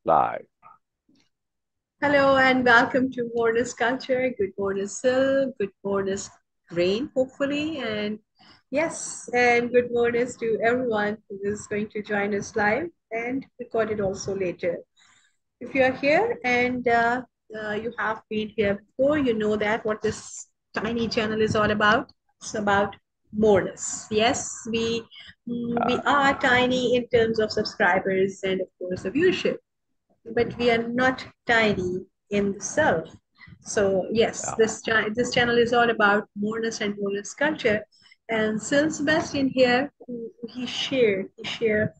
Live. Hello and welcome to Moreness-Culture. Good morning, Syl. Good morning, Rain, hopefully. And yes, and good morning to everyone who is going to join us live and record it also later. If you are here and you have been here before, you know that what this tiny channel is all about. It's about moreness. Yes, we Uh, are tiny in terms of subscribers and of course the viewership, but we are not tiny in the self. So yes, yeah. this channel is all about moreness and moreness culture. And Syl Sabastian here, he shared.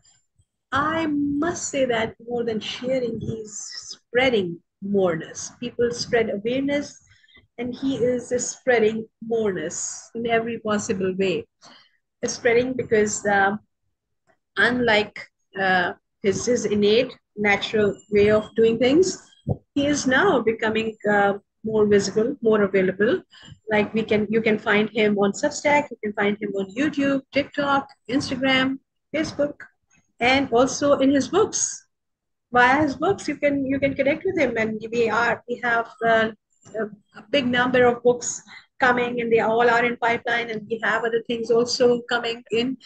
I must say that more than sharing, he's spreading moreness. People spread awareness, and he is spreading moreness in every possible way. Spreading because unlike uh, his innate natural way of doing things, he is now becoming more visible, more available. Like you can find him on Substack, you can find him on YouTube, TikTok, Instagram, Facebook, and also in his books. Via his books, you can connect with him, and we have a big number of books coming, and they all are in pipeline, and we have other things also coming in,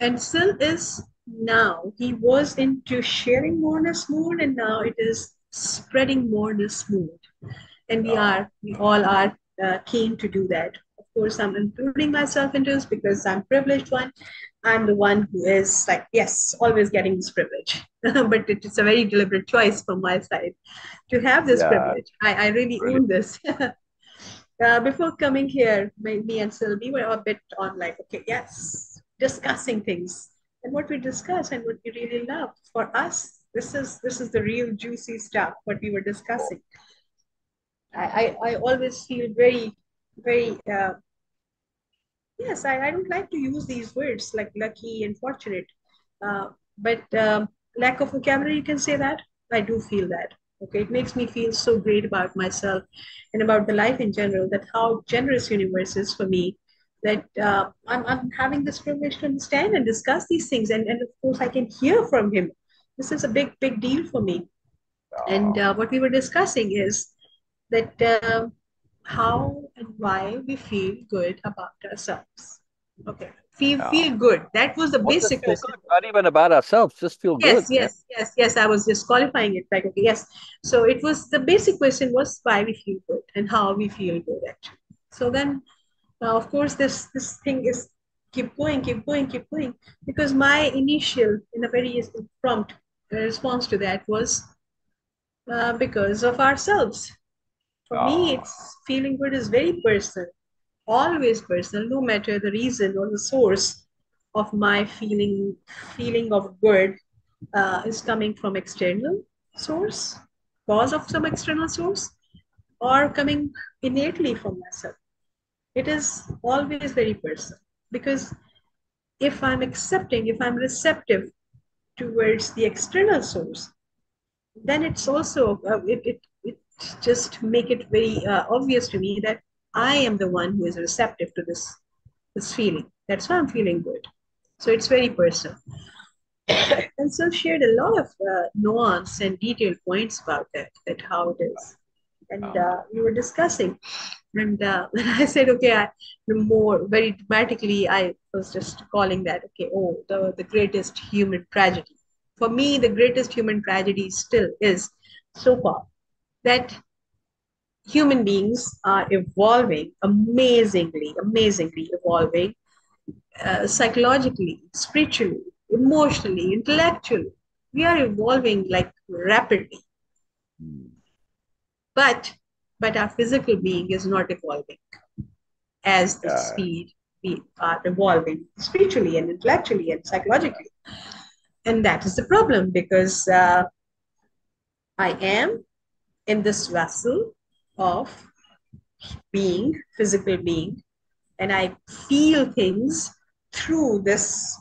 and Syl is now, he was into sharing moreness mood, and now it is spreading moreness mood. And Oh, we all are keen to do that. Of course, I'm including myself into this because I'm privileged one. I'm the one who is like, yes, always getting this privilege. But it's a very deliberate choice from my side to have this yeah. privilege. I really Really. own this. Before coming here, me and Sylvie were a bit on like, okay, yes, discussing things and what we discuss and what we really love. For us, this is the real juicy stuff. What we were Cool. discussing. I always feel very yes. I don't like to use these words like lucky and fortunate, but lack of vocabulary. You can say that. I do feel that. Okay, it makes me feel so great about myself and about the life in general. That how generous universe is for me. That I'm having this privilege to understand and discuss these things, and of course I can hear from him. This is a big deal for me. And Oh, what we were discussing is that how and why we feel good about ourselves. Okay, yeah. feel good. That was the Well, just basic feel question. good. Not even about ourselves. Just feel good, Yes, man. yes. I was just qualifying it. Like, okay, yes. So it was the basic question was why we feel good and how we feel good actually. So then, of course, this thing is keep going, because my initial, in a very prompt response to that was because of ourselves. For me, Oh, it's feeling good is very personal, always personal, no matter the reason or the source of my feeling of good is coming from external source, cause of some external source, or coming innately from myself. It is always very personal because if I'm receptive towards the external source, then it's also it just make it very obvious to me that I am the one who is receptive to this feeling. That's why I'm feeling good. So it's very personal. And so shared a lot of nuance and detailed points about that how it is. And oh, we were discussing, and when I said, okay, the more very dramatically, I was just calling that, okay, oh, the greatest human tragedy. For me, the greatest human tragedy still is so far that human beings are evolving amazingly evolving psychologically, spiritually, emotionally, intellectually. We are evolving like rapidly, hmm, but our physical being is not evolving as the yeah. speed we are evolving spiritually and intellectually and psychologically. And that is the problem because I am in this vessel of being, physical being, and I feel things through this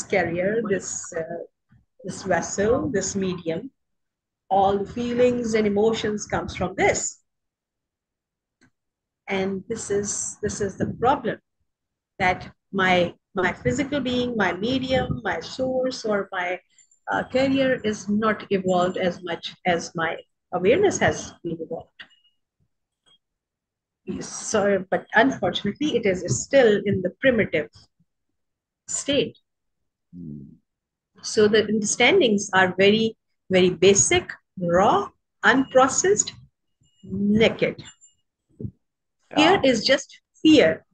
carrier, this vessel, this medium. All the feelings and emotions comes from this, and this is the problem that my physical being, my medium, my source, or my career is not evolved as much as my awareness has been evolved. So, but unfortunately, it is still in the primitive state. Mm. So the understandings are very, very basic, raw, unprocessed, naked. Fear Yeah. is just fear,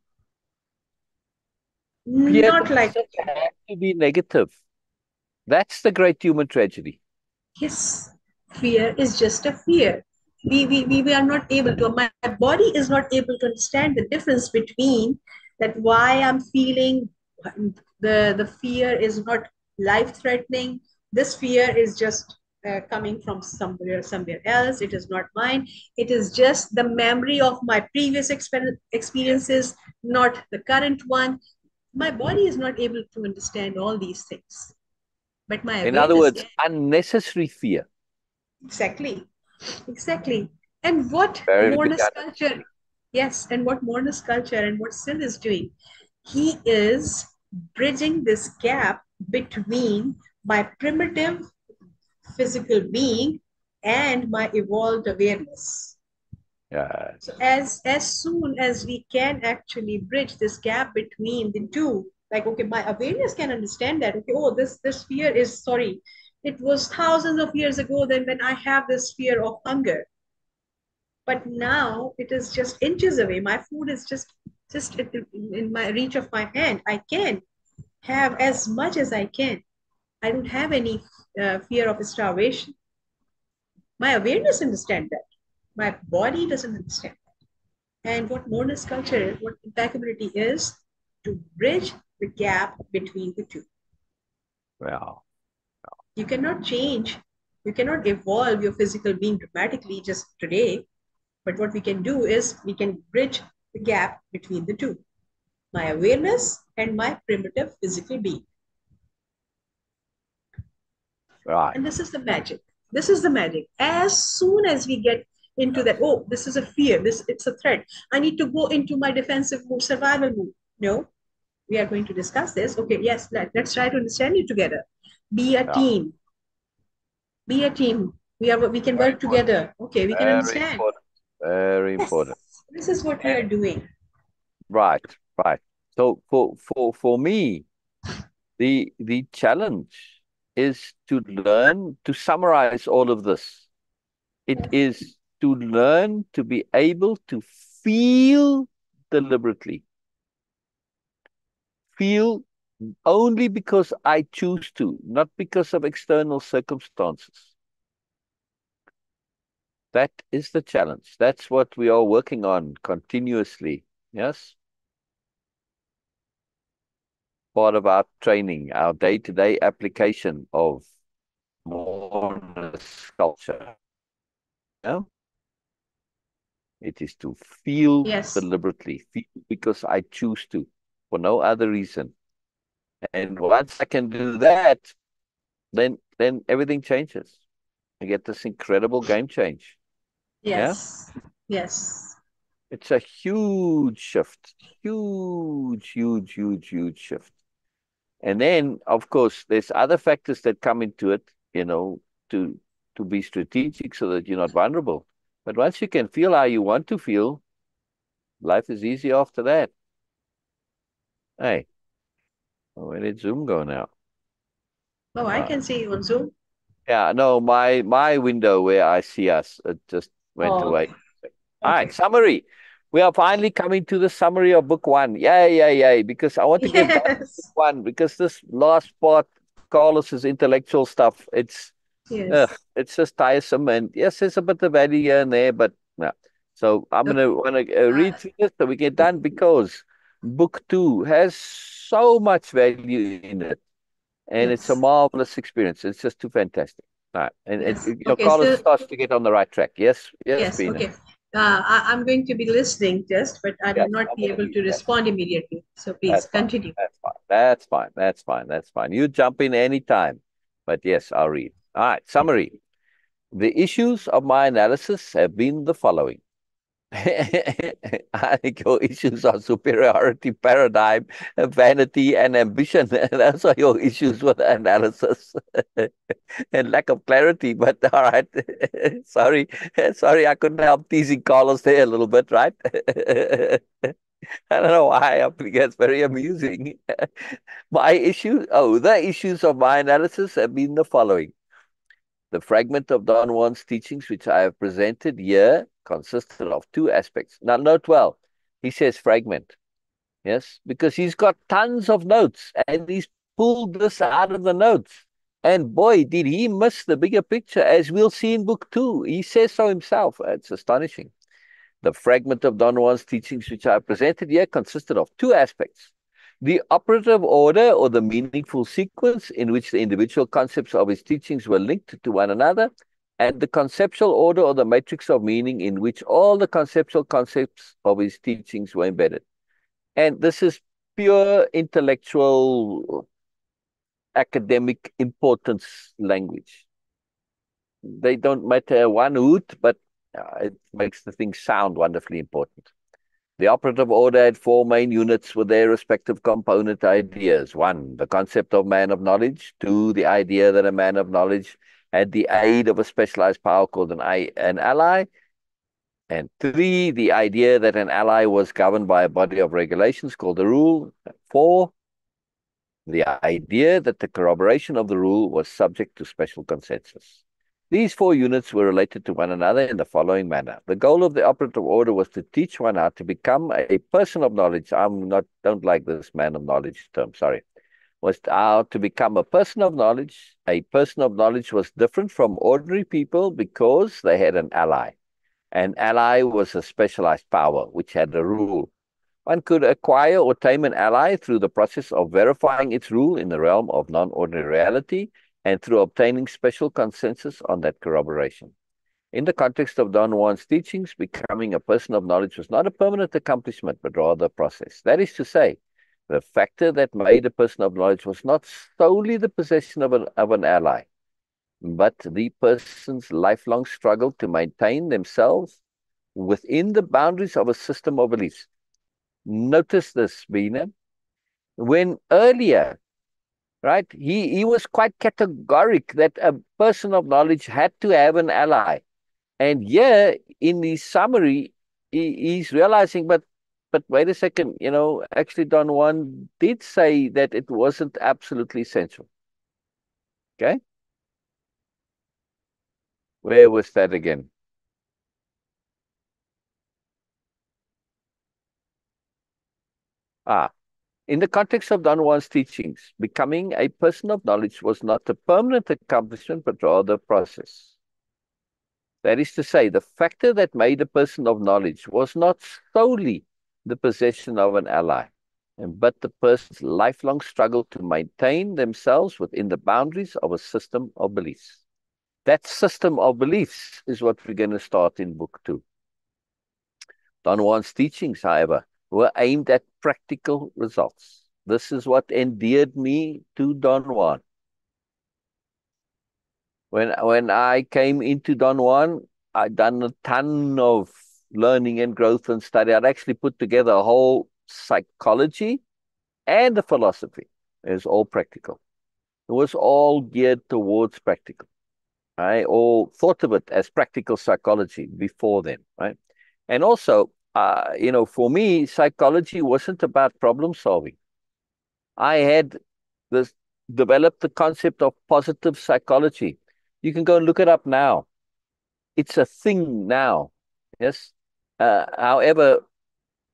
Fear not like, doesn't have to be negative. That's the great human tragedy. yes, fear is just a fear. We are not able to, my body is not able to understand the difference between that why I'm feeling the fear is not life threatening. This fear is just coming from somewhere else. It is not mine. It is just the memory of my previous experiences, not the current one. My body is not able to understand all these things, but my In other awareness words, can. unnecessary fear. Exactly. Exactly. And what Very big Moreness culture, unnecessary. yes, and what Moreness culture and what Syl is doing, he is bridging this gap between my primitive physical being and my evolved awareness. So Yes. as soon as we can actually bridge this gap between the two, like okay, my awareness can understand that okay, oh, this fear is sorry, it was thousands of years ago then when I have this fear of hunger, but now it is just inches away. My food is just in my reach of my hand. I can have as much as I can. I don't have any fear of starvation. My awareness understands that. My body doesn't understand. And what Moreness culture, what impeccability is, to bridge the gap between the two. Well, You cannot change, you cannot evolve your physical being dramatically just today. But what we can do is we can bridge the gap between the two, my awareness and my primitive physical being. right. And this is the magic. This is the magic. As soon as we get into that, oh, this is a fear, this it's a threat. I need to go into my defensive mode, survival mode. No, we are going to discuss this. Okay, yes, let's try to understand it together. Be a Yeah. team. Be a team. We can Very work important. together. Okay, we can Very understand. important. Very important. Yes, this is what we And are doing. right, right. So for me, the challenge is to learn to summarize all of this. It is to learn to be able to feel deliberately. Feel only because I choose to, not because of external circumstances. That is the challenge. That's what we are working on continuously. Yes. Part of our training, our day-to-day application of Moreness-Culture. Yeah. It is to feel Yes, deliberately, feel because I choose to, for no other reason. And once I can do that, then everything changes. I get this incredible game change. Yeah. yes, yes, It's a huge shift. Huge, huge, huge, huge shift. And then, of course, there's other factors that come into it, to to be strategic so that you're not vulnerable. But once you can feel how you want to feel, life is easy after that. Hey, where did Zoom go now? oh, I Uh, can see you on Zoom. yeah, no, my window where I see us, it just went Oh, away. okay, All right, okay. summary. We are finally coming to the summary of book one. Yay, yay, yay, because I want to get done with book Yes, one, because this last part, Carlos's intellectual stuff, yes. it's just tiresome. And yes, there's a bit of value here and there, but yeah. So I'm gonna Okay. wanna read Uh, through this so we get done, because book two has so much value in it, and it's a yes, marvelous experience. It's just too fantastic. All right, and yes. Okay, Carlos so starts to get on the right track. Yes, yes, yes, Beena. okay. I'm going to be listening just, but I will Yes, not I'm be gonna able read to that. respond immediately. So please That's fine. continue. That's fine. That's fine. That's fine. That's fine. You jump in anytime. But yes, I'll read. All right. Summary. The issues of my analysis have been the following. I think your issues are superiority paradigm, vanity, and ambition. Those are your issues with analysis and lack of clarity. But all right, sorry, sorry, I couldn't help teasing Carlos there a little bit, right? I don't know why. I think it's very amusing. The issues of my analysis have been the following. The fragment of Don Juan's teachings, which I have presented here, consisted of two aspects. Now, note well, he says fragment, yes, because he's got tons of notes and he's pulled this out of the notes. And boy, did he miss the bigger picture, as we'll see in book 2. He says so himself. It's astonishing. The fragment of Don Juan's teachings, which I presented here, consisted of two aspects. The operative order, or the meaningful sequence in which the individual concepts of his teachings were linked to one another, and the conceptual order, or the matrix of meaning in which all the conceptual concepts of his teachings were embedded. And this is pure intellectual, academic importance language. They don't matter one hoot, but it makes the thing sound wonderfully important. The operative order had 4 main units with their respective component ideas. 1, the concept of man of knowledge. 2, the idea that a man of knowledge had the aid of a specialized power called an ally. And 3, the idea that an ally was governed by a body of regulations called a rule. 4, the idea that the corroboration of the rule was subject to special consensus. These 4 units were related to one another in the following manner. The goal of the operative order was to teach one how to become a person of knowledge. Don't like this man of knowledge term, sorry. Was how to become a person of knowledge. A person of knowledge was different from ordinary people because they had an ally. An ally was a specialized power which had a rule. One could acquire or tame an ally through the process of verifying its rule in the realm of non-ordinary reality and through obtaining special consensus on that corroboration. In the context of Don Juan's teachings, becoming a person of knowledge was not a permanent accomplishment, but rather a process. That is to say, the factor that made a person of knowledge was not solely the possession of an ally, but the person's lifelong struggle to maintain themselves within the boundaries of a system of beliefs. Notice this, Beena. When earlier, right, he was quite categoric that a person of knowledge had to have an ally. And here, in the summary, he's realizing, but wait a second, actually Don Juan did say that it wasn't absolutely essential. Okay? Where was that again? In the context of Don Juan's teachings, becoming a person of knowledge was not a permanent accomplishment, but rather a process. That is to say, the factor that made a person of knowledge was not solely the possession of an ally, but the person's lifelong struggle to maintain themselves within the boundaries of a system of beliefs. That system of beliefs is what we're going to start in book 2. Don Juan's teachings, however, were aimed at practical results. This is what endeared me to Don Juan. When I came into Don Juan, I'd done a ton of learning and growth and study. I'd actually put together a whole psychology and a philosophy. It was all practical. It was all geared towards practical. I all thought of it as practical psychology before then, right? And also, for me, psychology wasn't about problem solving. I had developed the concept of positive psychology. You can go and look it up now. It's a thing now. Yes. However,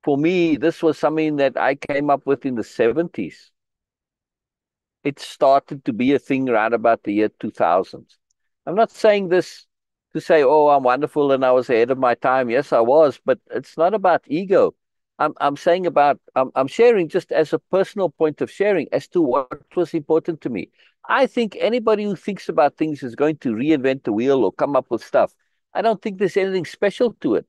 for me, this was something that I came up with in the 70s. It started to be a thing around about the year 2000. I'm not saying this to say, oh, I'm wonderful and I was ahead of my time. Yes, I was, but it's not about ego. I'm saying I'm sharing just as a personal point of sharing as to what was important to me. I think anybody who thinks about things is going to reinvent the wheel or come up with stuff. I don't think there's anything special to it.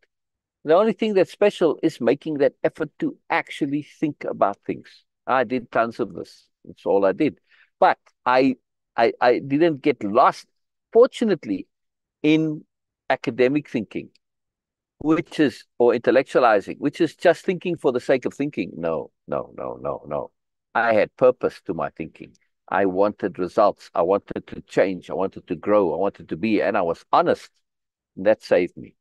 The only thing that's special is making that effort to actually think about things. I did tons of this. That's all I did. But I didn't get lost, fortunately, in academic thinking. or intellectualizing, which is just thinking for the sake of thinking. No, no, no, no, no. I had purpose to my thinking. I wanted results. I wanted to change. I wanted to grow. I wanted to be, and I was honest. And that saved me.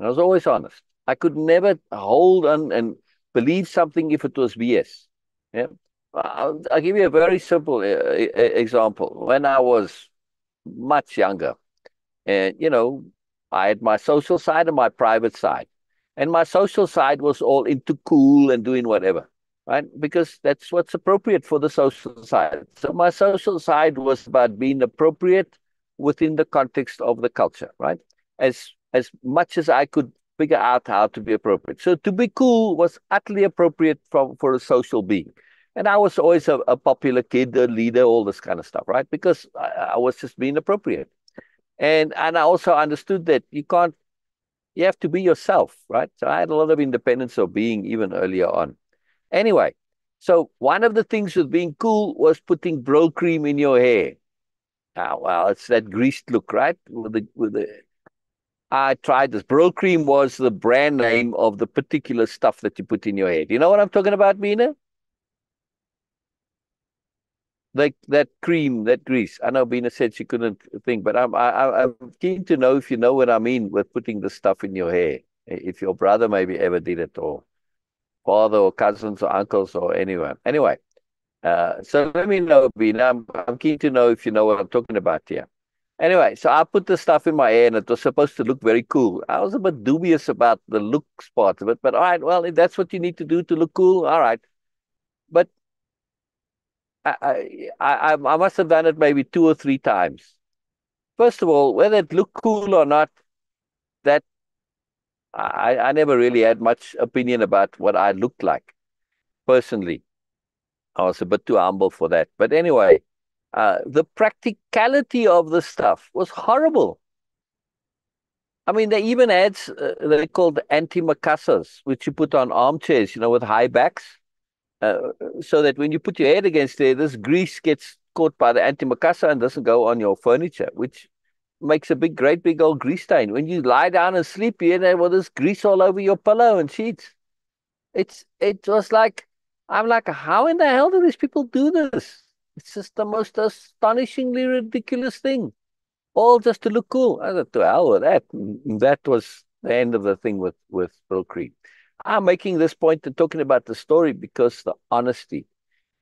I was always honest. I could never hold on and believe something if it was BS. Yeah. I'll give you a very simple example. When I was much younger, and, I had my social side and my private side. And my social side was all into cool and doing whatever, right? Because that's what's appropriate for the social side. So my social side was about being appropriate within the context of the culture, right? As much as I could figure out how to be appropriate. So to be cool was utterly appropriate for a social being. And I was always a popular kid, a leader, all this kind of stuff, right? Because I was just being appropriate. And I also understood that you have to be yourself, right? So I had a lot of independence of being even earlier on. Anyway, so one of the things with being cool was putting bro cream in your hair. Well, it's that greased look, right? I tried this. Bro cream was the brand name of the particular stuff that you put in your hair. Do you know what I'm talking about, Beena? Like that cream, that grease. I know Beena said she couldn't think, but I'm keen to know if you know what I mean with putting the stuff in your hair. If your brother maybe ever did it, or father, or cousins, or uncles, or anyone. Anyway, so let me know, Beena. I'm keen to know if you know what I'm talking about here. Anyway, so I put the stuff in my hair, and it was supposed to look very cool. I was a bit dubious about the looks part of it, but all right, well, if that's what you need to do to look cool, all right. But I must have done it maybe 2 or 3 times. First of all, whether it looked cool or not, that I never really had much opinion about what I looked like personally. I was a bit too humble for that. But anyway, the practicality of the stuff was horrible. I mean, they even had, they called antimacassars, which you put on armchairs, with high backs. So that when you put your head against there, this grease gets caught by the antimacassar and doesn't go on your furniture, which makes a great big old grease stain. When you lie down and sleep, you end with this grease all over your pillow and sheets. It was like, I'm like, how in the hell do these people do this? It's just the most astonishingly ridiculous thing, all just to look cool. I said, to hell with that. That was the end of the thing with Bill Creed. I'm making this point and talking about the story because the honesty.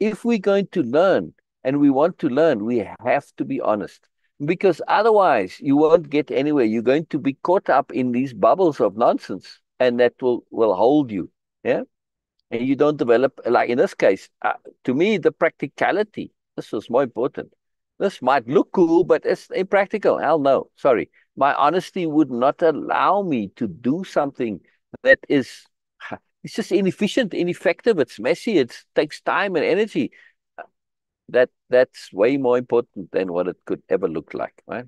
If we're going to learn and we want to learn, we have to be honest. Because otherwise, you won't get anywhere. You're going to be caught up in these bubbles of nonsense, and that will hold you. Yeah. And you don't develop, like in this case, to me, the practicality, this was more important. This might look cool, but it's impractical. Hell no. Sorry. My honesty would not allow me to do something that is, it's just inefficient, ineffective. It's messy. It takes time and energy. That's way more important than what it could ever look like, right?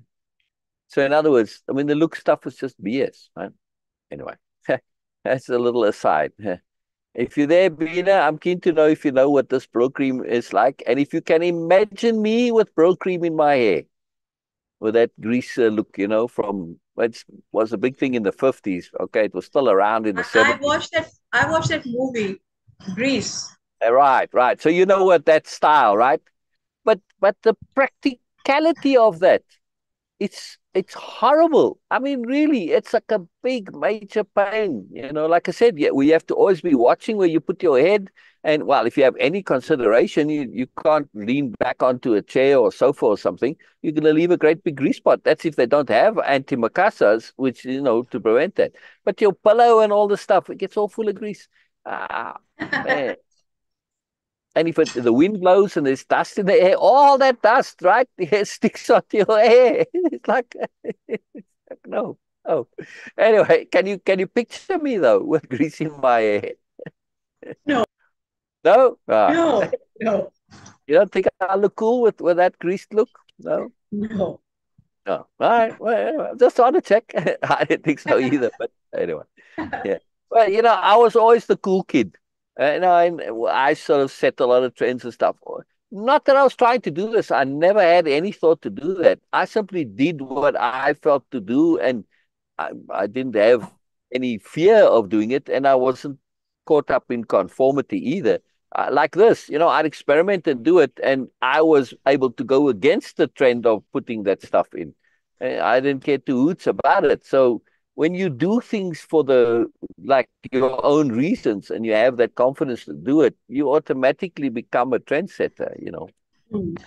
So in other words, I mean, the look stuff is just BS, right? Anyway, that's a little aside. If you're there, Beena, I'm keen to know if you know what this bro cream is like, and if you can imagine me with bro cream in my hair, with that grease look, from it was a big thing in the 50s. Okay, it was still around in the I 70s. watched that. I watched that movie, Grease. Right, right. So you know what that style, right? But the practicality of that, it's horrible. I mean, really, it's like a big major pain. Like I said, yeah, we have to always be watching where you put your head. And well, if you have any consideration, you can't lean back onto a chair or sofa or something. You're going to leave a great big grease spot. That's if they don't have antimacassars, which, to prevent that. But your pillow and all the stuff, it gets all full of grease. Ah, man. And if the wind blows and there's dust in the air, all that dust, right, it sticks onto your hair. It's like, no, no. Anyway, can you picture me though with grease in my hair? No, No, no, no, you don't think I look cool with that greased look? No, no. no. All right, well, anyway, just on a check. I didn't think so either, but anyway, yeah. Well, I was always the cool kid. I sort of set a lot of trends and stuff. Not that I was trying to do this. I never had any thought to do that. I simply did what I felt to do, and I didn't have any fear of doing it, and I wasn't caught up in conformity either. Like this, I'd experiment and do it, and I was able to go against the trend of putting that stuff in. I didn't care two hoots about it. So when you do things for like your own reasons, and you have that confidence to do it, you automatically become a trendsetter. Mm.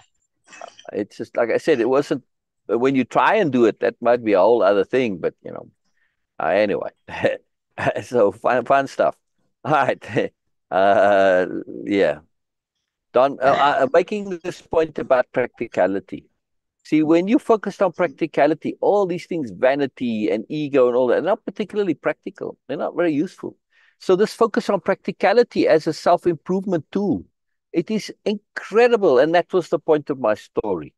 It's just like I said, it wasn't when you try and do it, that might be a whole other thing, but anyway. So fun stuff. All right. Yeah. Don, making this point about practicality. See, when you focused on practicality, all these things, vanity and ego and all that, are not particularly practical. They're not very useful. So this focus on practicality as a self-improvement tool, it is incredible. And that was the point of my story,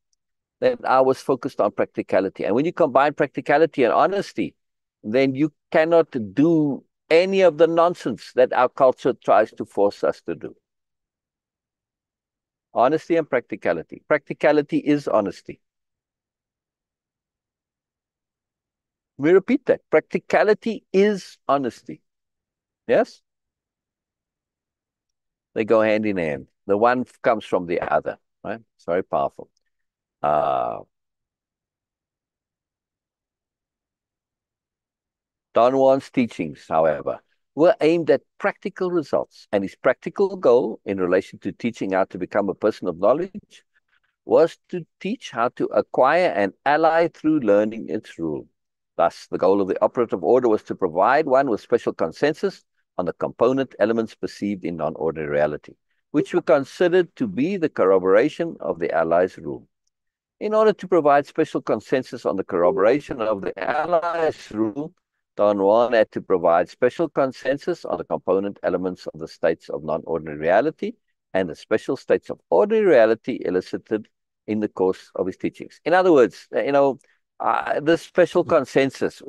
that I was focused on practicality. And when you combine practicality and honesty, then you cannot do any of the nonsense that our culture tries to force us to do. Honesty and practicality. Practicality is honesty. We repeat that. Practicality is honesty. Yes? They go hand in hand. The one comes from the other, right? It's very powerful. Don Juan's teachings, however, were aimed at practical results, and his practical goal in relation to teaching how to become a person of knowledge was to teach how to acquire an ally through learning its rule. Thus, the goal of the operative order was to provide one with special consensus on the component elements perceived in non-ordinary reality, which were considered to be the corroboration of the ally's rule. In order to provide special consensus on the corroboration of the ally's rule, Don Juan had to provide special consensus on the component elements of the states of non-ordinary reality and the special states of ordinary reality elicited in the course of his teachings. In other words, this special consensus,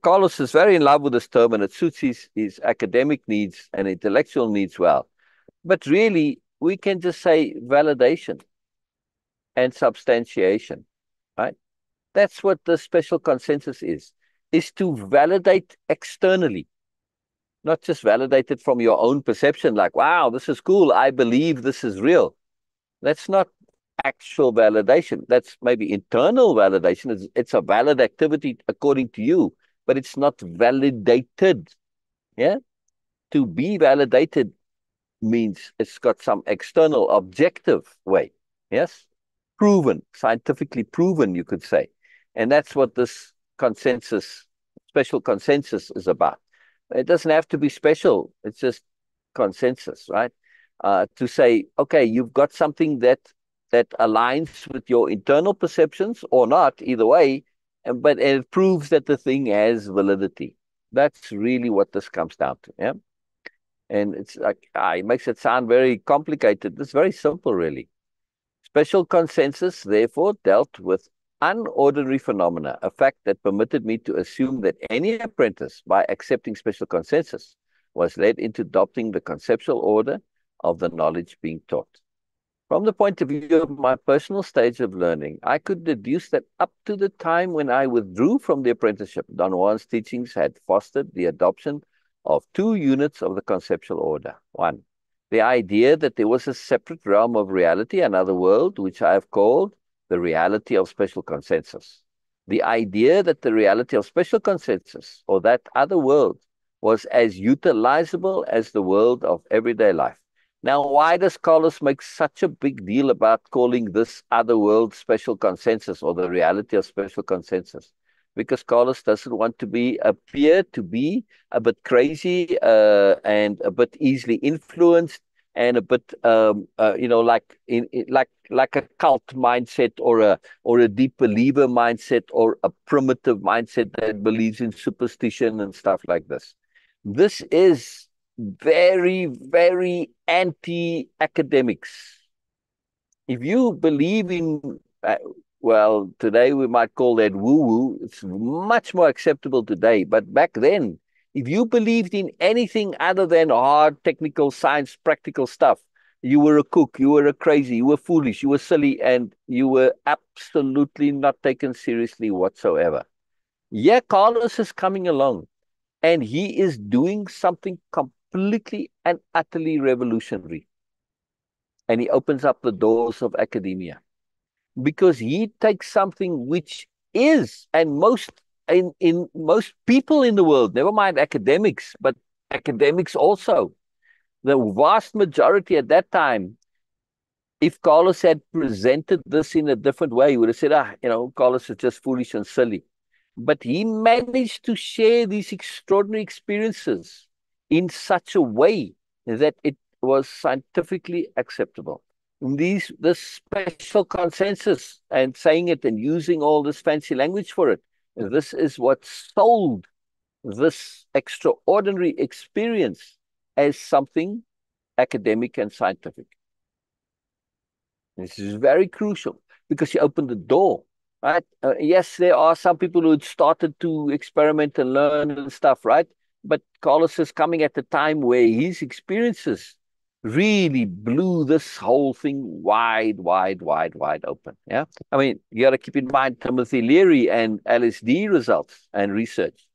Carlos is very in love with this term, and it suits his academic needs and intellectual needs well. But really, we can just say validation and substantiation, right? That's what the special consensus is to validate externally, not just validate it from your own perception, like, wow, this is cool, I believe this is real. That's not actual validation. That's maybe internal validation. It's a valid activity according to you, but it's not validated. Yeah. To be validated means it's got some external objective way. Yes. Proven, scientifically proven, you could say. And that's what this consensus, special consensus is about. It doesn't have to be special. It's just consensus, right? To say, okay, you've got something that aligns with your internal perceptions or not, either way, but it proves that the thing has validity. That's really what this comes down to, yeah? And it's like, it makes it sound very complicated. It's very simple, really. Special consensus, therefore, dealt with unordinary phenomena, a fact that permitted me to assume that any apprentice, by accepting special consensus, was led into adopting the conceptual order of the knowledge being taught. From the point of view of my personal stage of learning, I could deduce that up to the time when I withdrew from the apprenticeship, Don Juan's teachings had fostered the adoption of two units of the conceptual order. One, the idea that there was a separate realm of reality, another world, which I have called the reality of special consensus. The idea that the reality of special consensus, or that other world, was as utilizable as the world of everyday life. Now, why does Carlos make such a big deal about calling this other world special consensus, or the reality of special consensus? Because Carlos doesn't want to appear to be a bit crazy and a bit easily influenced and a bit, like a cult mindset or a deep believer mindset or a primitive mindset that believes in superstition and stuff like this. This is very, very anti-academics. If you believe in, well, today we might call that woo-woo. It's much more acceptable today. But back then, if you believed in anything other than hard technical science, practical stuff, you were a kook, you were a crazy, you were foolish, you were silly, and you were absolutely not taken seriously whatsoever. Yeah, Carlos is coming along. And he is doing something completely and utterly revolutionary. And he opens up the doors of academia because he takes something which is, and in most people in the world, never mind academics, but academics also, the vast majority at that time, if Carlos had presented this in a different way, he would have said, Carlos is just foolish and silly. But he managed to share these extraordinary experiences in such a way that it was scientifically acceptable. This special consensus and saying it and using all this fancy language for it, this is what sold this extraordinary experience as something academic and scientific. This is very crucial because he opened the door, right? Yes, there are some people who had started to experiment and learn and stuff, right? But Carlos is coming at a time where his experiences really blew this whole thing wide, wide, wide, wide open. Yeah. I mean, you got to keep in mind Timothy Leary and LSD results and research.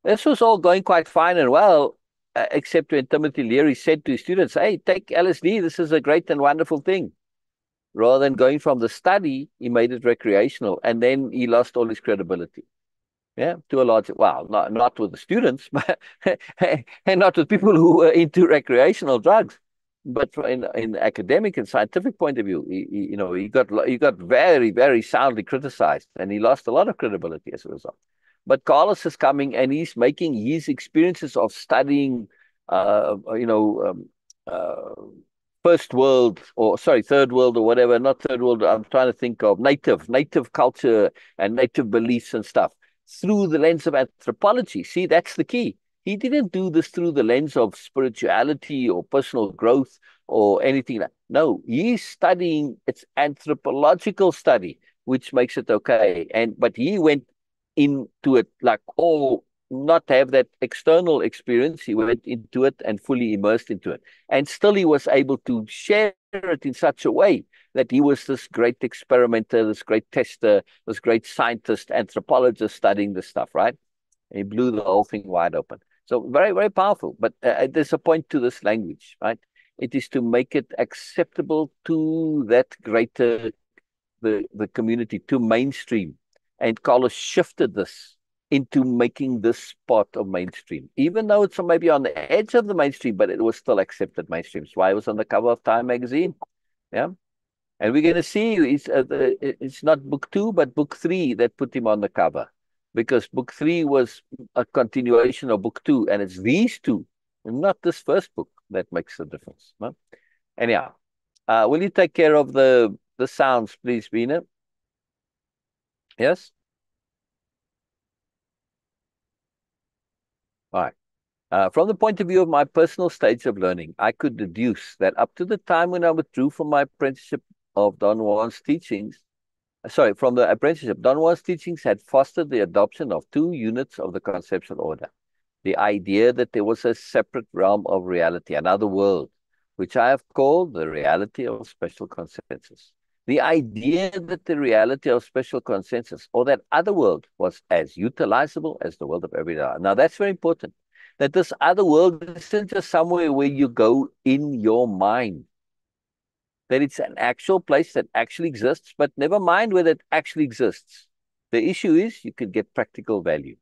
This was all going quite fine and well, except when Timothy Leary said to his students, hey, take LSD. This is a great and wonderful thing. Rather than going from the study, he made it recreational, and then he lost all his credibility. Yeah, to a large, well, not with the students, but and not with people who were into recreational drugs, but in academic and scientific point of view, he got very, very soundly criticized, and he lost a lot of credibility as a result. But Carlos is coming, and he's making his experiences of studying, uh, first world, or sorry, third world or whatever, not third world. I'm trying to think of native culture and native beliefs and stuff through the lens of anthropology. See, that's the key. He didn't do this through the lens of spirituality or personal growth or anything like that. No, he's studying its anthropological study, which makes it okay. But he went into it like, not have that external experience. He went into it and fully immersed into it. And still he was able to share it in such a way that he was this great experimenter, this great tester, this great scientist, anthropologist studying this stuff, right? And he blew the whole thing wide open. So very, very powerful. But there's a point to this language, right? It is to make it acceptable to that greater, the community, to mainstream. And Carlos shifted this into making this part of mainstream, even though it's maybe on the edge of the mainstream, but it was still accepted mainstream. That's why it was on the cover of Time magazine. Yeah. And we're going to see it's not book 2, but book 3 that put him on the cover, because book 3 was a continuation of book 2, and it's these two, and not this first book, that makes the difference. No? Anyhow, will you take care of the sounds, please, Beena? Yes? All right. From the point of view of my personal stage of learning, I could deduce that up to the time when I withdrew from my apprenticeship of Don Juan's teachings, from the apprenticeship, Don Juan's teachings had fostered the adoption of 2 units of the conceptual order. The idea that there was a separate realm of reality, another world, which I have called the reality of special consensus. The idea that the reality of special consensus, or that other world, was as utilizable as the world of everyday life. Now, that's very important. That this other world isn't just somewhere where you go in your mind. That it's an actual place that actually exists, but never mind whether it actually exists. The issue is you could get practical value.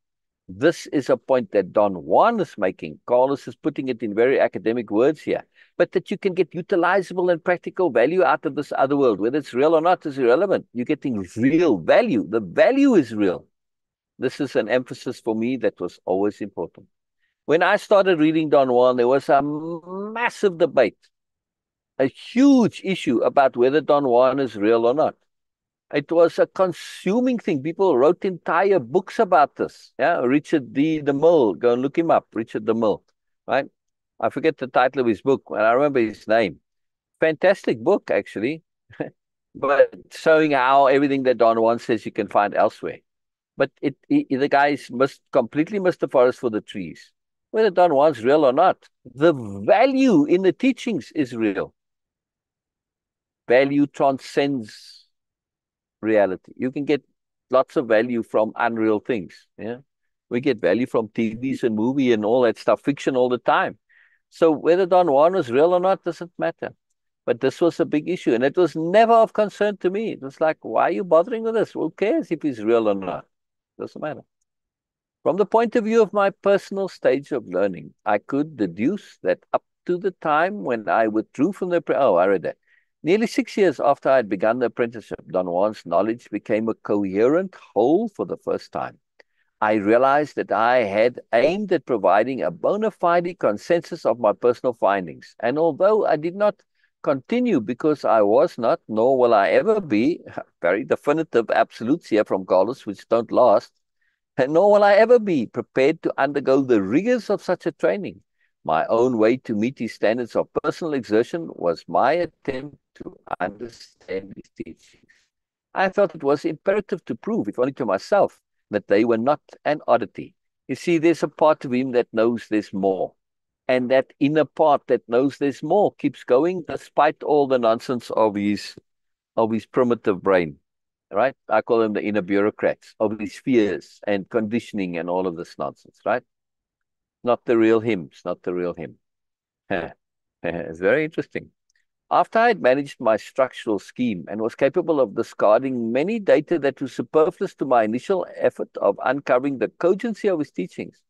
This is a point that Don Juan is making. Carlos is putting it in very academic words here, but that you can get utilizable and practical value out of this other world. Whether it's real or not is irrelevant. You're getting real value. The value is real. This is an emphasis for me that was always important. When I started reading Don Juan, there was a massive debate, a huge issue about whether Don Juan is real or not. It was a consuming thing. People wrote entire books about this. Yeah, Richard D. DeMille, go and look him up, Richard DeMille, right? I forget the title of his book, and I remember his name. Fantastic book, actually, but showing how everything that Don Juan says you can find elsewhere. But the guys completely missed the forest for the trees. Whether Don Juan's real or not, the value in the teachings is real. Value transcends reality. You can get lots of value from unreal things. Yeah. We get value from TVs and movie and all that stuff, fiction all the time. So whether Don Juan was real or not doesn't matter. But this was a big issue, and it was never of concern to me. It was like, why are you bothering with this? Who cares if he's real or not? Doesn't matter. From the point of view of my personal stage of learning, I could deduce that up to the time when I withdrew from the... I read that. Nearly 6 years after I had begun the apprenticeship, Don Juan's knowledge became a coherent whole for the first time. I realized that I had aimed at providing a bona fide consensus of my personal findings. And although I did not continue because I was not, nor will I ever be, very definitive absolutes here from Carlos, which don't last, and nor will I ever be prepared to undergo the rigors of such a training. My own way to meet his standards of personal exertion was my attempt to understand his teachings. I felt it was imperative to prove, if only to myself, that they were not an oddity. You see, there's a part of him that knows there's more. And that inner part that knows there's more keeps going despite all the nonsense of his primitive brain. Right? I call them the inner bureaucrats, of his fears and conditioning and all of this nonsense, right? Not the real him. It's not the real him. It's very interesting. After I had managed my structural scheme and was capable of discarding many data that was superfluous to my initial effort of uncovering the cogency of his teachings,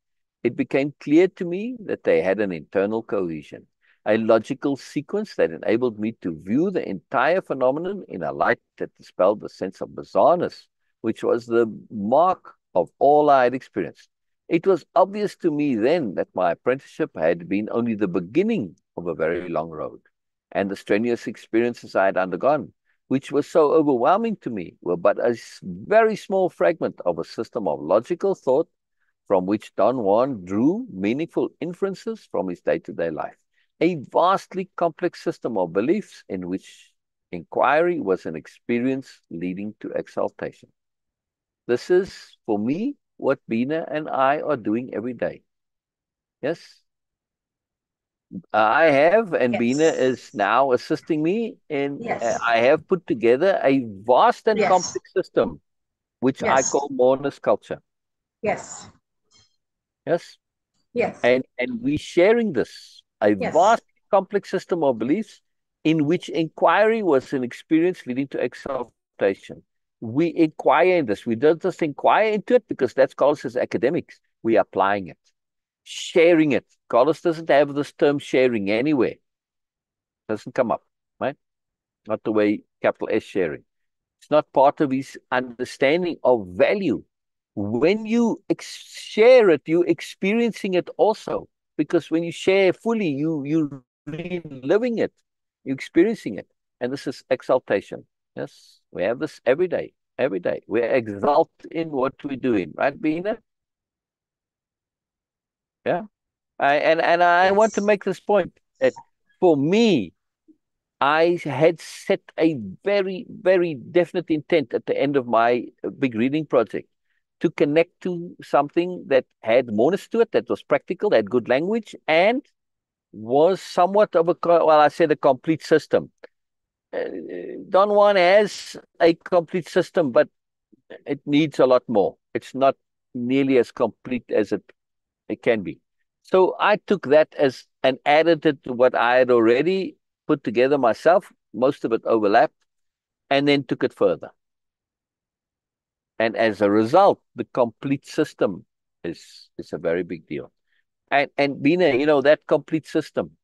it became clear to me that they had an internal cohesion, a logical sequence that enabled me to view the entire phenomenon in a light that dispelled the sense of bizarreness, which was the mark of all I had experienced. It was obvious to me then that my apprenticeship had been only the beginning of a very long road, and the strenuous experiences I had undergone, which were so overwhelming to me, were but a very small fragment of a system of logical thought from which Don Juan drew meaningful inferences from his day-to-day life. A vastly complex system of beliefs in which inquiry was an experience leading to exaltation. This is, for me, what Beena and I are doing every day. Yes? I have, and Beena is Yes. now assisting me in, Yes. I have put together a vast and Yes. complex system, which I Yes. call Moreness-Culture. Yes. Yes? Yes. And we sharing this, a Yes. vast, complex system of beliefs in which inquiry was an experience leading to exaltation. We inquire in this. We don't just inquire into it because that's Carlos as academics. We are applying it, sharing it. Carlos doesn't have this term sharing anywhere. Doesn't come up, right? Not the way capital S sharing. It's not part of his understanding of value. When you share it, you're experiencing it also. Because when you share fully, you're living it, you're experiencing it. And this is exaltation. Yes, we have this every day, every day. We exalt in what we're doing, right, Beena? Yeah. And I want to Yes. make this point that for me, I had set a very, very definite intent at the end of my big reading project to connect to something that had moreness to it, that was practical, that had good language, and was somewhat of a, well, I said a complete system. Don Juan has a complete system, but it needs a lot more. It's not nearly as complete as it can be. So I took that as and added it to what I had already put together myself. Most of it overlapped, and then took it further. And as a result, the complete system is a very big deal. And Beena, that complete system.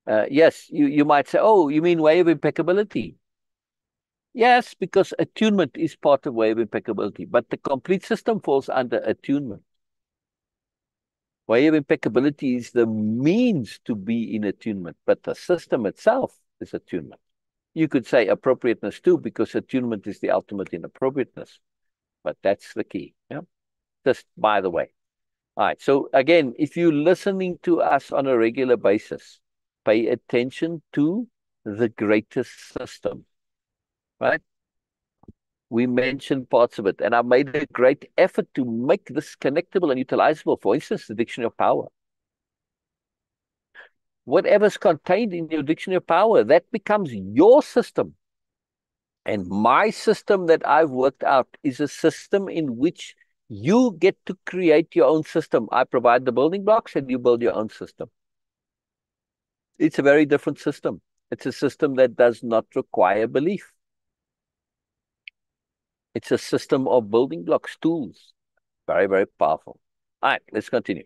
Yes, you might say, oh, you mean way of impeccability? Yes, because attunement is part of way of impeccability, but the complete system falls under attunement. Way of impeccability is the means to be in attunement, but the system itself is attunement. You could say appropriateness too, because attunement is the ultimate in appropriateness, but that's the key. Yeah. Just by the way. All right. So again, if you're listening to us on a regular basis, pay attention to the greatest system, right? We mentioned parts of it, and I made a great effort to make this connectable and utilizable. For instance, the dictionary of power. Whatever's contained in your dictionary of power, that becomes your system. And my system that I've worked out is a system in which You get to create your own system. I provide the building blocks and you build your own system. It's a very different system. It's a system that does not require belief. It's a system of building blocks, tools. Very, very powerful. All right, let's continue.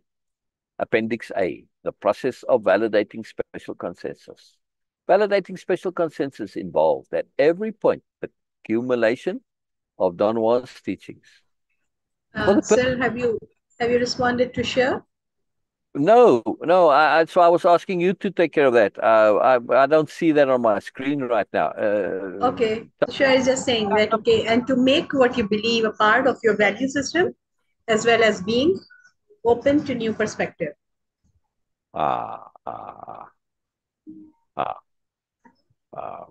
Appendix A, the process of validating special consensus. Validating special consensus involves at every point the accumulation of Don Juan's teachings. Syl, have you responded to share? No, no. So I was asking you to take care of that. I don't see that on my screen right now. Okay, so Share is just saying that, okay, and to make what you believe a part of your value system, as well as being open to new perspective. Ah, ah, ah, ah.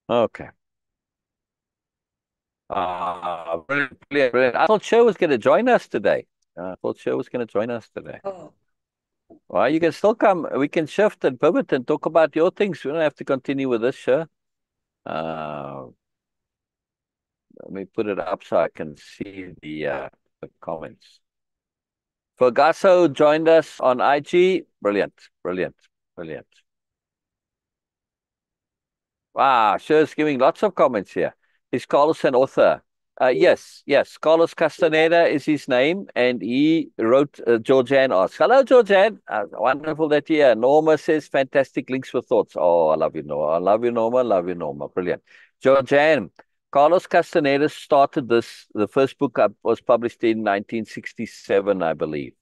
Okay. Brilliant, brilliant, brilliant. I thought Show was going to join us today. Oh, Well, you can still come. We can shift and pivot and talk about your things. We don't have to continue with this show. Uh, Let me put it up so I can see the comments. Fergaso joined us on IG. Brilliant, brilliant, brilliant. Wow, Sher's giving lots of comments here. Is Carlos an author? Yes, yes. Carlos Castaneda is his name, and he wrote, Georgianne asks, hello, Georgianne. Wonderful that you're here. Norma says, fantastic links for thoughts. Oh, I love you, Norma. I love you, Norma. Love you, Norma. Brilliant. Georgianne, Carlos Castaneda started this. The first book was published in 1967, I believe.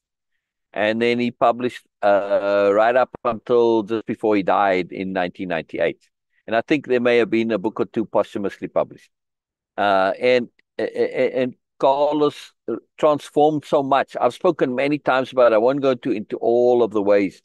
And then he published right up until just before he died in 1998. And I think there may have been a book or two posthumously published. And Carlos transformed so much. I've spoken many times about it. I won't go into all of the ways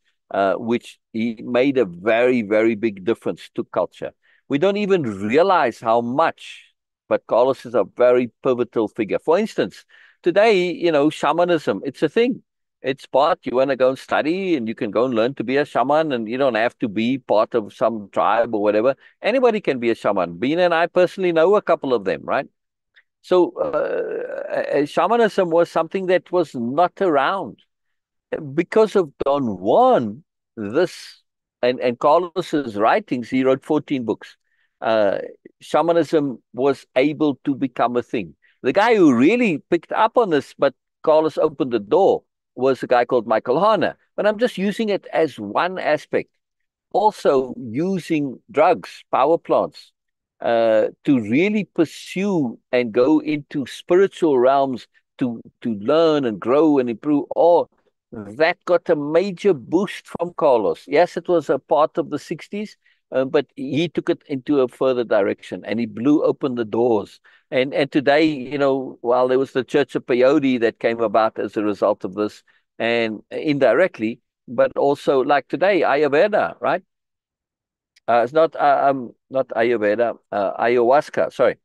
which he made a very, very big difference to culture. We don't even realize how much, but Carlos is a very pivotal figure. For instance, today, shamanism, it's a thing. It's part, you want to go and study and you can go and learn to be a shaman and you don't have to be part of some tribe or whatever. Anybody can be a shaman. Beena and I personally know a couple of them, right? So shamanism was something that was not around. Because of Don Juan, this, and Carlos's writings, he wrote 14 books. Uh, Shamanism was able to become a thing. The guy who really picked up on this, but Carlos opened the door, was a guy called Michael Harner. But I'm just using it as one aspect. Also using drugs, power plants, to really pursue and go into spiritual realms to learn and grow and improve. Or that got a major boost from Carlos. Yes, it was a part of the 60s, but he took it into a further direction and he blew open the doors. And today, while there was the Church of Peyote that came about as a result of this, and indirectly, but also like today, Ayurveda, right? It's not Ayurveda, ayahuasca. Sorry,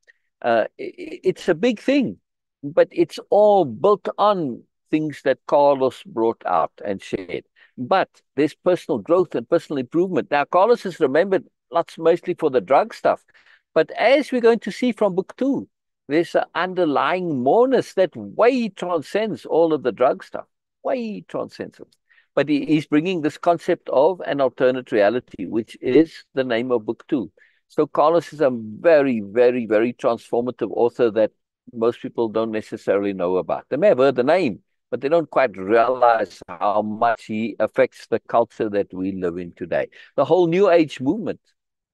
it's a big thing, but it's all built on things that Carlos brought out and shared. But there's personal growth and personal improvement. Now, Carlos is remembered lots mostly for the drug stuff, but as we're going to see from book 2, there's an underlying moreness that way transcends all of the drug stuff, way transcends it. But he's bringing this concept of an alternate reality, which is the name of book 2. So Carlos is a very, very, very transformative author that most people don't necessarily know about. They may have heard the name, but they don't quite realize how much he affects the culture that we live in today. The whole New Age movement,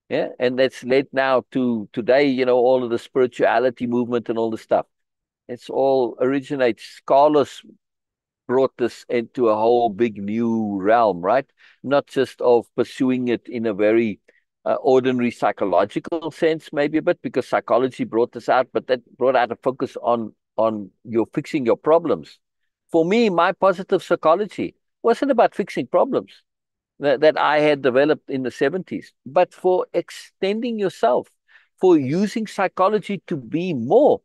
yeah, and that's led now to today, all of the spirituality movement and all the stuff. It's all originates. Carlos brought this into a whole big new realm, right? Not just of pursuing it in a very ordinary psychological sense, maybe a bit, because psychology brought this out, but that brought out a focus on your fixing your problems. For me, my positive psychology wasn't about fixing problems that I had developed in the 70s, but for extending yourself, for using psychology to be more.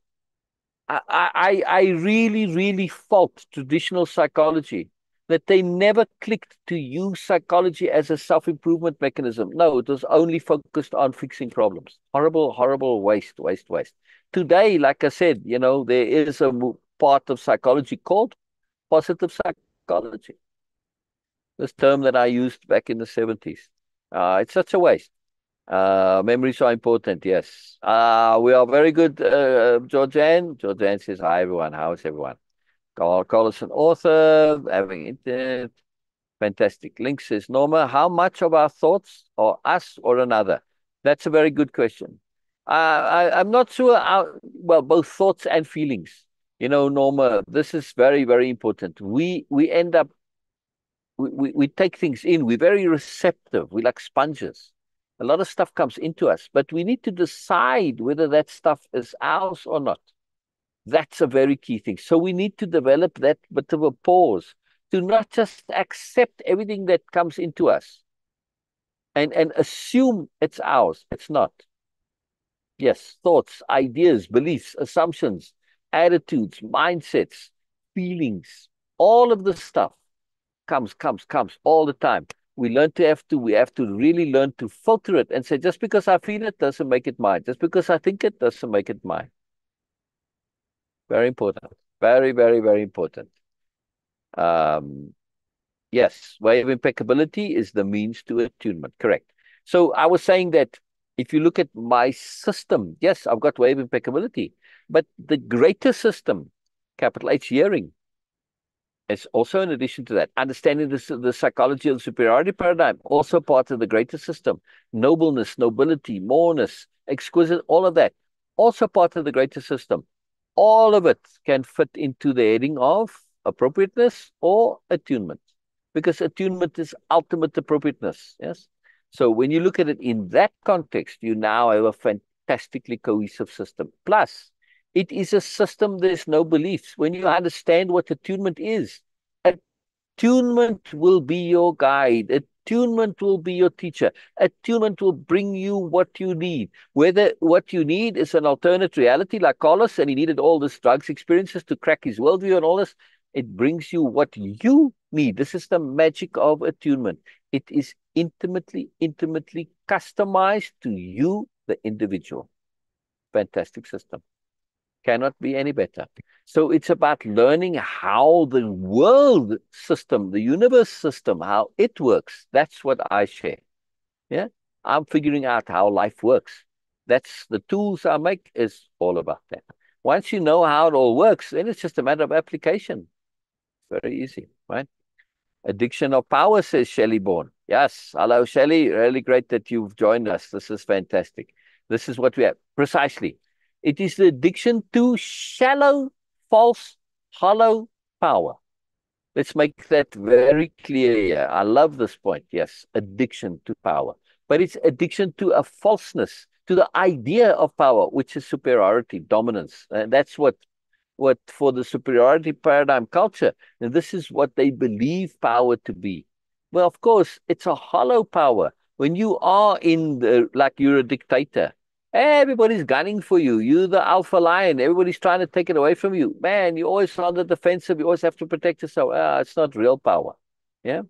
I really, really fault traditional psychology that they never clicked to use psychology as a self-improvement mechanism. No, it was only focused on fixing problems. Horrible, horrible waste, waste, waste. Today, like I said, there is a part of psychology called positive psychology. This term that I used back in the 70s. It's such a waste. Memories are important, yes. We are very good, Georgianne. Georgianne says, hi, everyone. How is everyone? Call us an author, having internet. Fantastic. Link says, Norma, how much of our thoughts are us or another? That's a very good question. I'm not sure. Well, both thoughts and feelings. Norma, this is very, very important. We end up we take things in. We're very receptive. We're like sponges. A lot of stuff comes into us, but we need to decide whether that stuff is ours or not. That's a very key thing. So we need to develop that bit of a pause to not just accept everything that comes into us and assume it's ours. It's not. Yes, thoughts, ideas, beliefs, assumptions, attitudes, mindsets, feelings, all of this stuff comes all the time. We have to really learn to filter it and say, just because I feel it doesn't make it mine. Just because I think it doesn't make it mine. Very important. Very, very, very important. Yes, way of impeccability is the means to attunement. Correct. So I was saying that if you look at my system, yes, I've got way of impeccability, but the greater system, capital H hearing, it's also in addition to that, understanding the psychology of the superiority paradigm, also part of the greater system. Nobleness, nobility, moreness, exquisite, all of that, also part of the greater system. All of it can fit into the heading of appropriateness or attunement, because attunement is ultimate appropriateness. Yes. So when you look at it in that context, you now have a fantastically cohesive system. Plus, it is a system, there's no beliefs. When you understand what attunement is, attunement will be your guide. Attunement will be your teacher. Attunement will bring you what you need. Whether what you need is an alternate reality like Carlos, and he needed all these drugs experiences to crack his worldview and all this, it brings you what you need. This is the magic of attunement. It is intimately, intimately customized to you, the individual. Fantastic system. Cannot be any better. So it's about learning how the world system, the universe system, how it works. That's what I share. Yeah. I'm figuring out how life works. That's the tools I make is all about that. Once you know how it all works, then it's just a matter of application. Very easy, right? Addiction of power, says Shelley Bourne. Yes. Hello, Shelley. Really great that you've joined us. This is fantastic. This is what we have. Precisely. It is the addiction to shallow, false, hollow power. Let's make that very clear here. I love this point. Yes, addiction to power. But it's addiction to a falseness, to the idea of power, which is superiority, dominance. And that's what for the superiority paradigm culture, and this is what they believe power to be. Well, of course, it's a hollow power. When you are like you're a dictator, everybody's gunning for you. You're the alpha lion. Everybody's trying to take it away from you. Man, you're always on the defensive. You always have to protect yourself. It's not real power. Yeah.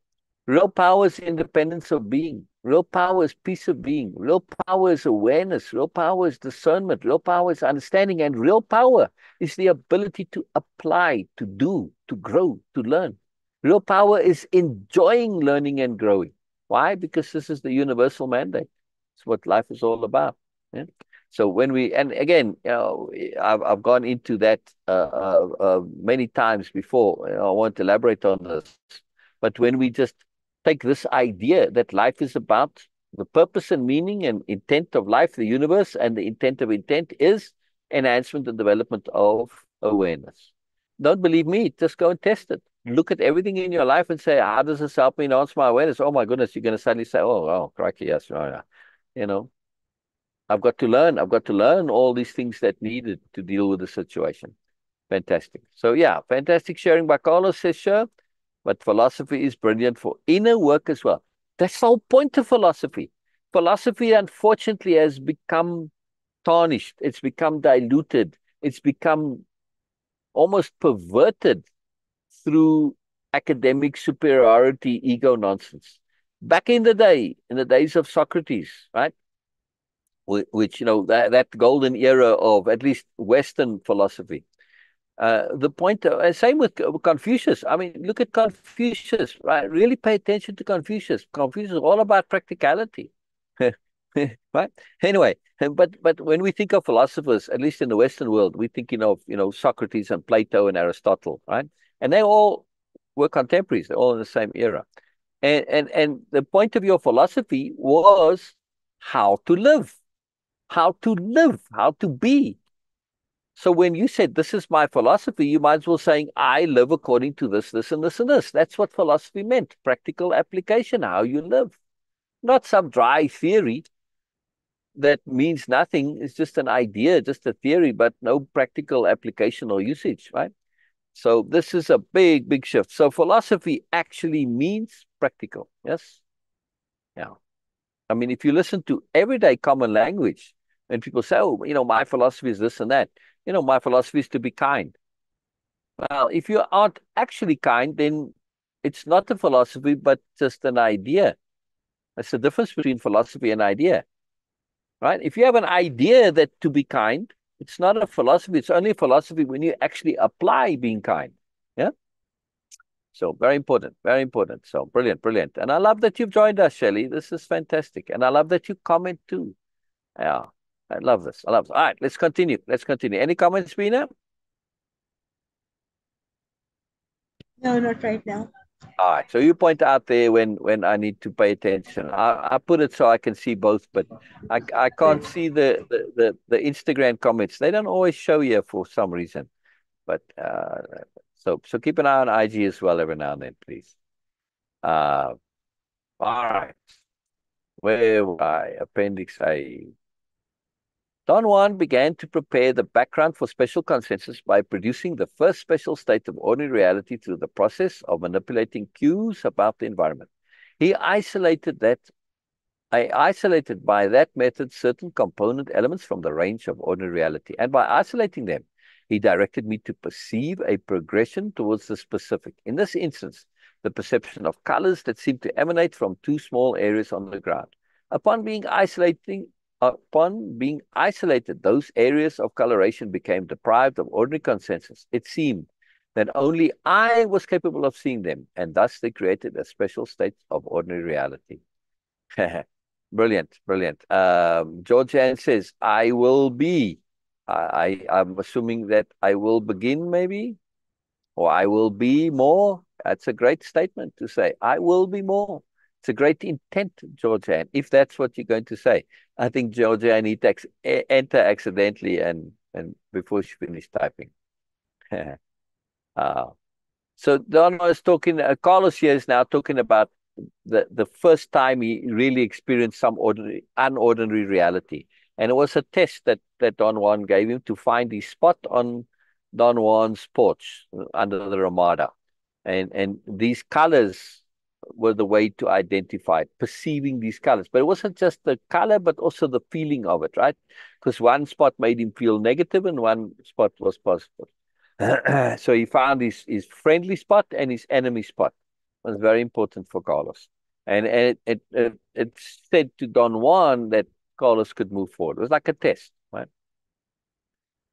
Real power is independence of being. Real power is peace of being. Real power is awareness. Real power is discernment. Real power is understanding. And real power is the ability to apply, to do, to grow, to learn. Real power is enjoying learning and growing. Why? Because this is the universal mandate. It's what life is all about. Yeah? So and again, I've gone into that many times before. I won't elaborate on this. But when we just take this idea that life is about the purpose and meaning and intent of life, the universe, and the intent of intent is enhancement and development of awareness. Don't believe me, just go and test it. look at everything in your life and say, how does this help me enhance my awareness? Oh my goodness, you're going to suddenly say, oh, crikey, yes, right, yeah. You know, I've got to learn. I've got to learn all these things that needed to deal with the situation. Fantastic. So yeah, fantastic sharing by Carlos, says sure. But philosophy is brilliant for inner work as well. That's the whole point of philosophy. Philosophy, unfortunately, has become tarnished. It's become diluted. It's become almost perverted through academic superiority, ego nonsense. Back in the day, in the days of Socrates, right? Which, that golden era of at least Western philosophy. The point, same with Confucius. I mean, look at Confucius, right? Really pay attention to Confucius. Confucius is all about practicality, right? Anyway, but when we think of philosophers, at least in the Western world, we're thinking of Socrates and Plato and Aristotle, right? And they all were contemporaries. They're all in the same era. And the point of your philosophy was how to live, how to be. So when you said, this is my philosophy, you might as well saying, I live according to this, this, and this, and this. That's what philosophy meant. Practical application, how you live. Not some dry theory that means nothing. It's just an idea, just a theory, but no practical application or usage, right? So this is a big, big shift. So philosophy actually means practical. Yes? Yeah. I mean, if you listen to everyday common language, and people say, oh, my philosophy is this and that. My philosophy is to be kind. Well, if you aren't actually kind, then it's not a philosophy, but just an idea. That's the difference between philosophy and idea, right? If you have an idea that to be kind, it's not a philosophy. It's only a philosophy when you actually apply being kind. Yeah. So very important, very important. So brilliant, brilliant. And I love that you've joined us, Shelley. This is fantastic. And I love that you comment too. Yeah. I love this. I love this. All right, let's continue. Let's continue. Any comments, Beena? No, not right now. All right. So you point out there when I need to pay attention. I put it so I can see both, but I can't see the Instagram comments. They don't always show here for some reason. But so keep an eye on IG as well every now and then, please. All right. Where was I? Appendix A. Don Juan began to prepare the background for special consensus by producing the first special state of ordinary reality through the process of manipulating cues about the environment. He isolated by that method certain component elements from the range of ordinary reality, and by isolating them, he directed me to perceive a progression towards the specific. In this instance, the perception of colors that seemed to emanate from two small areas on the ground. Upon being isolated, those areas of coloration became deprived of ordinary consensus. It seemed that only I was capable of seeing them, and thus they created a special state of ordinary reality. Brilliant, brilliant. George Ann says, I will be. I'm assuming that I will begin, maybe, or I will be more. That's a great statement to say. I will be more. It's a great intent, Georgianne, if that's what you're going to say. I think Georgianne need to enter accidentally and before she finished typing. uh, so Don was talking, Carlos here is now talking about the first time he really experienced some unordinary reality. And it was a test that Don Juan gave him to find his spot on Don Juan's porch under the Ramada. And these colors were the way to identify it, perceiving these colors. But it wasn't just the color, but also the feeling of it, right? Because one spot made him feel negative and one spot was positive. So he found his friendly spot and his enemy spot. It was very important for Carlos. And it said to Don Juan that Carlos could move forward. It was like a test, right?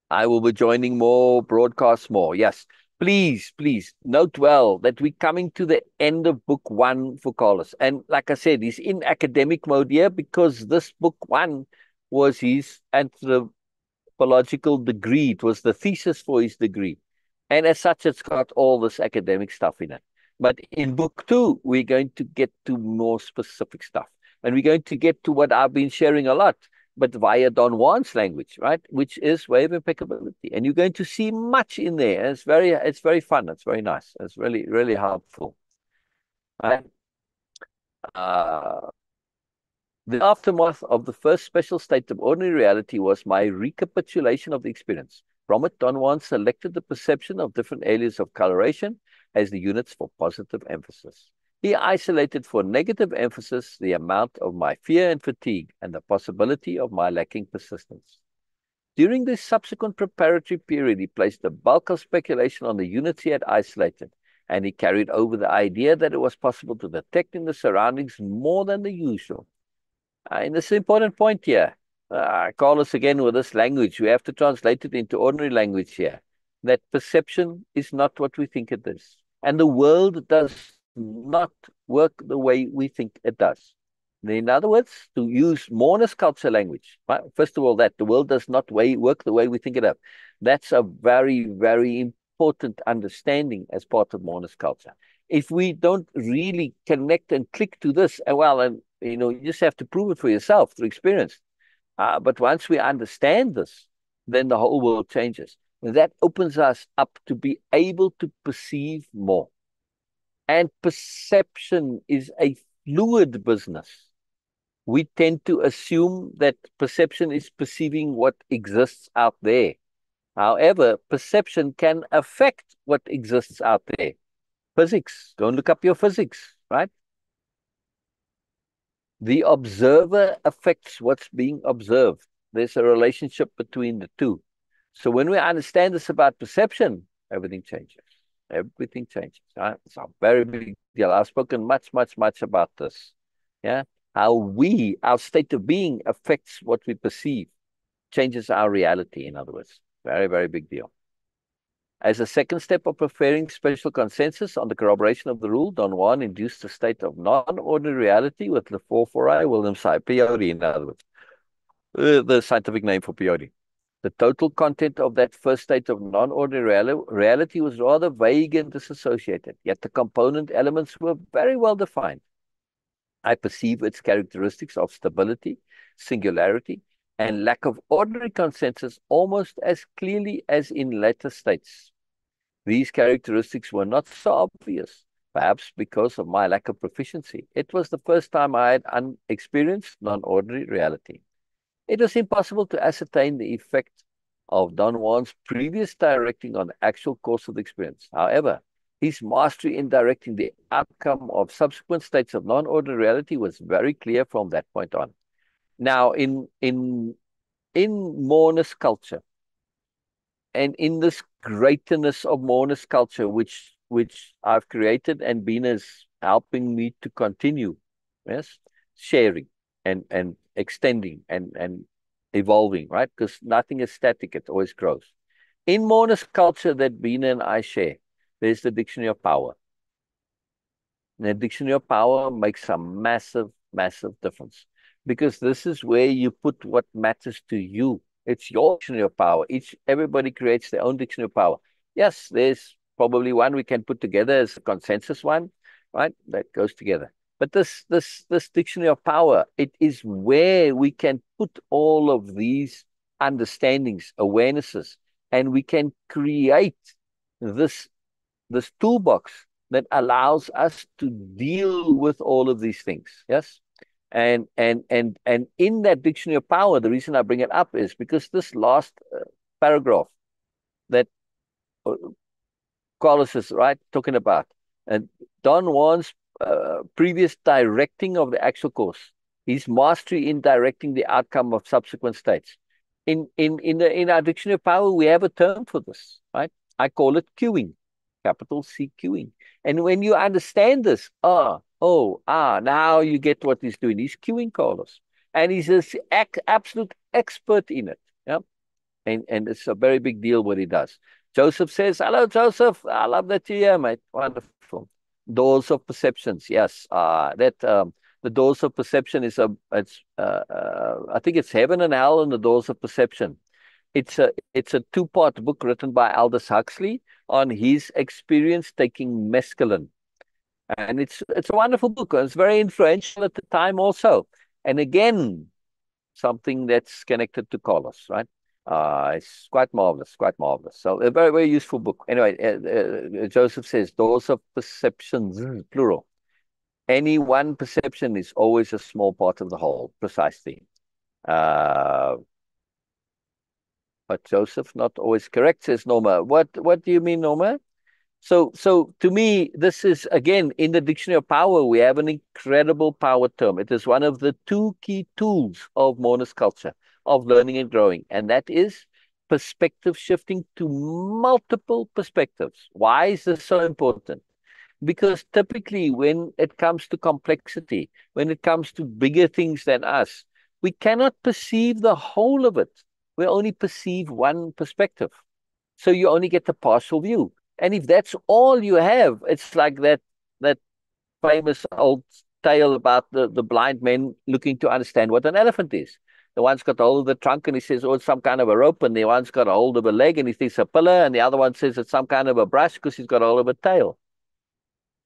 I will be joining more, broadcasts more. Yes. Please, please note well that we're coming to the end of book 1 for Carlos. And like I said, he's in academic mode here because this book 1 was his anthropological degree. It was the thesis for his degree. And as such, it's got all this academic stuff in it. But in book 2, we're going to get to more specific stuff. And we're going to get to what I've been sharing a lot, but via Don Juan's language, right? Which is Way-Of-Impeccability. And you're going to see much in there. It's very fun. It's very nice. It's really, really helpful. Right? The aftermath of the first special state of ordinary reality was my recapitulation of the experience. From it, Don Juan selected the perception of different areas of coloration as the units for positive emphasis. He isolated for negative emphasis the amount of my fear and fatigue and the possibility of my lacking persistence. During this subsequent preparatory period, he placed the bulk of speculation on the units he had isolated, and he carried over the idea that it was possible to detect in the surroundings more than the usual. And this is an important point here. I call us again with this language. We have to translate it into ordinary language here. That perception is not what we think it is. And the world does not work the way we think it does. In other words, to use Moreness-Culture language, right? First of all, that the world does not work the way we think it does. That's a very, very important understanding as part of Moreness-Culture. If we don't really connect and click to this, and you just have to prove it for yourself through experience. But once we understand this, then the whole world changes. And that opens us up to be able to perceive more. And perception is a fluid business. We tend to assume that perception is perceiving what exists out there. However, perception can affect what exists out there. Physics, go and look up your physics, right? The observer affects what's being observed. There's a relationship between the two. So when we understand this about perception, everything changes. Everything changes. Right? It's a very big deal. I've spoken much about this. Yeah, how our state of being affects what we perceive, changes our reality, in other words. Very, very big deal. As a second step of preferring special consensus on the corroboration of the rule, Don Juan induced a state of non-ordinary reality with the 4-4i William Psi, peyote, in other words, the scientific name for peyote. The total content of that first state of non-ordinary reality was rather vague and disassociated, yet the component elements were very well defined. I perceive its characteristics of stability, singularity, and lack of ordinary consensus almost as clearly as in later states. These characteristics were not so obvious, perhaps because of my lack of proficiency. It was the first time I had experienced non-ordinary reality. It was impossible to ascertain the effect of Don Juan's previous directing on the actual course of the experience. However, his mastery in directing the outcome of subsequent states of non-ordinary reality was very clear from that point on. Now, in Moreness-Culture, and in this greatness of Moreness-Culture, which I've created and Beena's helping me to continue, yes, sharing and extending and evolving, right? Because nothing is static, it always grows. In Moreness-Culture that Beena and I share, there's the Dictionary of Power. And the Dictionary of Power makes a massive difference, because this is where you put what matters to you. It's your dictionary of power. Everybody creates their own dictionary of power. Yes, there's probably one we can put together as a consensus one, right? That goes together. But this dictionary of power, it is where we can put all of these understandings, awarenesses, and we can create this toolbox that allows us to deal with all of these things. Yes. And in that dictionary of power, the reason I bring it up is because this last paragraph that Carlos is right talking about, and Don Juan's previous directing of the actual course, his mastery in directing the outcome of subsequent states. In our dictionary of power, we have a term for this, right? I call it queuing, capital C queuing. And when you understand this, now you get what he's doing. He's queuing Carlos. And he's an absolute expert in it. Yeah. And it's a very big deal what he does. Joseph says, hello, Joseph. I love that you're here, mate. Wonderful. Doors of perceptions. Yes. The doors of perception is I think it's Heaven and Hell and the Doors of Perception. It's a 2-part book written by Aldous Huxley on his experience taking mescaline. And it's a wonderful book. It's very influential at the time also. And again, something that's connected to Carlos, right? It's quite marvelous, quite marvelous. So a very, very useful book. Anyway, Joseph says, doors of perceptions, plural. Any one perception is always a small part of the whole, precisely. But Joseph, not always correct, says Norma. What do you mean, Norma? So to me, this is, again, in the Dictionary of Power, we have an incredible power term. It is one of the two key tools of Moreness-Culture, of learning and growing, and that is perspective shifting to multiple perspectives. Why is this so important? Because typically when it comes to complexity, when it comes to bigger things than us, we cannot perceive the whole of it. We only perceive one perspective. So you only get the partial view. And if that's all you have, it's like that famous old tale about the blind men looking to understand what an elephant is. The one's got a hold of the trunk and he says, oh, it's some kind of a rope. And the one's got a hold of a leg and he thinks a pillar. And the other one says it's some kind of a brush because he's got a hold of a tail.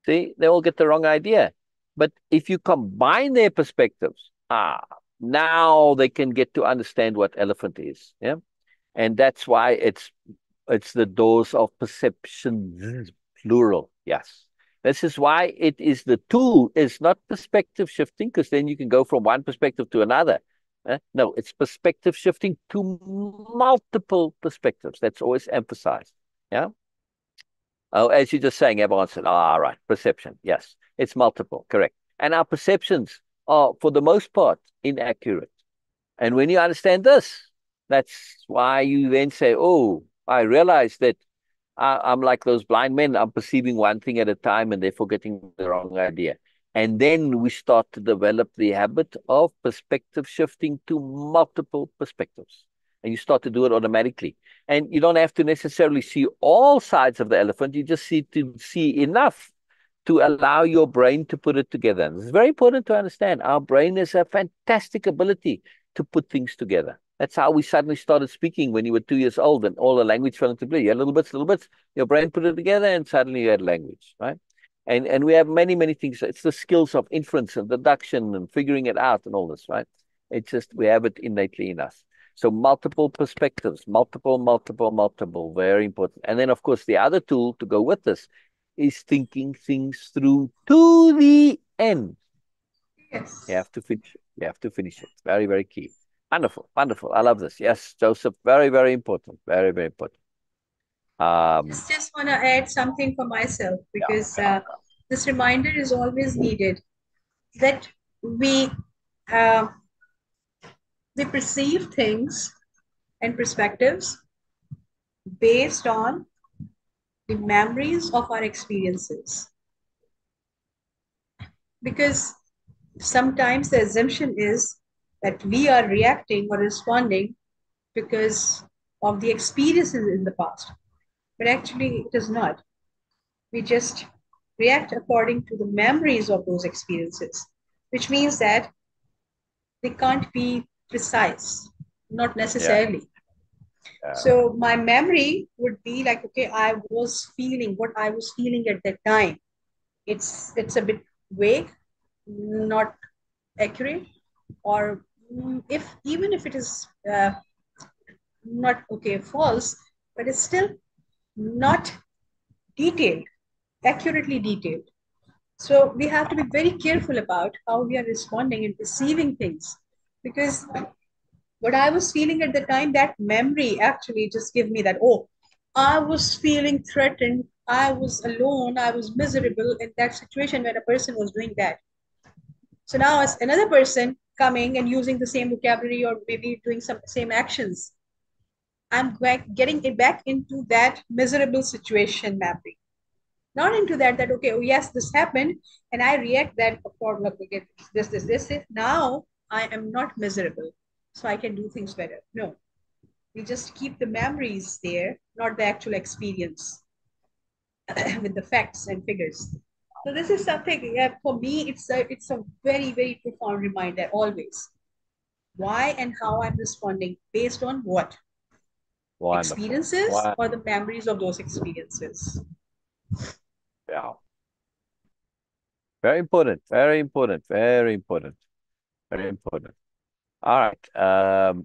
See, they all get the wrong idea. But if you combine their perspectives, now they can get to understand what elephant is. Yeah. And that's why it's the doors of perception, plural. Yes. This is why it is the tool is not perspective shifting, because then you can go from one perspective to another. No, it's perspective shifting to multiple perspectives. That's always emphasized. Yeah. Oh, as you're just saying, everyone said, right, perception. Yes, it's multiple, correct. And our perceptions are, for the most part, inaccurate. And when you understand this, that's why you then say, oh, I realize that I'm like those blind men. I'm perceiving one thing at a time and therefore getting the wrong idea. And then we start to develop the habit of perspective shifting to multiple perspectives. And you start to do it automatically. And you don't have to necessarily see all sides of the elephant. You just need to see enough to allow your brain to put it together. And it's very important to understand our brain has a fantastic ability to put things together. That's how we suddenly started speaking when you were 2 years old and all the language fell into play. You had little bits, your brain put it together and suddenly you had language, right? And we have many, many things. It's the skills of inference and deduction and figuring it out and all this, right? It's just, we have it innately in us. So multiple perspectives, multiple, very important. And then, of course, the other tool to go with this is thinking things through to the end. Yes. You have to finish it. You have to finish it. Very, very key. Wonderful, wonderful. I love this. Yes, Joseph, very, very important. Very, very important. Just want to add something for myself, because this reminder is always needed that uh, we perceive things and perspectives based on the memories of our experiences. Because sometimes the assumption is that we are reacting or responding because of the experiences in the past. But actually, it is not. We just react according to the memories of those experiences, which means that they can't be precise, not necessarily. So my memory would be like, okay, I was feeling what I was feeling at that time. It's a bit vague, not accurate, or if even if it is not okay, false, but it's still not detailed, accurately detailed. So we have to be very careful about how we are responding and perceiving things, because what I was feeling at the time, that memory actually just give me that, oh, I was feeling threatened, I was alone, I was miserable in that situation when a person was doing that. So now as another person coming and using the same vocabulary or maybe doing some same actions, I'm getting it back into that miserable situation memory. Not into that, okay, oh yes, this happened, and I react that for look, okay, this. Now I am not miserable, so I can do things better. No, we just keep the memories there, not the actual experience with the facts and figures. So this is something for me. It's a very very profound reminder always. Why and how I'm responding based on what Wonderful. experiences or the memories of those experiences. Yeah. Very important, very important, very important, very important. All right.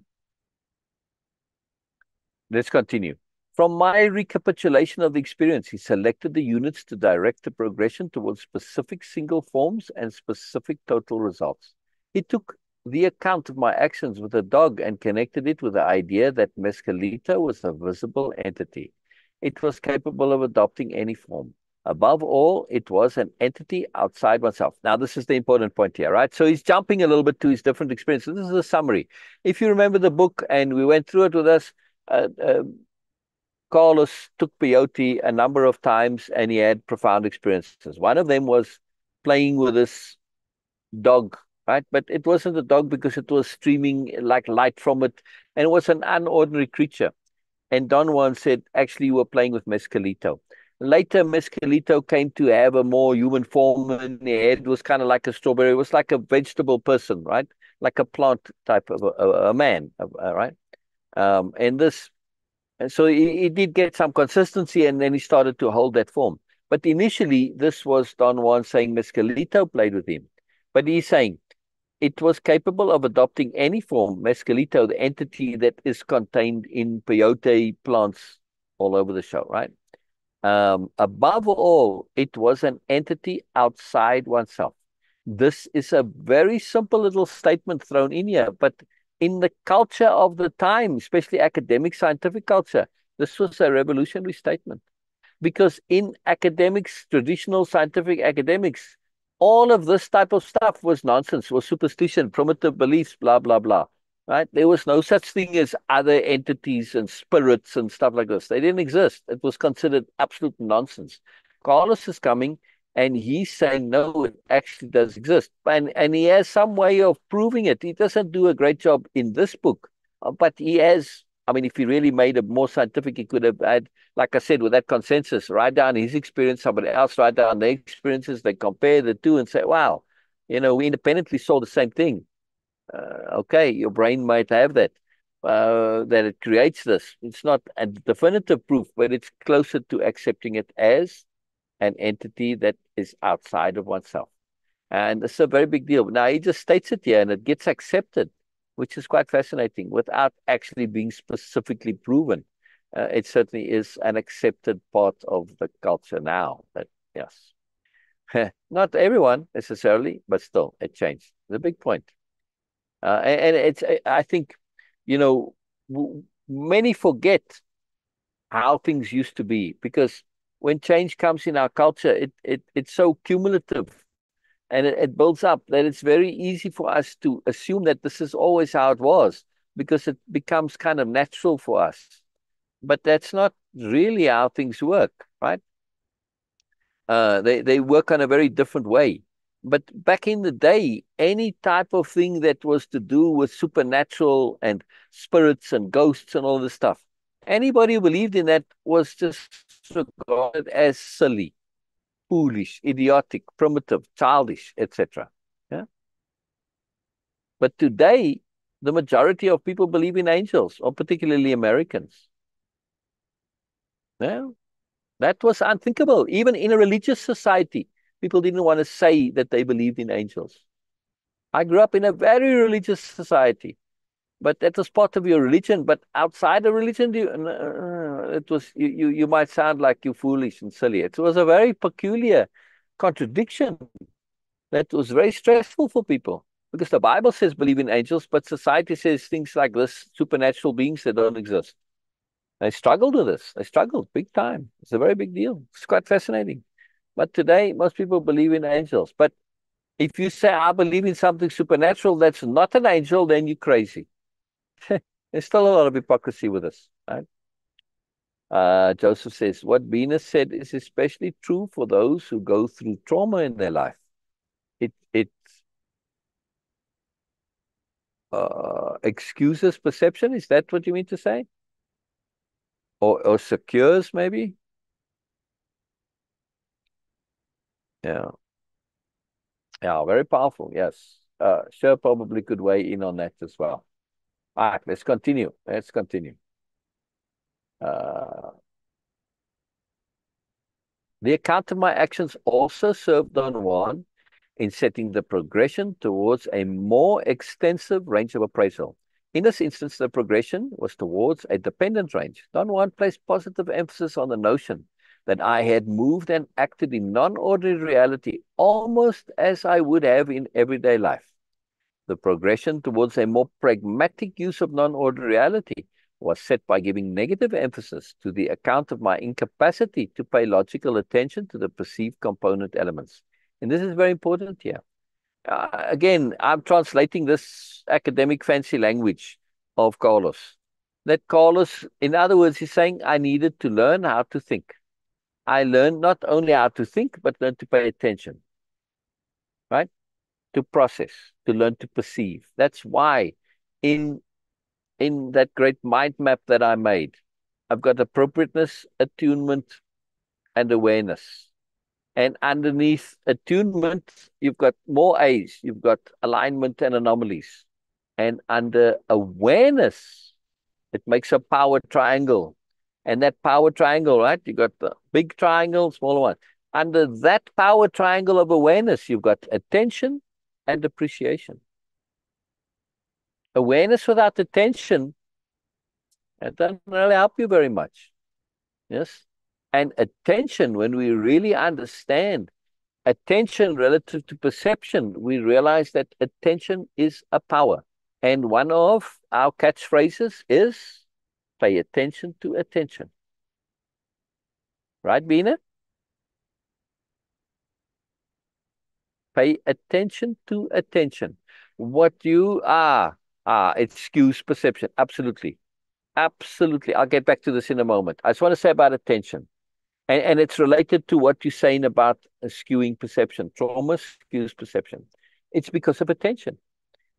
Let's continue. From my recapitulation of the experience, he selected the units to direct the progression towards specific single forms and specific total results. He took the account of my actions with the dog and connected it with the idea that Mescalito was a visible entity. It was capable of adopting any form. Above all, it was an entity outside oneself. Now, this is the important point here, right? So he's jumping a little bit to his different experiences. This is a summary. If you remember the book, and we went through it with us, uh, uh, Carlos took peyote a number of times and he had profound experiences. One of them was playing with this dog, right? But it wasn't a dog because it was streaming like light from it, and it was an unordinary creature. And Don Juan said, actually, you were playing with Mescalito. Later, Mescalito came to have a more human form, and the head was kind of like a strawberry. It was like a vegetable person, right? Like a plant type of a man, right? And this and so he did get some consistency, and then he started to hold that form. But initially, this was Don Juan saying Mescalito played with him. But he's saying it was capable of adopting any form, Mescalito, the entity that is contained in peyote plants all over the show, right? Above all, it was an entity outside oneself. This is a very simple little statement thrown in here, but in the culture of the time, especially academic scientific culture, this was a revolutionary statement. Because in academics, traditional scientific academics, all of this type of stuff was nonsense, was superstition, primitive beliefs, blah, blah, blah. Right? There was no such thing as other entities and spirits and stuff like this. They didn't exist. It was considered absolute nonsense. Carlos is coming and he's saying, no, it actually does exist. And he has some way of proving it. He doesn't do a great job in this book, but he has. I mean, if he really made it more scientific, he could have had, like I said, with that consensus, write down his experience, somebody else write down their experiences, they compare the two and say, wow, we independently saw the same thing. Okay, your brain might have that, that it creates this. It's not a definitive proof, but it's closer to accepting it as an entity that is outside of oneself. And it's a very big deal. Now, he just states it here and it gets accepted, which is quite fascinating without actually being specifically proven. It certainly is an accepted part of the culture now. That yes, not everyone necessarily, but still, it changed. It's a big point, and it's. I think, you know, many forget how things used to be because when change comes in our culture, it's so cumulative and it builds up that it's very easy for us to assume that this is always how it was because it becomes kind of natural for us. But that's not really how things work, right? They work on a very different way. But back in the day, any type of thing that was to do with supernatural and spirits and ghosts and all this stuff, anybody who believed in that was just regarded as silly, foolish, idiotic, primitive, childish, etc. Yeah. But today, the majority of people believe in angels, or particularly Americans. Yeah. That was unthinkable. Even in a religious society, people didn't want to say that they believed in angels. I grew up in a very religious society, but that was part of your religion. But outside of religion, it was you might sound like you're foolish and silly. It was a very peculiar contradiction that was very stressful for people because the Bible says believe in angels, but society says things like this, supernatural beings that don't exist. They struggled with this. They struggled big time. It's a very big deal. It's quite fascinating. But today, most people believe in angels. But if you say, I believe in something supernatural that's not an angel, then you're crazy. There's still a lot of hypocrisy with this, right? Joseph says, what Beena said is especially true for those who go through trauma in their life. It excuses perception. Is that what you mean to say? Or secures, maybe? Yeah. Yeah, very powerful. Yes. Sure, probably could weigh in on that as well. All right, let's continue. Let's continue. Uh, the account of my actions also served Don Juan in setting the progression towards a more extensive range of appraisal. In this instance, the progression was towards a dependent range. Don Juan placed positive emphasis on the notion that I had moved and acted in non-ordinary reality almost as I would have in everyday life. The progression towards a more pragmatic use of non-ordinary reality was set by giving negative emphasis to the account of my incapacity to pay logical attention to the perceived component elements. And this is very important here. Again, I'm translating this academic fancy language of Carlos. That Carlos, in other words, he's saying I needed to learn how to think. I learned not only how to think, but learn to pay attention, right? To process, to learn to perceive. That's why in that great mind map that I made, I've got appropriateness, attunement, and awareness. And underneath attunement, you've got more A's. You've got alignment and anomalies. And under awareness, it makes a power triangle. And that power triangle, right? You've got the big triangle, smaller one. Under that power triangle of awareness, you've got attention and appreciation. Awareness without attention, it doesn't really help you very much. Yes? And attention, when we really understand attention relative to perception, we realize that attention is a power. And one of our catchphrases is pay attention to attention. Right, Beena? Pay attention to attention. What you are, it skews perception. Absolutely. Absolutely. I'll get back to this in a moment. I just want to say about attention. And it's related to what you're saying about skewing perception. Trauma skews perception. It's because of attention.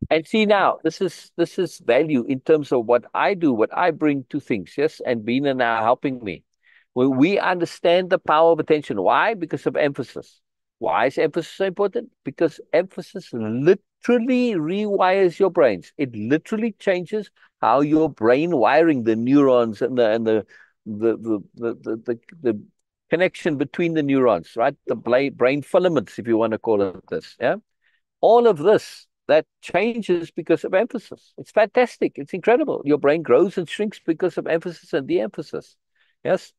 And see now, this is value in terms of what I do, what I bring to things, yes? And Beena now helping me. When we understand the power of attention. Why? Because of emphasis. Why is emphasis so important? Because emphasis literally rewires your brains. It literally changes how your brain wiring, the neurons and the connection between the neurons, right? The brain filaments, if you want to call it this. Yeah. All of this that changes because of emphasis. It's fantastic. It's incredible. Your brain grows and shrinks because of emphasis and de-emphasis. Yes.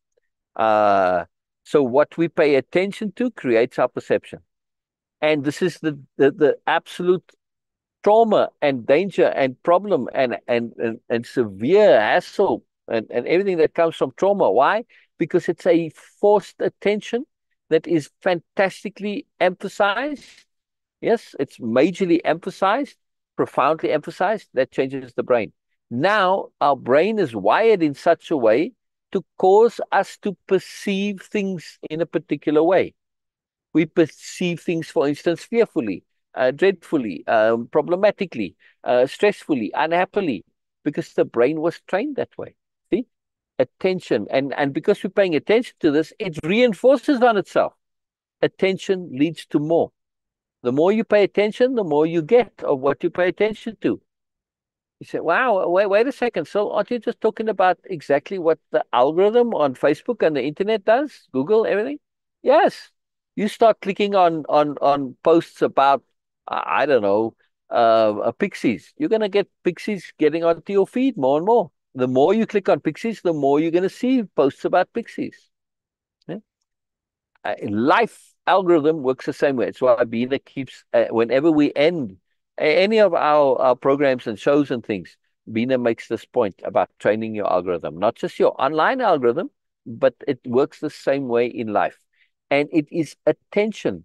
So what we pay attention to creates our perception. And this is the absolute trauma and danger and problem and severe hassle and everything that comes from trauma. Why? Because it's a forced attention that is fantastically emphasized. Yes, it's majorly emphasized, profoundly emphasized. That changes the brain. Now, our brain is wired in such a way to cause us to perceive things in a particular way. We perceive things, for instance, fearfully, dreadfully, problematically, stressfully, unhappily, because the brain was trained that way. See? Attention. And because we're paying attention to this, it reinforces on itself. Attention leads to more. The more you pay attention, the more you get of what you pay attention to. You say, wow, wait a second. So aren't you just talking about exactly what the algorithm on Facebook and the internet does? Google, everything? Yes. You start clicking on posts about, I don't know, pixies. You're going to get pixies getting onto your feed more and more. The more you click on pixies, the more you're going to see posts about pixies. Yeah? Life algorithm works the same way. It's why Beena keeps, whenever we end any of our programs and shows and things, Beena makes this point about training your algorithm, not just your online algorithm, but it works the same way in life. And it is attention,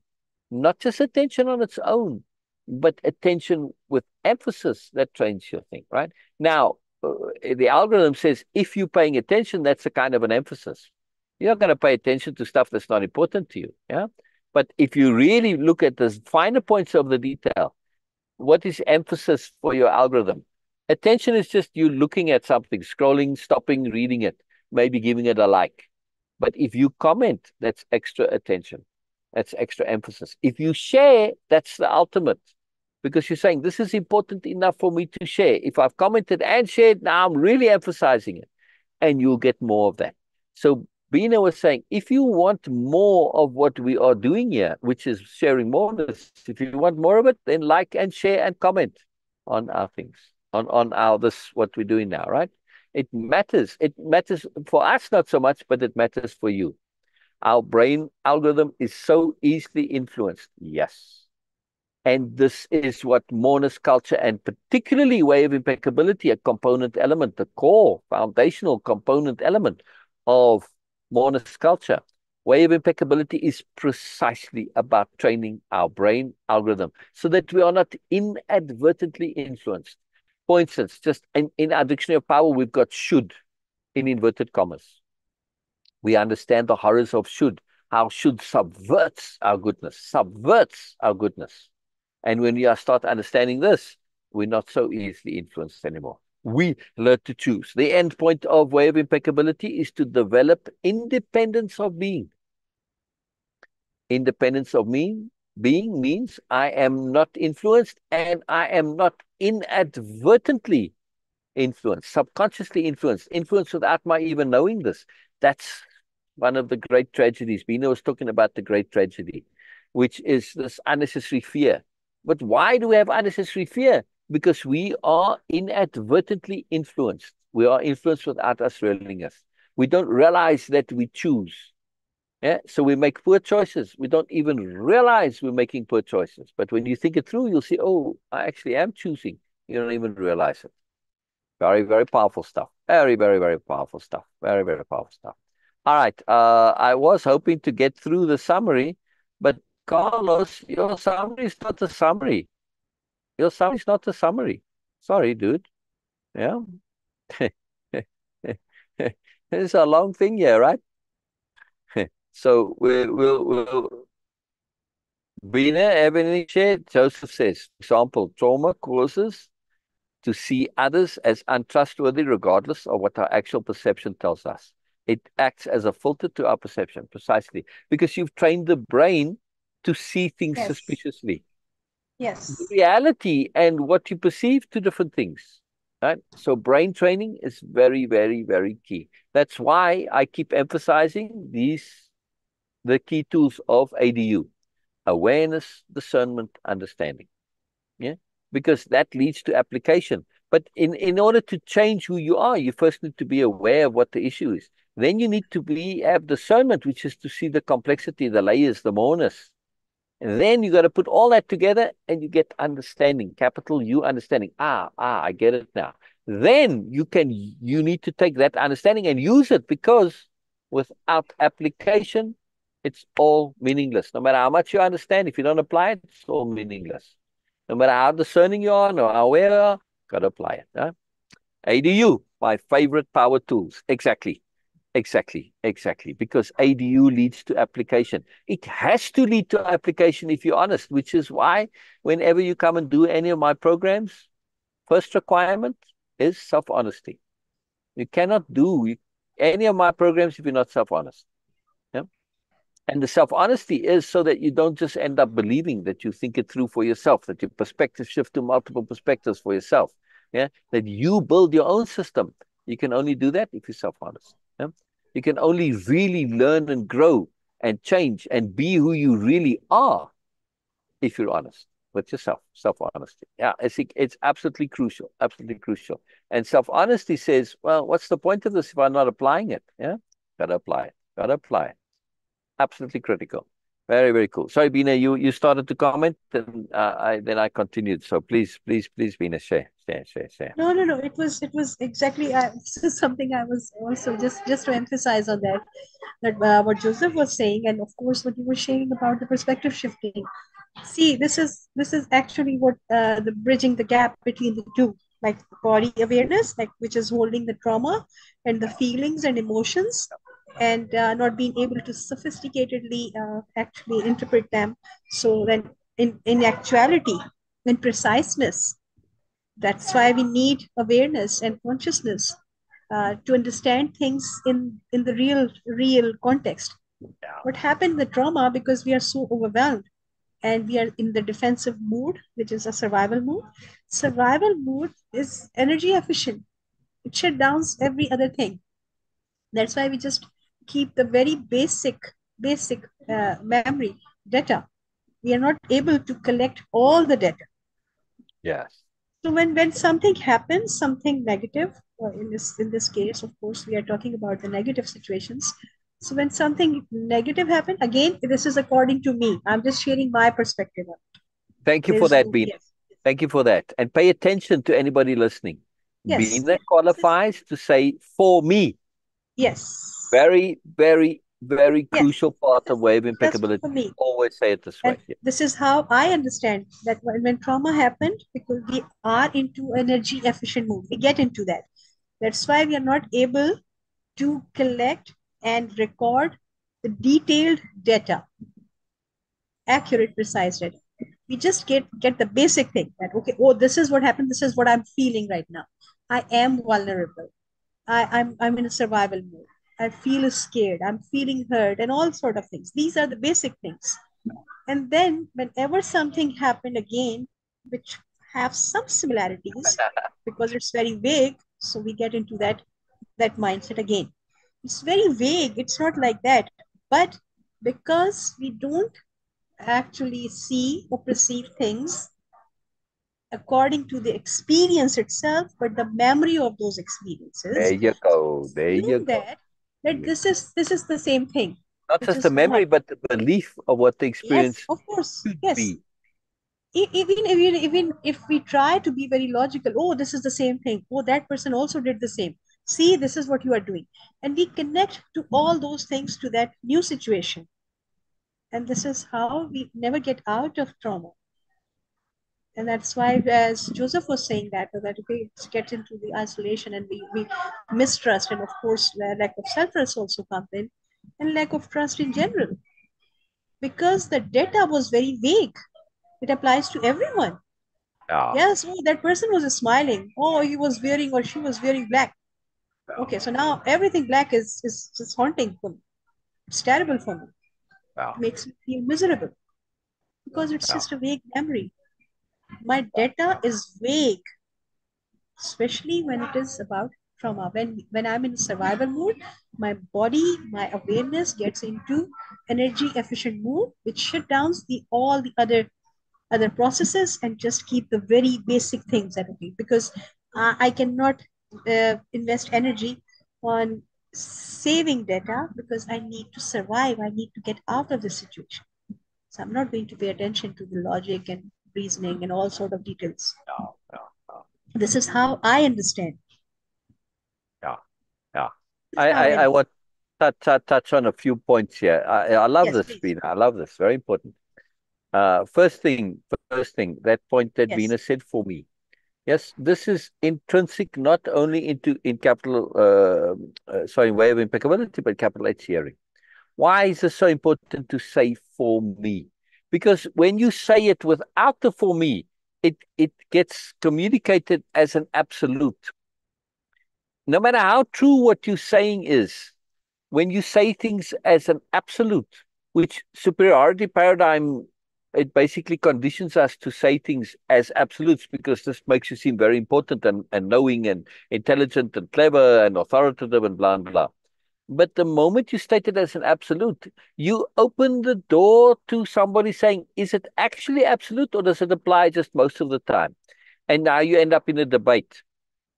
not just attention on its own, but attention with emphasis that trains your thing, right? Now, the algorithm says, if you're paying attention, that's a kind of an emphasis. You're not going to pay attention to stuff that's not important to you, yeah? But if you really look at the finer points of the detail, what is emphasis for your algorithm? Attention is just you looking at something, scrolling, stopping, reading it, maybe giving it a like. But if you comment, that's extra attention. That's extra emphasis. If you share, that's the ultimate. Because you're saying, this is important enough for me to share. If I've commented and shared, now I'm really emphasizing it. And you'll get more of that. So Beena was saying, if you want more of what we are doing here, which is sharing moreness, if you want more of it, then like and share and comment on our things, on our what we're doing now, right? It matters. It matters for us not so much, but it matters for you. Our brain algorithm is so easily influenced. Yes. And this is what Moreness-Culture and particularly Way-Of-Impeccability, a component element, the core foundational component element of Moreness-Culture. Way-Of-Impeccability is precisely about training our brain algorithm so that we are not inadvertently influenced. For instance, just in our dictionary of power, we've got should in inverted commas. We understand the horrors of should, how should subverts our goodness, subverts our goodness. And when we start understanding this, we're not so easily influenced anymore. We learn to choose. The end point of Way-Of-Impeccability is to develop independence of being. Independence of being means I am not influenced and I am not inadvertently influenced, subconsciously influenced without my even knowing this. That's one of the great tragedies. Beena was talking about the great tragedy, which is this unnecessary fear. But why do we have unnecessary fear? Because we are inadvertently influenced. We are influenced without us realizing it. We don't realize that we choose. Yeah, so we make poor choices. We don't even realize we're making poor choices. But when you think it through, you'll see, oh, I actually am choosing. You don't even realize it. Very, very powerful stuff. Very, very, very powerful stuff. Very, very powerful stuff. All right. I was hoping to get through the summary, but Carlos, your summary is not the summary. Your summary is not the summary. Sorry, dude. Yeah. It's a long thing here, right? So we'll Beena, have anything shared? Joseph says, example, trauma causes to see others as untrustworthy regardless of what our actual perception tells us. It acts as a filter to our perception, precisely, because you've trained the brain to see things Yes. suspiciously. Yes. Reality and what you perceive, two different things. Right? So brain training is very, very, very key. That's why I keep emphasizing the key tools of ADU: awareness, discernment, understanding. Yeah, because that leads to application. But in order to change who you are, you first need to be aware of what the issue is. Then you need to have discernment, which is to see the complexity, the layers, the moreness. And then you got to put all that together and you get understanding, capital U understanding. I get it now. Then you need to take that understanding and use it, because without application, it's all meaningless. No matter how much you understand, if you don't apply it, it's all meaningless. No matter how discerning you are, no how aware you are, got to apply it. Huh? ADU, my favorite power tools. Exactly. Because ADU leads to application. It has to lead to application if you're honest, which is why whenever you come and do any of my programs, first requirement is self-honesty. You cannot do any of my programs if you're not self-honest. Yeah? And the self-honesty is so that you don't just end up believing, that you think it through for yourself, that your perspective shift to multiple perspectives for yourself. Yeah, that you build your own system. You can only do that if you're self-honest. Yeah? You can only really learn and grow and change and be who you really are if you're honest with yourself. Self-honesty. Yeah, it's absolutely crucial. Absolutely crucial. And self-honesty says, well, what's the point of this if I'm not applying it? Yeah, gotta apply it. Gotta apply it. Absolutely critical. Very, very cool. Sorry, Beena, you started to comment, and I continued. So please, Beena, share. No, no, no. It was exactly this is something I was also just to emphasize on that what Joseph was saying, and of course what you were saying about the perspective shifting. See, this is actually what the bridging the gap between the two, like body awareness, like which is holding the trauma and the feelings and emotions, and not being able to sophisticatedly actually interpret them. So then, in actuality, in preciseness, that's why we need awareness and consciousness to understand things in the real context. Yeah. What happened in the trauma, because we are so overwhelmed and we are in the defensive mood, which is a survival mood. Survival mood is energy efficient. It shut downs every other thing. That's why we just keep the very basic memory data. We are not able to collect all the data. Yes. So when something happens, something negative, or in this case, of course, we are talking about the negative situations. So when something negative happens, again, this is according to me. I'm just sharing my perspective on it. Thank you for There's that, no Beena. yes, Thank you for that. And pay attention to anybody listening. yes, Beena qualifies to say for me. yes, Very, very, very yes. crucial part This of is way of just impeccability. for me. Always say it this And way. Yeah. this is how I understand that when trauma happened, because we are into energy efficient mode, we get into that. That's why we are not able to collect and record the detailed data, accurate, precise data. We just get the basic thing that okay, oh, this is what happened, this is what I'm feeling right now. I am vulnerable. I'm in a survival mode. I feel scared. I'm feeling hurt and all sort of things. These are the basic things. And then whenever something happened again, which have some similarities, because it's very vague, so we get into that mindset again. It's very vague. It's not like that. But because we don't actually see or perceive things according to the experience itself, but the memory of those There experiences, you go. There you assume go. that Yeah. this is the same thing, Not which just is the not. memory, but the belief of what the Yes, experience of course. should Yes. be. Even if we try to be very logical, oh, this is the same thing, oh, that person also did the same, see, this is what you are doing, and we connect to all those things to that new situation, and this is how we never get out of trauma. And that's why, as Joseph was saying, that okay, it gets into the isolation, and we mistrust, and of course lack of self-trust also comes in, and lack of trust in general, because the data was very vague. It applies to everyone. Yeah. Yes, oh, that person was smiling. Oh, he was wearing or she was wearing black. Yeah. Okay, so now everything black is just haunting for me. It's terrible for me. Yeah. It makes me feel miserable because it's Yeah. just a vague memory. My data is vague, especially when it is about trauma. When I'm in survival mode, my body, my awareness gets into energy efficient mode, which shut down the all the other processes and just keep the very basic things at okay, because I cannot invest energy on saving data because I need to survive. I need to get out of the situation. So I'm not going to pay attention to the logic and reasoning and all sort of details. Yeah. Yeah. Yeah. This is how I understand. Yeah. Yeah. This is how I I understand. want touch on a few points here. I love Yes, this, please. Beena. I love this. Very important. First thing, that point that Yes. Beena said for me. Yes, this is intrinsic not only into in capital, sorry, way of impeccability, but capital H hearing. Why is this so important to say for me? Because when you say it without the for me, it gets communicated as an absolute. No matter how true what you're saying is, when you say things as an absolute, which superiority paradigm, it basically conditions us to say things as absolutes because this makes you seem very important and knowing and intelligent and clever and authoritative and blah, blah. But the moment you state it as an absolute, you open the door to somebody saying, is it actually absolute or does it apply just most of the time? And now you end up in a debate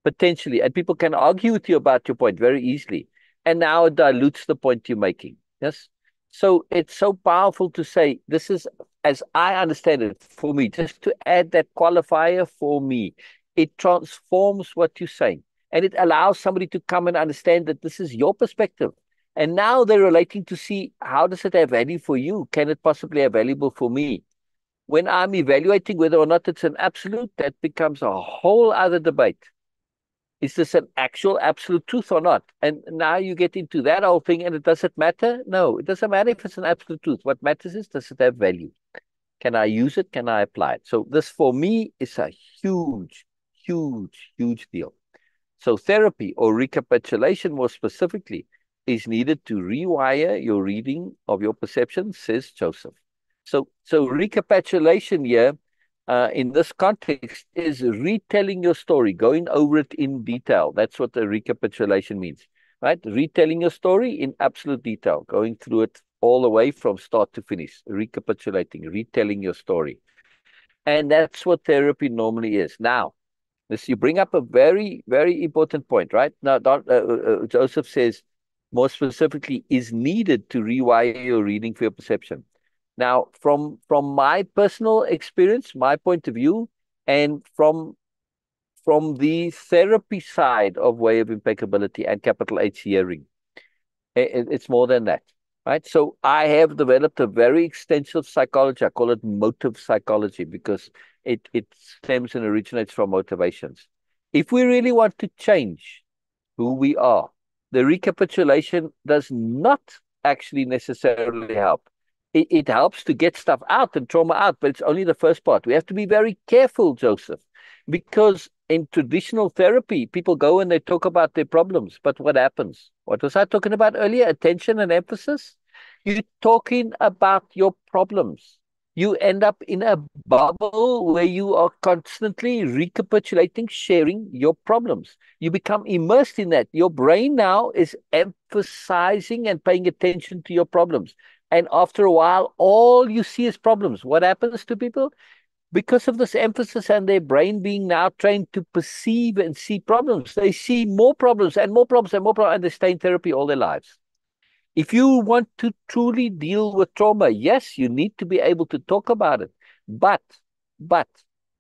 potentially, and people can argue with you about your point very easily. And now it dilutes the point you're making. Yes. So it's so powerful to say, this is, as I understand it, for me, just to add that qualifier for me, it transforms what you're saying. And it allows somebody to come and understand that this is your perspective. And now they're relating to see how does it have value for you? Can it possibly have valuable for me? When I'm evaluating whether or not it's an absolute, that becomes a whole other debate. Is this an actual absolute truth or not? And now you get into that whole thing, and it doesn't matter. No, it doesn't matter if it's an absolute truth. What matters is, does it have value? Can I use it? Can I apply it? So this for me is a huge, huge, huge deal. So therapy or recapitulation more specifically is needed to rewire your reading of your perception, says Joseph. So recapitulation here in this context is retelling your story, going over it in detail. That's what the recapitulation means. right? Retelling your story in absolute detail, going through it all the way from start to finish, recapitulating, retelling your story. And that's what therapy normally is. Now, this, you bring up a very, very important point, right? Now, Joseph says, more specifically, is needed to rewire your reading for your perception. Now, from my personal experience, my point of view, and from the therapy side of Way of Impeccability and capital H hearing, it's more than that, right? So I have developed a very extensive psychology. I call it motive psychology because it stems and originates from motivations. If we really want to change who we are, the recapitulation does not actually necessarily help. It helps to get stuff out and trauma out, but it's only the first part. We have to be very careful, Joseph, because in traditional therapy, people go and they talk about their problems. But what happens? What was I talking about earlier? Attention and emphasis. You're talking about your problems. You end up in a bubble where you are constantly recapitulating, sharing your problems. You become immersed in that. Your brain now is emphasizing and paying attention to your problems. And after a while, all you see is problems. What happens to people? Because of this emphasis and their brain being now trained to perceive and see problems, they see more problems and more problems and more problems, and they stay in therapy all their lives. If you want to truly deal with trauma, yes, you need to be able to talk about it. But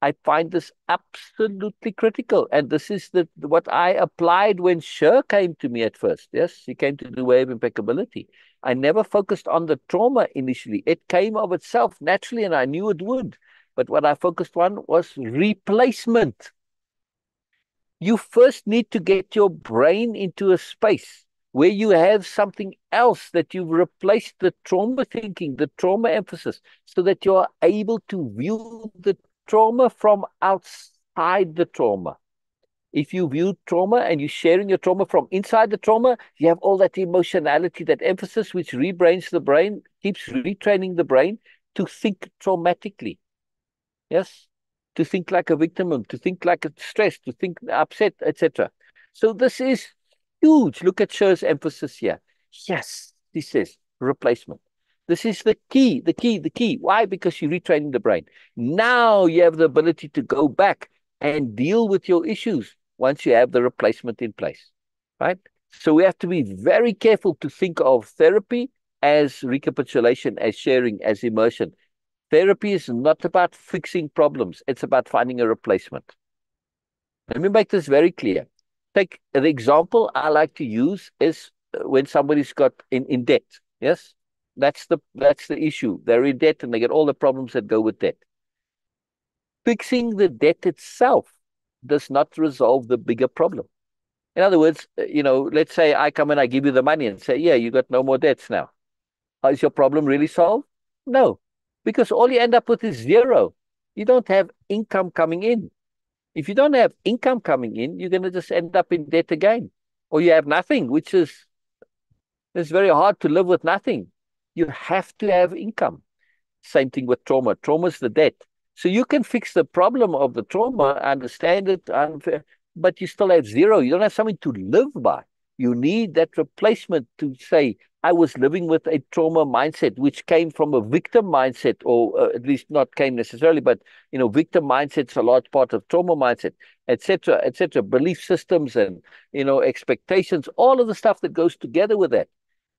I find this absolutely critical. And this is what I applied when Sher came to me at first. Yes, he came to the Way of Impeccability. I never focused on the trauma initially. It came of itself naturally, and I knew it would. But what I focused on was replacement. You first need to get your brain into a space where you have something else that you've replaced the trauma thinking, the trauma emphasis, so that you are able to view the trauma from outside the trauma. If you view trauma and you're sharing your trauma from inside the trauma, you have all that emotionality, that emphasis, which rebrains the brain, keeps retraining the brain to think traumatically. Yes, to think like a victim, to think like a stressed, to think upset, etc. So this is huge. Look at Sher's emphasis here. Yes, he says replacement. This is the key, the key, the key. Why? Because you're retraining the brain. Now you have the ability to go back and deal with your issues once you have the replacement in place, right? So we have to be very careful to think of therapy as recapitulation, as sharing, as immersion. Therapy is not about fixing problems. It's about finding a replacement. Let me make this very clear. Take the example I like to use is when somebody's got in debt. Yes, that's the issue. They're in debt and they get all the problems that go with debt. Fixing the debt itself does not resolve the bigger problem. In other words, let's say I come and I give you the money and say, yeah, you got no more debts now. Is your problem really solved? No, because all you end up with is zero. You don't have income coming in. If you don't have income coming in, you're going to just end up in debt again. Or you have nothing, which is it's very hard to live with nothing. You have to have income. Same thing with trauma. Trauma is the debt. So you can fix the problem of the trauma, understand it, but you still have zero. You don't have something to live by. You need that replacement to say, I was living with a trauma mindset, which came from a victim mindset, or at least not came necessarily, but, victim mindset's a large part of trauma mindset, etc., etc., belief systems and, expectations, all of the stuff that goes together with that.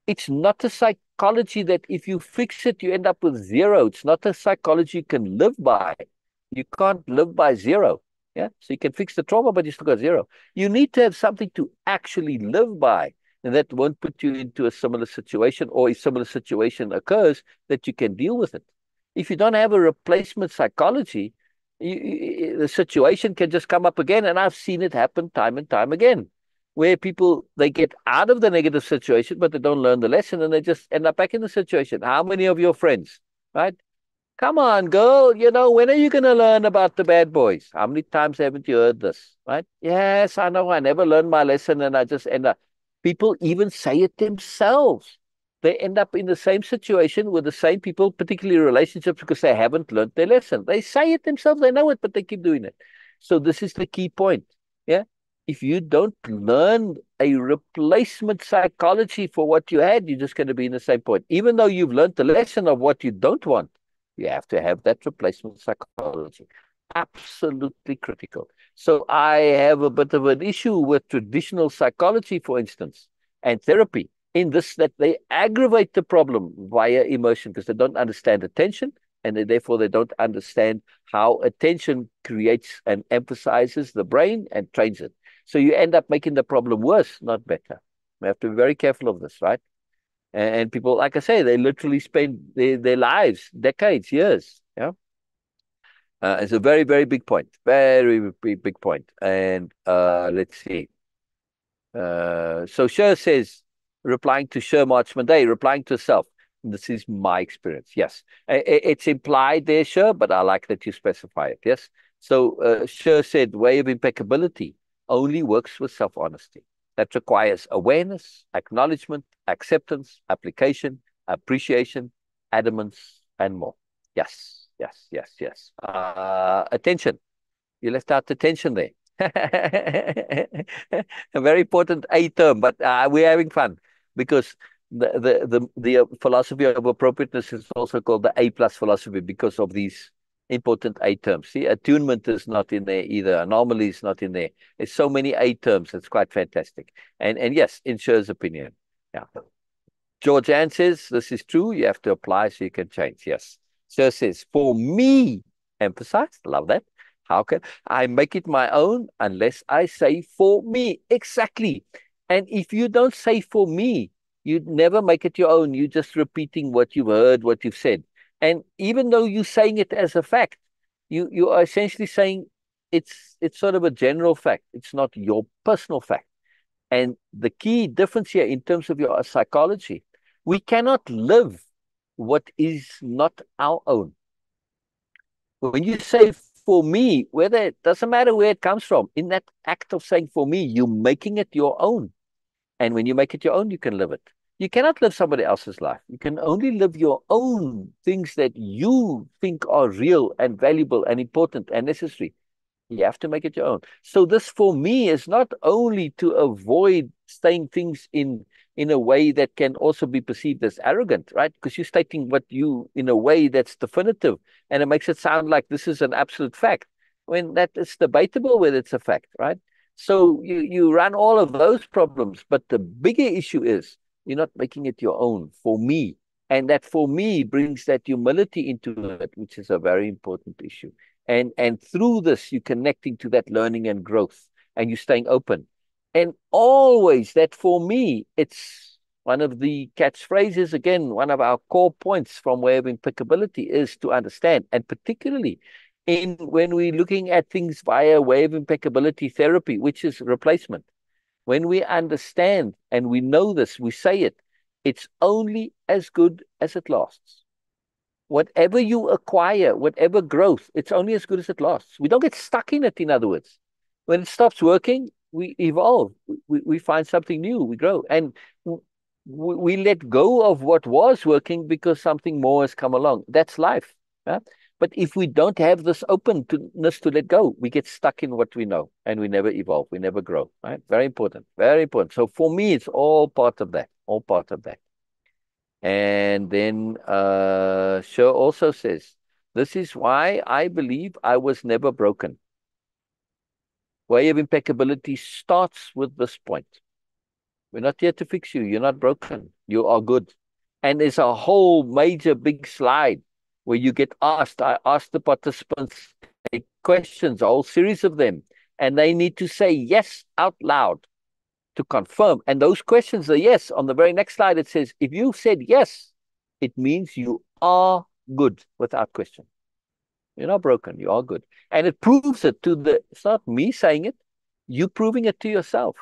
It's not a psychology that if you fix it, you end up with zero. It's not a psychology you can live by. You can't live by zero. Yeah. So you can fix the trauma, but you still got zero. You need to have something to actually live by. And that won't put you into a similar situation, or a similar situation occurs that you can deal with it. If you don't have a replacement psychology, the situation can just come up again. And I've seen it happen time and time again, where people, they get out of the negative situation, but they don't learn the lesson and they just end up back in the situation. How many of your friends, right? Come on, girl, when are you going to learn about the bad boys? How many times haven't you heard this, right? Yes, I know, I never learned my lesson and I just end up. People even say it themselves. They end up in the same situation with the same people, particularly relationships, because they haven't learned their lesson. They say it themselves, they know it, but they keep doing it. So this is the key point, yeah? if you don't learn a replacement psychology for what you had, you're just going to be in the same point. Even though you've learned the lesson of what you don't want, you have to have that replacement psychology. Absolutely critical. So I have a bit of an issue with traditional psychology, for instance, and therapy, in this, that they aggravate the problem via emotion because they don't understand attention, and therefore they don't understand how attention creates and emphasizes the brain and trains it. So you end up making the problem worse, not better. We have to be very careful of this, right? And people, like I say, they literally spend their lives, decades, years. Yeah. It's a very, very big point. Very big point. And let's see. So Sher says, replying to Sher Marchman Day, replying to herself. This is my experience. Yes. It's implied there, Sher, but I like that you specify it. Yes. So Sher said, way of impeccability only works with self-honesty. That requires awareness, acknowledgement, acceptance, application, appreciation, adamance, and more. Yes, yes, yes, yes. Attention. You left out attention there. A very important A term, but we're having fun because the philosophy of appropriateness is also called the A plus philosophy because of these important A terms. See, attunement is not in there either. Anomaly is not in there. There's so many A terms. It's quite fantastic. And yes, in Sher's opinion. Yeah. George Ann says, this is true. You have to apply so you can change. Yes. Sher says, for me, emphasize, love that. How can I make it my own unless I say for me? Exactly. And if you don't say for me, you'd never make it your own. You're just repeating what you've heard, what you've said. And even though you're saying it as a fact, you are essentially saying it's sort of a general fact. It's not your personal fact. And the key difference here in terms of your psychology, we cannot live what is not our own. When you say for me, whether it doesn't matter where it comes from, in that act of saying for me, you're making it your own. And when you make it your own, you can live it. You cannot live somebody else's life. You can only live your own things that you think are real and valuable and important and necessary. You have to make it your own. So this for me is not only to avoid saying things in a way that can also be perceived as arrogant, right? Because you're stating what you in a way that's definitive, and it makes it sound like this is an absolute fact, when that is debatable whether it's a fact, right? So you run all of those problems, but the bigger issue is you're not making it your own for me. And that for me brings that humility into it, which is a very important issue. And through this, you're connecting to that learning and growth, and you're staying open. And always that for me, it's one of the catchphrases, again, one of our core points from Way of Impeccability is to understand, and particularly in when we're looking at things via Way of Impeccability therapy, which is replacement. When we understand and we know this, we say it, it's only as good as it lasts. Whatever you acquire, whatever growth, it's only as good as it lasts. We don't get stuck in it, in other words. When it stops working, we evolve. We find something new, we grow. And we let go of what was working because something more has come along. That's life. Yeah? But if we don't have this openness to let go, we get stuck in what we know and we never evolve, we never grow. Right? Very important, very important. So for me, it's all part of that, all part of that. And then Sher also says, this is why I believe I was never broken. Way of impeccability starts with this point. We're not here to fix you. You're not broken. You are good. And there's a whole major big slide where you get asked. I asked the participants questions, a whole series of them, and they need to say yes out loud to confirm. And those questions are yes. On the very next slide, it says, if you said yes, it means you are good without question. You're not broken. You are good. And it proves it to it's not me saying it. You proving it to yourself.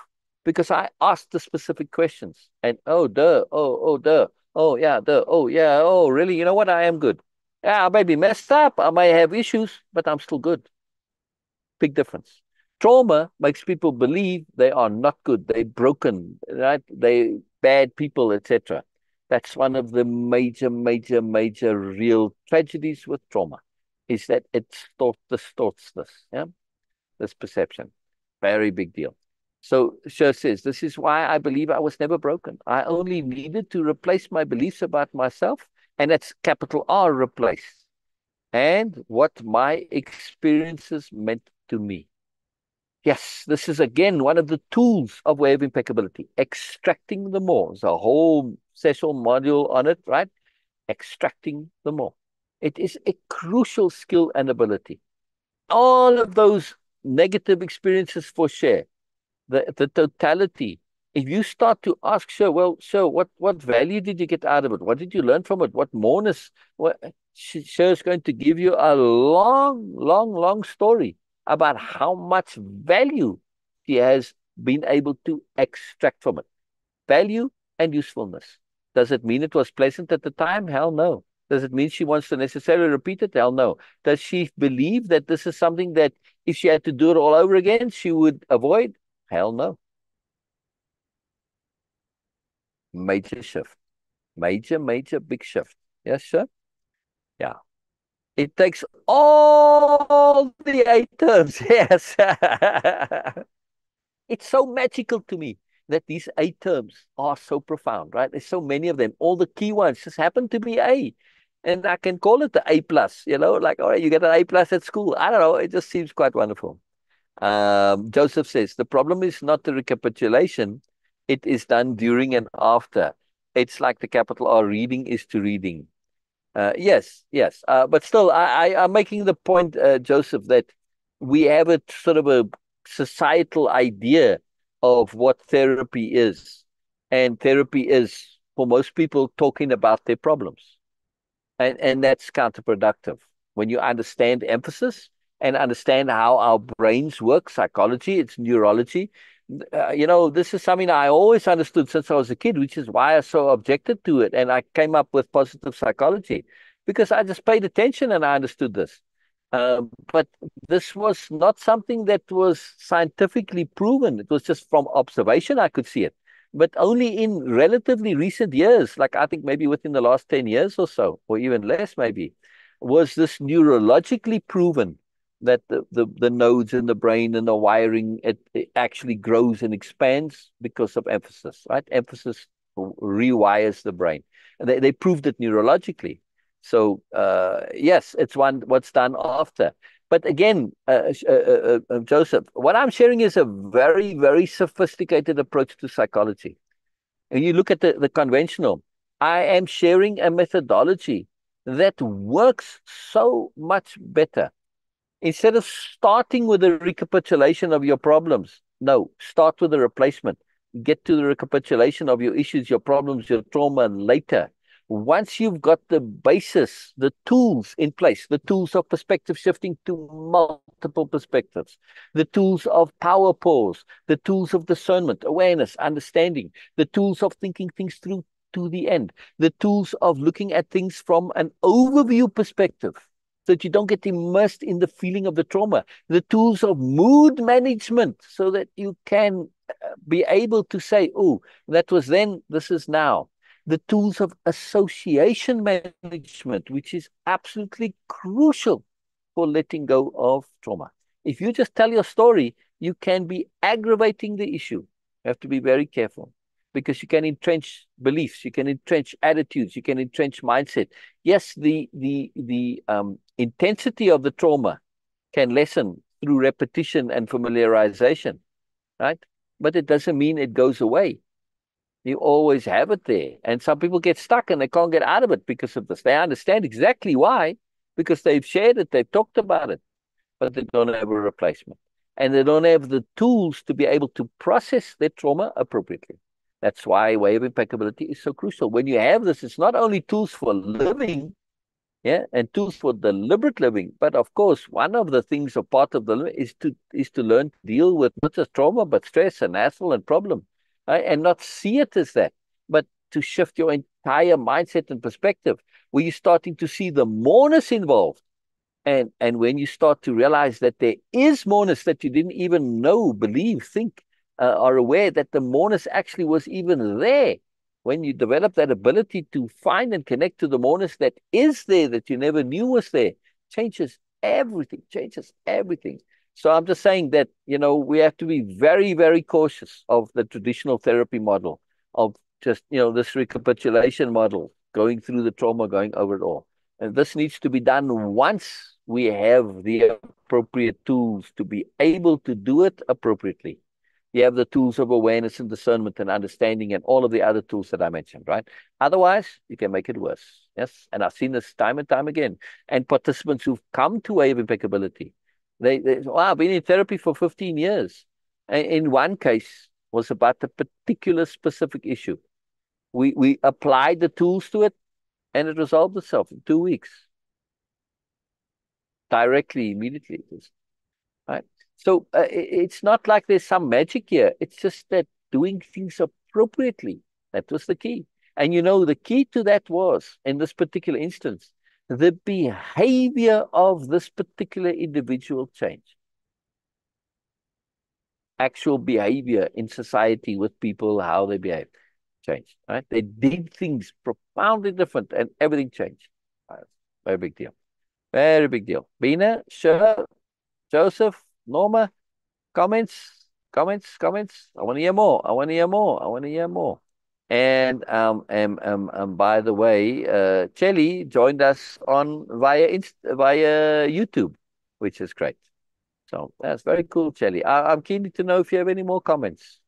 Because I asked the specific questions. And oh, duh. Oh, duh. Oh, yeah, duh. Oh, yeah. Oh, really? You know what? I am good. Yeah, I may be messed up. I may have issues, but I'm still good. Big difference. Trauma makes people believe they are not good. They're broken, right? They bad people, etc. That's one of the major, major, major real tragedies with trauma, is that it distorts this, yeah? This perception. Very big deal. So Syl says, this is why I believe I was never broken. I only needed to replace my beliefs about myself, and that's capital R, replace, and what my experiences meant to me. Yes, this is again one of the tools of Way of Impeccability, extracting the more. There's a whole session module on it, right? Extracting the more. It is a crucial skill and ability. All of those negative experiences for share, the totality. If you start to ask, sure, well, sure, what value did you get out of it? What did you learn from it? What moreness? What, sure is going to give you a long, long, long story about how much value she has been able to extract from it. Value and usefulness. Does it mean it was pleasant at the time? Hell no. Does it mean she wants to necessarily repeat it? Hell no. Does she believe that this is something that if she had to do it all over again, she would avoid? Hell no. Major shift. Major, major, big shift. Yes, sir? Yeah. It takes all the 8 terms. Yes. It's so magical to me that these 8 terms are so profound, right? There's so many of them. All the key ones just happen to be A. And I can call it the A plus, like, all right, you get an A plus at school. I don't know. It just seems quite wonderful. Joseph says, the problem is not the recapitulation. It is done during and after. It's like the capital R, reading is to reading. Yes, yes. But still, I'm making the point, Joseph, that we have a sort of a societal idea of what therapy is. And therapy is, for most people, talking about their problems. And that's counterproductive. When you understand emphasis and understand how our brains work, psychology, it's neurology. This is something I always understood since I was a kid, which is why I so objected to it. And I came up with positive psychology because I just paid attention and I understood this. But this was not something that was scientifically proven. It was just from observation I could see it. But only in relatively recent years, like I think maybe within the last 10 years or so, or even less maybe, was this neurologically proven that the nodes in the brain and the wiring, it actually grows and expands because of emphasis, right? Emphasis rewires the brain. And they proved it neurologically. So yes, it's what's done after. But again, Joseph, what I'm sharing is a very, very sophisticated approach to psychology. And you look at the conventional, I am sharing a methodology that works so much better. Instead of starting with a recapitulation of your problems, no, start with a replacement. Get to the recapitulation of your issues, your problems, your trauma later. Once you've got the basis, the tools in place, the tools of perspective shifting to multiple perspectives, the tools of power pause, the tools of discernment, awareness, understanding, the tools of thinking things through to the end, the tools of looking at things from an overview perspective, so that you don't get immersed in the feeling of the trauma, the tools of mood management, so that you can be able to say, oh, that was then, this is now. The tools of association management, which is absolutely crucial for letting go of trauma. If you just tell your story, you can be aggravating the issue. You have to be very careful because you can entrench beliefs, you can entrench attitudes, you can entrench mindset. Yes, the intensity of the trauma can lessen through repetition and familiarization, right? But it doesn't mean it goes away. You always have it there. And some people get stuck and they can't get out of it because of this. They understand exactly why, because they've shared it, they've talked about it, but they don't have a replacement. And they don't have the tools to be able to process their trauma appropriately. That's why Way of Impeccability is so crucial. When you have this, it's not only tools for living, yeah, and tools for deliberate living, but of course, one of the things or part of the is to learn to deal with not just trauma, but stress and hassle and problem, right? And not see it as that, but to shift your entire mindset and perspective, where you're starting to see the moreness involved. And when you start to realize that there is moreness that you didn't even know, believe, think, are aware that the moreness actually was even there. When you develop that ability to find and connect to the moreness that is there, that you never knew was there, changes everything, changes everything. So I'm just saying that, we have to be very, very cautious of the traditional therapy model of just, this recapitulation model, going through the trauma, going over it all. And this needs to be done once we have the appropriate tools to be able to do it appropriately. You have the tools of awareness and discernment and understanding and all of the other tools that I mentioned, right? Otherwise, you can make it worse. Yes. And I've seen this time and time again. And participants who've come to Way-Of-Impeccability, I've been in therapy for 15 years. In one case was about a particular specific issue. We applied the tools to it and it resolved itself in 2 weeks. Directly, immediately. It was, right? So it's not like there's some magic here. It's just that doing things appropriately. That was the key. And the key to that was, in this particular instance, the behavior of this particular individual changed. Actual behavior in society with people, how they behave, changed. Right? They did things profoundly different, and everything changed. Right? Very big deal. Very big deal. Beena, Syl, Joseph, Norma, comments. I want to hear more. I want to hear more. I want to hear more. And by the way, Chelly joined us on via YouTube, which is great. So that's very cool, Chelly. I'm keen to know if you have any more comments.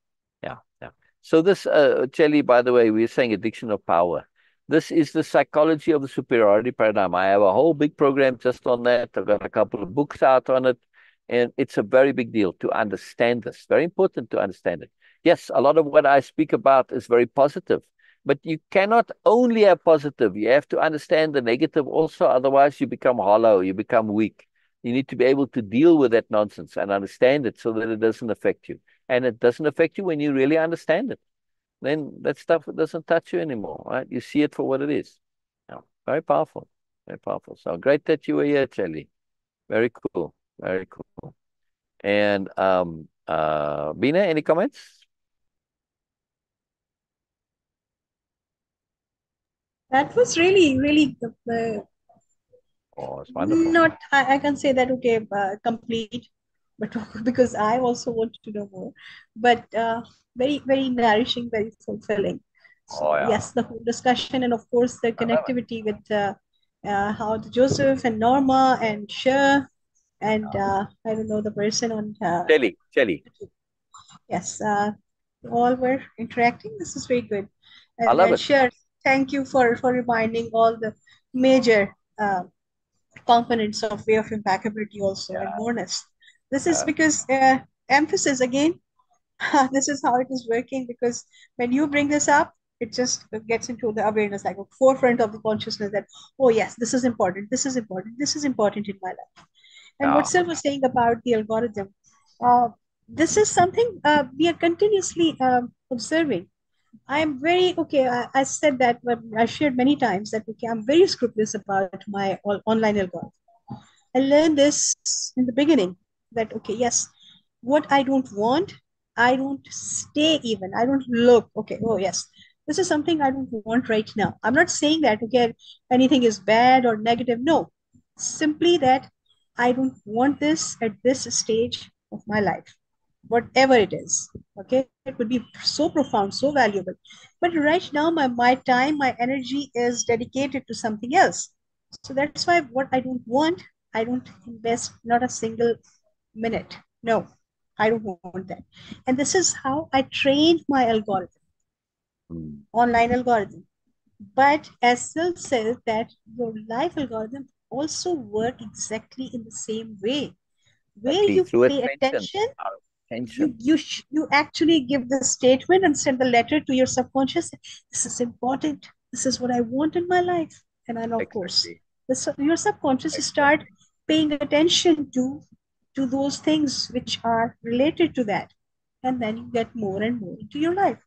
Yeah. So this, Chelly, by the way, we're saying addiction of power. This is the psychology of the superiority paradigm. I have a whole big program just on that. I've got a couple of books out on it. And it's a very big deal to understand this. Very important to understand it. Yes, a lot of what I speak about is very positive. But you cannot only have positive. You have to understand the negative also. Otherwise, you become hollow. You become weak. You need to be able to deal with that nonsense and understand it so that it doesn't affect you. And it doesn't affect you when you really understand it. Then that stuff doesn't touch you anymore, right? You see it for what it is. Yeah, very powerful. Very powerful. So great that you were here, Charlie. Very cool. Very cool. And Beena, any comments? That was really, really Oh, it's wonderful. not, I can say that, okay, complete, but because I also want to know more, but very, very nourishing, very fulfilling. Oh, So yeah. yes, the whole discussion and of course the I love it. connectivity with how the Joseph and Norma and Cher and Yeah. I don't know the person on Chelly. yes, all were interacting. This is very good. I love And it. Cher, thank you for reminding all the major components of way of impeccability also in Yeah. Moreness. This is Yeah. because emphasis again, this is how it is working because when you bring this up, it just gets into the awareness, like a forefront of the consciousness that, oh yes, this is important, this is important, this is important in my life. And what Yeah. Syl was saying about the algorithm, this is something we are continuously observing. I am very okay. I said that, but I shared many times that okay, I'm very scrupulous about my online algorithm. I learned this in the beginning that, okay, yes, what I don't want, I don't stay even. I don't look, okay, oh, yes, this is something I don't want right now. I'm not saying that, okay, anything is bad or negative. No, simply that I don't want this at this stage of my life, whatever it is. Okay, it would be so profound, so valuable. But right now, my time, my energy is dedicated to something else. So that's why what I don't want, I don't invest not a single minute. No, I don't want that. And this is how I trained my algorithm, Mm. online algorithm. But as Syl said, that your life algorithm also work exactly in the same way, where Exactly. you Through pay attention. attention, Our you attention. you actually give the statement and send the letter to your subconscious. This is important. This is what I want in my life. And of course, Exactly. your subconscious start Exactly. paying attention to those things which are related to that, and then you get more and more into your life.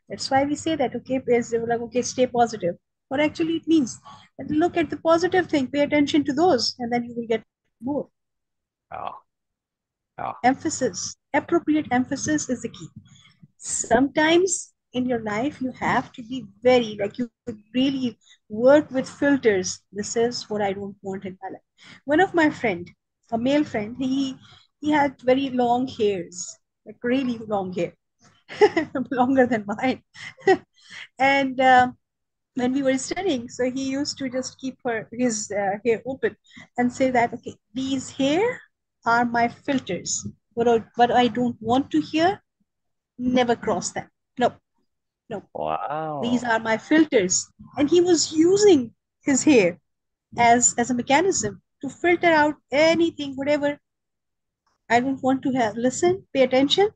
That's why we say that okay, like okay, stay positive. What actually it means that look at the positive thing, pay attention to those, and then you will get more. Yeah. Yeah. Emphasis, appropriate emphasis is the key. Sometimes in your life you have to be very like you really work with filters. This is what I don't want in my life. One of my friend, a male friend, he had very long hairs, like really long hair, longer than mine. And when we were studying, so he used to just keep his hair open and say that, okay, these hair are my filters. What I don't want to hear, never cross them. No, no, these Wow. are my filters. And he was using his hair as a mechanism to filter out anything, whatever I don't want to have. Listen, pay attention.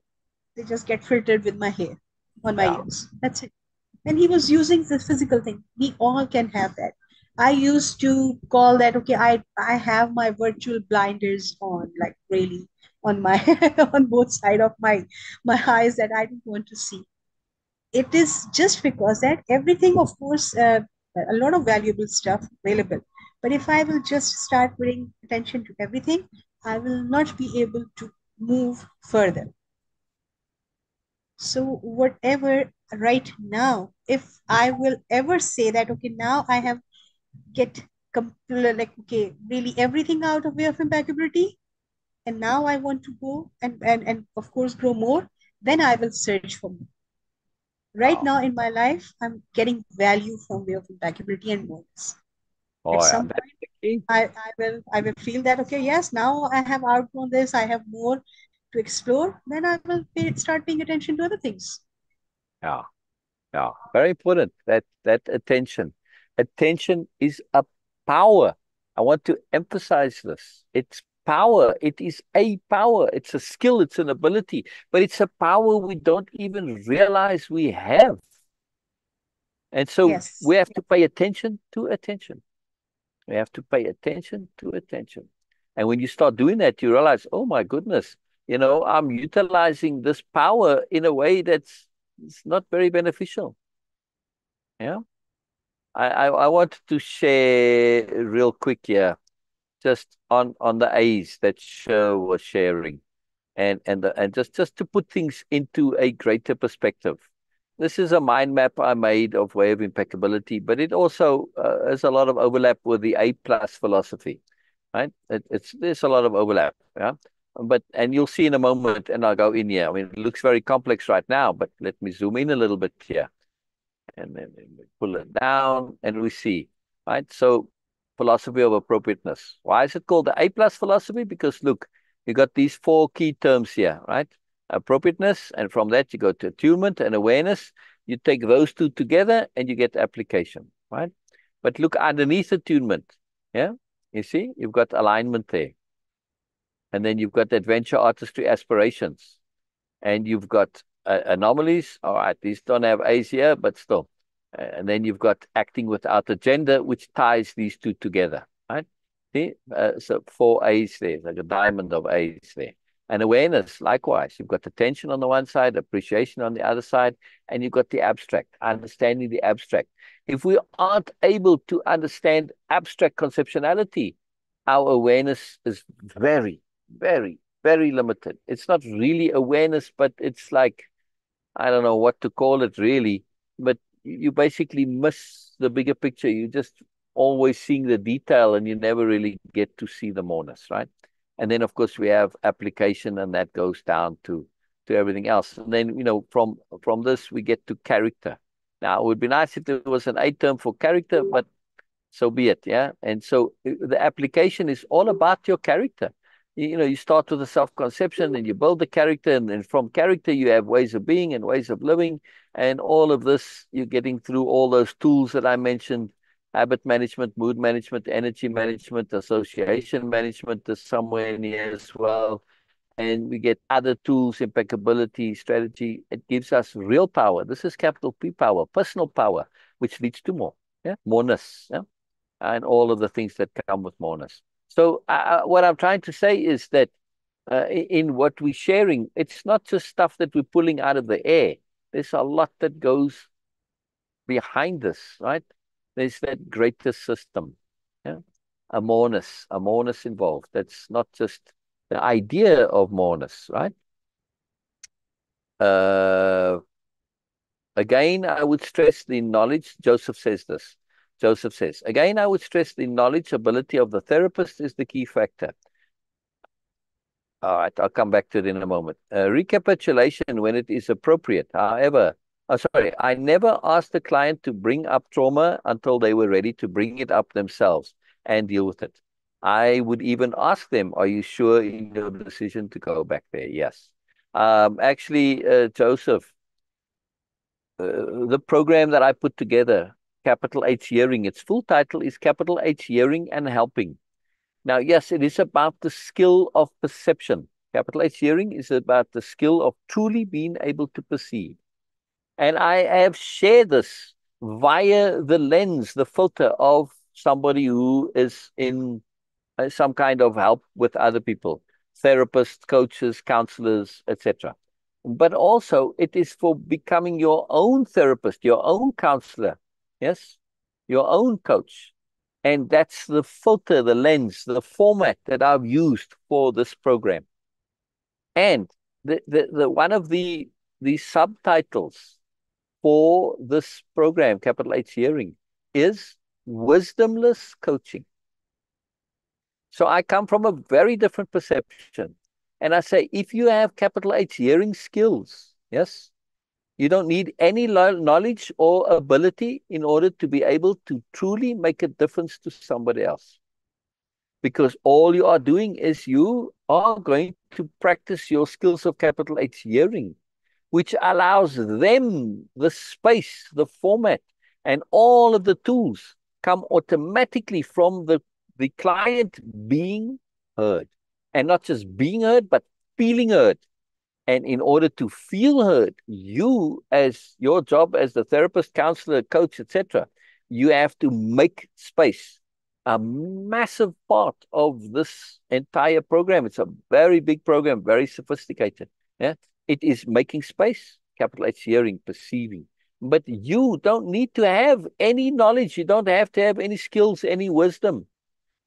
They just get filtered with my hair on my Yeah. ears. That's it. And he was using the physical thing. We all can have that. I used to call that, okay, I have my virtual blinders on, like really on my on both side of my eyes that I don't want to see. It is just because that everything, of course, a lot of valuable stuff available. But if I will just start paying attention to everything, I will not be able to move further. So whatever right now, if I will ever say that, okay, now I have get like, okay, really everything out of way of impeccability, and now I want to go and of course grow more, then I will search for more. Right Wow. now in my life, I'm getting value from way of impeccability and modes. At Oh, yeah. some That's point, the key. I will feel that, okay, yes, now I have outgrown this, I have more to explore, then I will start paying attention to other things. Yeah. Yeah. Very important. That attention. Attention is a power. I want to emphasize this. It's power. It is a power. It's a skill. It's an ability, but it's a power we don't even realize we have. And so Yes. we have to pay attention to attention. We have to pay attention to attention. And when you start doing that, you realize, oh my goodness, I'm utilizing this power in a way that's it's not very beneficial. Yeah. I wanted to share real quick here, just on the A's that Sher was sharing, and just to put things into a greater perspective. This is a mind map I made of Way of Impeccability, but it also has a lot of overlap with the A plus philosophy, right? There's a lot of overlap, yeah. And you'll see in a moment, and I'll go in here. I mean, it looks very complex right now, but let me zoom in a little bit here, and then we pull it down, and we see, right? So, philosophy of appropriateness. Why is it called the A plus philosophy? Because look, you got these four key terms here, right? Appropriateness, and from that you go to attunement and awareness. You take those two together, and you get application, right? But look underneath attunement, yeah. You see, you've got alignment there, and then you've got adventure, artistry, aspirations, and you've got anomalies. All right, these don't have A's here, but still. And then you've got acting without agenda, which ties these two together, right? See, so four A's there, like a diamond of A's there. And awareness, likewise, you've got attention on the one side, appreciation on the other side, and you've got the abstract, understanding the abstract. If we aren't able to understand abstract conceptionality, our awareness is very, very, very limited. It's not really awareness, but it's like, I don't know what to call it really, but you basically miss the bigger picture. You just always seeing the detail and you never really get to see the moreness, right? And then of course we have application, and that goes down to everything else. And then, from this we get to character. Now it would be nice if there was an A term for character, but so be it, yeah. And so the application is all about your character. You start with the self-conception, and you build the character, and then from character you have ways of being and ways of living, and all of this you're getting through all those tools that I mentioned: habit management, mood management, energy management, association management is somewhere in here as well. And we get other tools, impeccability, strategy. It gives us real power. This is capital P power, personal power, which leads to more, yeah, moreness, yeah, and all of the things that come with moreness. So what I'm trying to say is that in what we're sharing, it's not just stuff that we're pulling out of the air. There's a lot that goes behind this, right? There's that greater system, yeah? A moreness involved. That's not just the idea of moreness, right? Uh, Again, I would stress the knowledge. Joseph says this. Joseph says, again, I would stress the knowledge ability of the therapist is the key factor. All right, I'll come back to it in a moment. Recapitulation when it is appropriate. However, sorry, I never asked the client to bring up trauma until they were ready to bring it up themselves and deal with it. I would even ask them, are you sure in your decision to go back there? Yes. Actually, Joseph, the program that I put together, Capital H Hearing, its full title is Capital H Hearing and Helping. Now, yes, it is about the skill of perception. Capital H Hearing is about the skill of truly being able to perceive. And I have shared this via the lens, the filter of somebody who is in some kind of help with other people, therapists, coaches, counselors, etc. But also it is for becoming your own therapist, your own counselor, yes, your own coach. And that's the filter, the lens, the format that I've used for this program. And the one of the subtitles for this program, Capital H Hearing, is wisdomless coaching. So I come from a very different perception. And I say, if you have capital H hearing skills, yes, you don't need any knowledge or ability in order to be able to truly make a difference to somebody else. Because all you are doing is you are going to practice your skills of capital H hearing, which allows them the space, the format, and all of the tools come automatically from the client being heard. And not just being heard, but feeling heard. And in order to feel heard, you, as your job as the therapist, counselor, coach, etc., you have to make space. A massive part of this entire program. It's a very big program, very sophisticated. Yeah, it is making space, capital H hearing, perceiving. But you don't need to have any knowledge. You don't have to have any skills, any wisdom.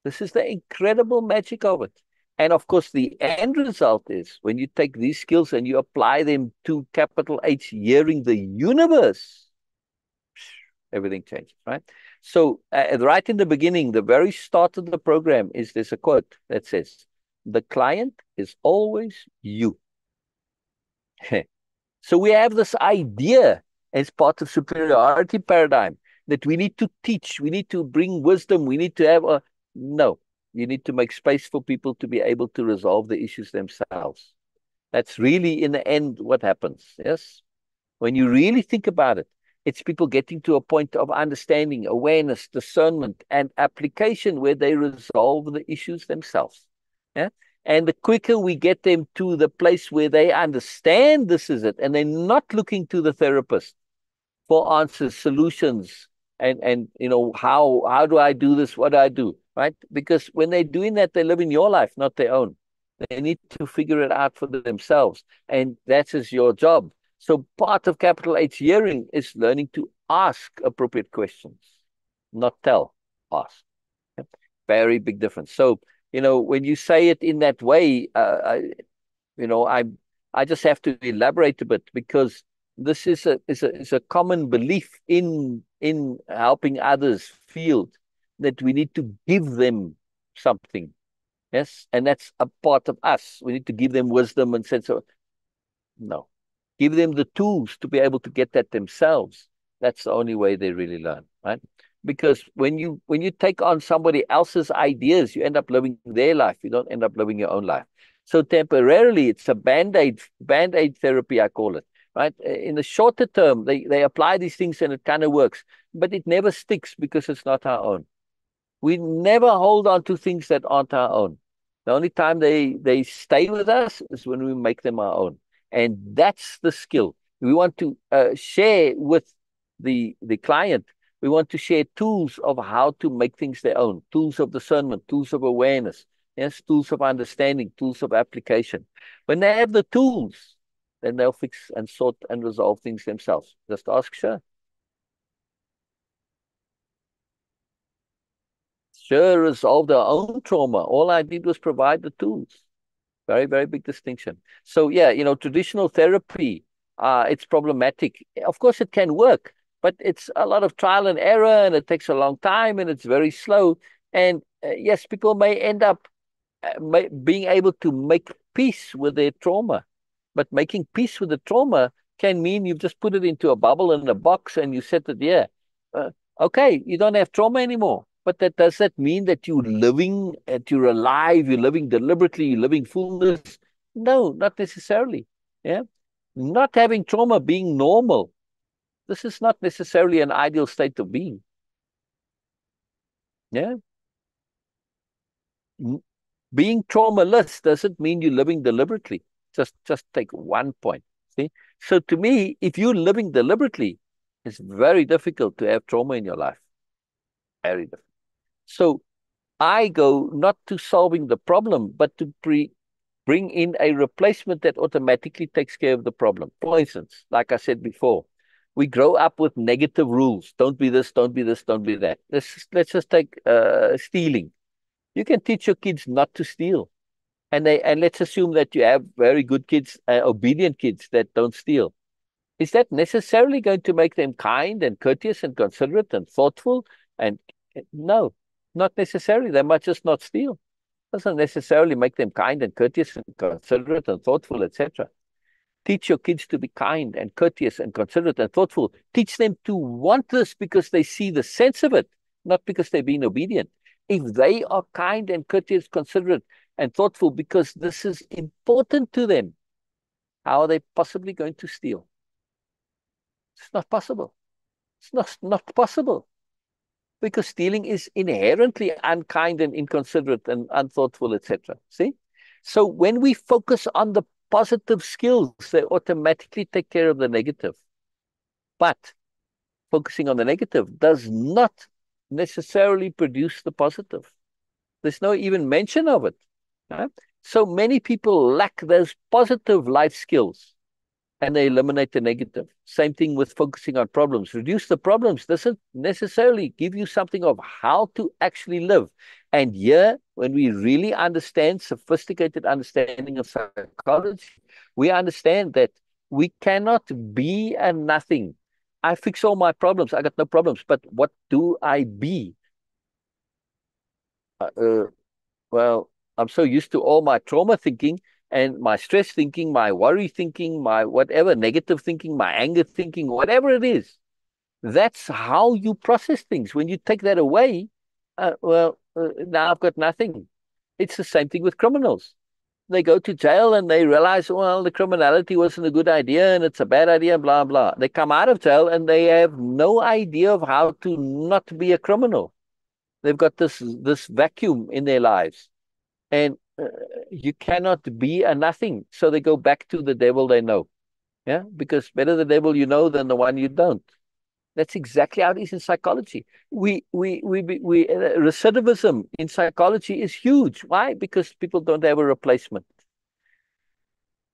This is the incredible magic of it. And of course, the end result is when you take these skills and you apply them to capital H hearing the universe, everything changes, right? So right in the beginning, the very start of the program is there's a quote that says, the client is always you. So we have this idea as part of superiority paradigm that we need to teach, we need to bring wisdom, we need to have a, no, you need to make space for people to be able to resolve the issues themselves. That's really in the end what happens, yes? When you really think about it, it's people getting to a point of understanding, awareness, discernment, and application where they resolve the issues themselves. Yeah? And the quicker we get them to the place where they understand this is it, and they're not looking to the therapist for answers, solutions, and how do I do this? What do I do? Right? Because when they're doing that, they live in your life, not their own. They need to figure it out for themselves. And that is your job. So part of capital H hearing is learning to ask appropriate questions, not tell, ask. Very big difference. So, when you say it in that way, I just have to elaborate a bit because this is a common belief in helping others feel that we need to give them something. Yes, and that's a part of us. We need to give them wisdom and sense of, no. Give them the tools to be able to get that themselves. That's the only way they really learn, right? Because when you take on somebody else's ideas, you end up living their life. You don't end up living your own life. So temporarily, it's a band-aid therapy, I call it, right? In the shorter term, they apply these things and it kind of works, but it never sticks because it's not our own. We never hold on to things that aren't our own. The only time they stay with us is when we make them our own. And that's the skill. We want to share with the client. We want to share tools of how to make things their own, tools of discernment, tools of awareness, yes, tools of understanding, tools of application. When they have the tools, then they'll fix and sort and resolve things themselves. Just ask Sure. Sure, resolve their own trauma. All I did was provide the tools. Very, very big distinction. So yeah, traditional therapy, it's problematic. Of course, it can work, but it's a lot of trial and error, and it takes a long time, and it's very slow. And yes, people may end up being able to make peace with their trauma. But making peace with the trauma can mean you've just put it into a bubble in a box and you set it there. Uh, okay, you don't have trauma anymore. But does that mean that you're living, that you're alive, you're living deliberately, you're living fullness? No, not necessarily. Yeah. Not having trauma being normal. This is not necessarily an ideal state of being. Yeah. Being traumaless doesn't mean you're living deliberately. Just take one point. See? So to me, if you're living deliberately, it's very difficult to have trauma in your life. Very difficult. So I go not to solving the problem, but to bring in a replacement that automatically takes care of the problem. For instance, like I said before, we grow up with negative rules. Don't be this, don't be this, don't be that. Let's just take stealing. You can teach your kids not to steal. And let's assume that you have very good kids, obedient kids that don't steal. Is that necessarily going to make them kind and courteous and considerate and thoughtful? And no, not necessarily. They might just not steal. Doesn't necessarily make them kind and courteous and considerate and thoughtful, etc. Teach your kids to be kind and courteous and considerate and thoughtful. Teach them to want this because they see the sense of it, not because they're being obedient. If they are kind and courteous, considerate, and thoughtful because this is important to them, how are they possibly going to steal? It's not possible. It's not possible. Because stealing is inherently unkind and inconsiderate and unthoughtful, etc. See? So when we focus on the positive skills, they automatically take care of the negative. But focusing on the negative does not necessarily produce the positive. There's no even mention of it. Right? So many people lack those positive life skills and they eliminate the negative. Same thing with focusing on problems. Reduce the problems doesn't necessarily give you something of how to actually live. And here, when we really understand sophisticated understanding of psychology, we understand that we cannot be a nothing. I fix all my problems. I got no problems. But what do I be? Well, I'm so used to all my trauma thinking and my stress thinking, my worry thinking, my whatever, negative thinking, my anger thinking, whatever it is. That's how you process things. When you take that away, now I've got nothing. It's the same thing with criminals. They go to jail and they realize, well, the criminality wasn't a good idea and it's a bad idea, blah, blah. They come out of jail and they have no idea of how to not be a criminal. They've got this vacuum in their lives. And you cannot be a nothing. So they go back to the devil they know. Yeah, because better the devil you know than the one you don't. That's exactly how it is in psychology. Recidivism in psychology is huge. Why? Because people don't have a replacement.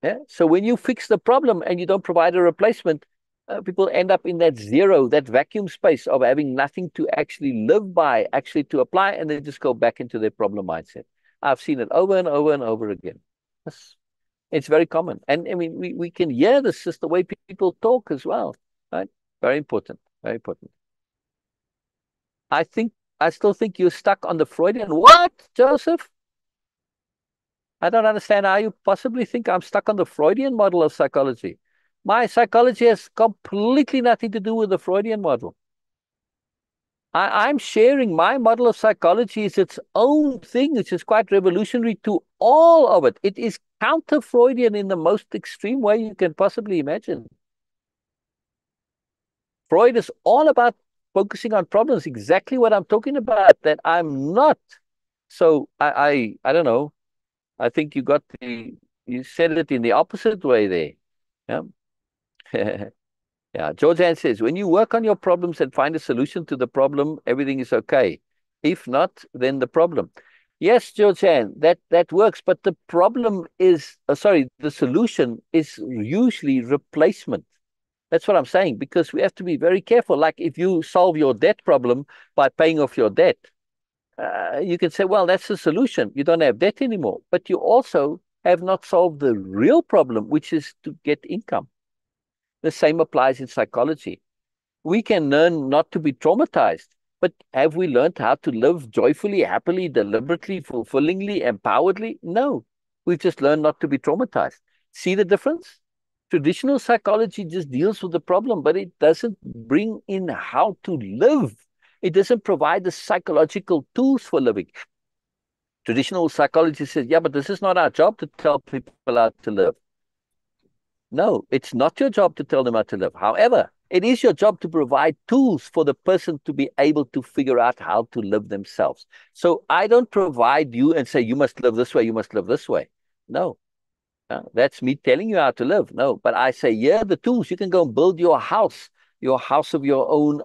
Yeah. So when you fix the problem and you don't provide a replacement, people end up in that zero, that vacuum space of having nothing to actually live by, actually to apply, and they just go back into their problem mindset. I've seen it over and over and over again. It's very common. And I mean, we can hear this, just the way people talk as well. Right? Very important. Very important. I still think you're stuck on the Freudian. What, Joseph? I don't understand how you possibly think I'm stuck on the Freudian model of psychology. My psychology has completely nothing to do with the Freudian model. I'm sharing my model of psychology is its own thing, which is quite revolutionary to all of it. It is counter-Freudian in the most extreme way you can possibly imagine. Freud is all about focusing on problems, exactly what I'm talking about, that I'm not. So I don't know. I think you said it in the opposite way there. Yeah. Yeah, George Ann says, when you work on your problems and find a solution to the problem, everything is okay. If not, then the problem. Yes, George Ann, that works, but the problem is, the solution is usually replacement. That's what I'm saying, because we have to be very careful. Like if you solve your debt problem by paying off your debt, you can say, well, that's the solution. You don't have debt anymore, but you also have not solved the real problem, which is to get income. The same applies in psychology. We can learn not to be traumatized, But have we learned how to live joyfully, happily, deliberately, fulfillingly, empoweredly? No. We've just learned not to be traumatized. See the difference? Traditional psychology just deals with the problem, but it doesn't bring in how to live. It doesn't provide the psychological tools for living. Traditional psychology says, yeah, but this is not our job to tell people how to live. No, it's not your job to tell them how to live. However, it is your job to provide tools for the person to be able to figure out how to live themselves. So I don't provide you and say, you must live this way, you must live this way. No, that's me telling you how to live. No, but I say, here are the tools. You can go and build your house of your own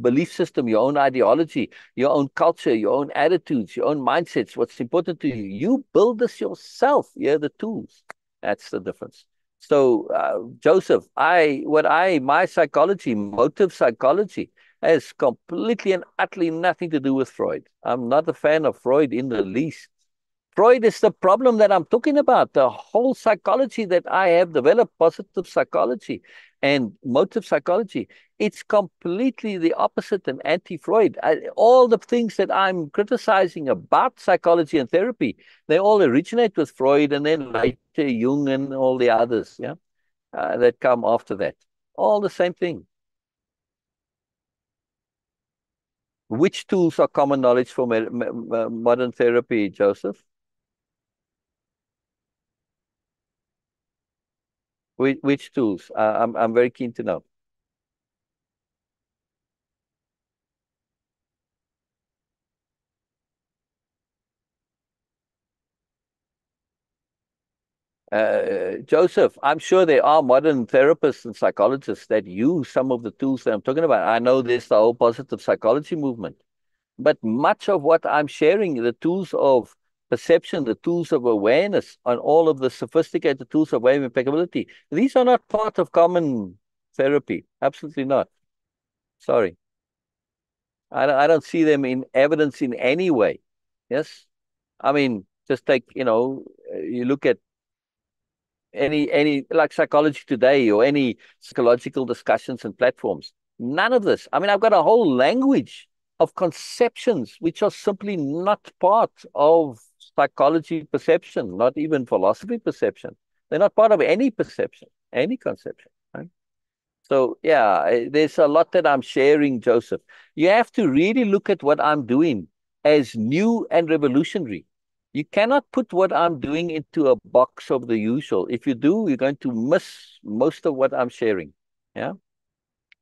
belief system, your own ideology, your own culture, your own attitudes, your own mindsets. What's important to you? You build this yourself. Here are the tools. That's the difference. So, Joseph, my psychology, motive psychology, has completely and utterly nothing to do with Freud. I'm not a fan of Freud in the least. Freud is the problem that I'm talking about. The whole psychology that I have developed, positive psychology and motive psychology, it's completely the opposite and anti-Freud. All the things that I'm criticizing about psychology and therapy, they all originate with Freud and then later Jung and all the others, yeah, that come after that. All the same thing. Which tools are common knowledge for modern therapy, Joseph? Which tools? I'm very keen to know. Joseph, I'm sure there are modern therapists and psychologists that use some of the tools that I'm talking about. I know there's the whole positive psychology movement, but much of what I'm sharing, the tools of perception, the tools of awareness, and all of the sophisticated tools of way-of-impeccability, these are not part of common therapy. Absolutely not. Sorry. I don't see them in evidence in any way. Yes. I mean, just take, you look at any like Psychology Today or any psychological discussions and platforms. None of this. I mean, I've got a whole language of conceptions which are simply not part of psychology perception, not even philosophy perception. They're not part of any perception, any conception. Right? So yeah, there's a lot that I'm sharing, Joseph. You have to really look at what I'm doing as new and revolutionary. You cannot put what I'm doing into a box of the usual. If you do, you're going to miss most of what I'm sharing. Yeah,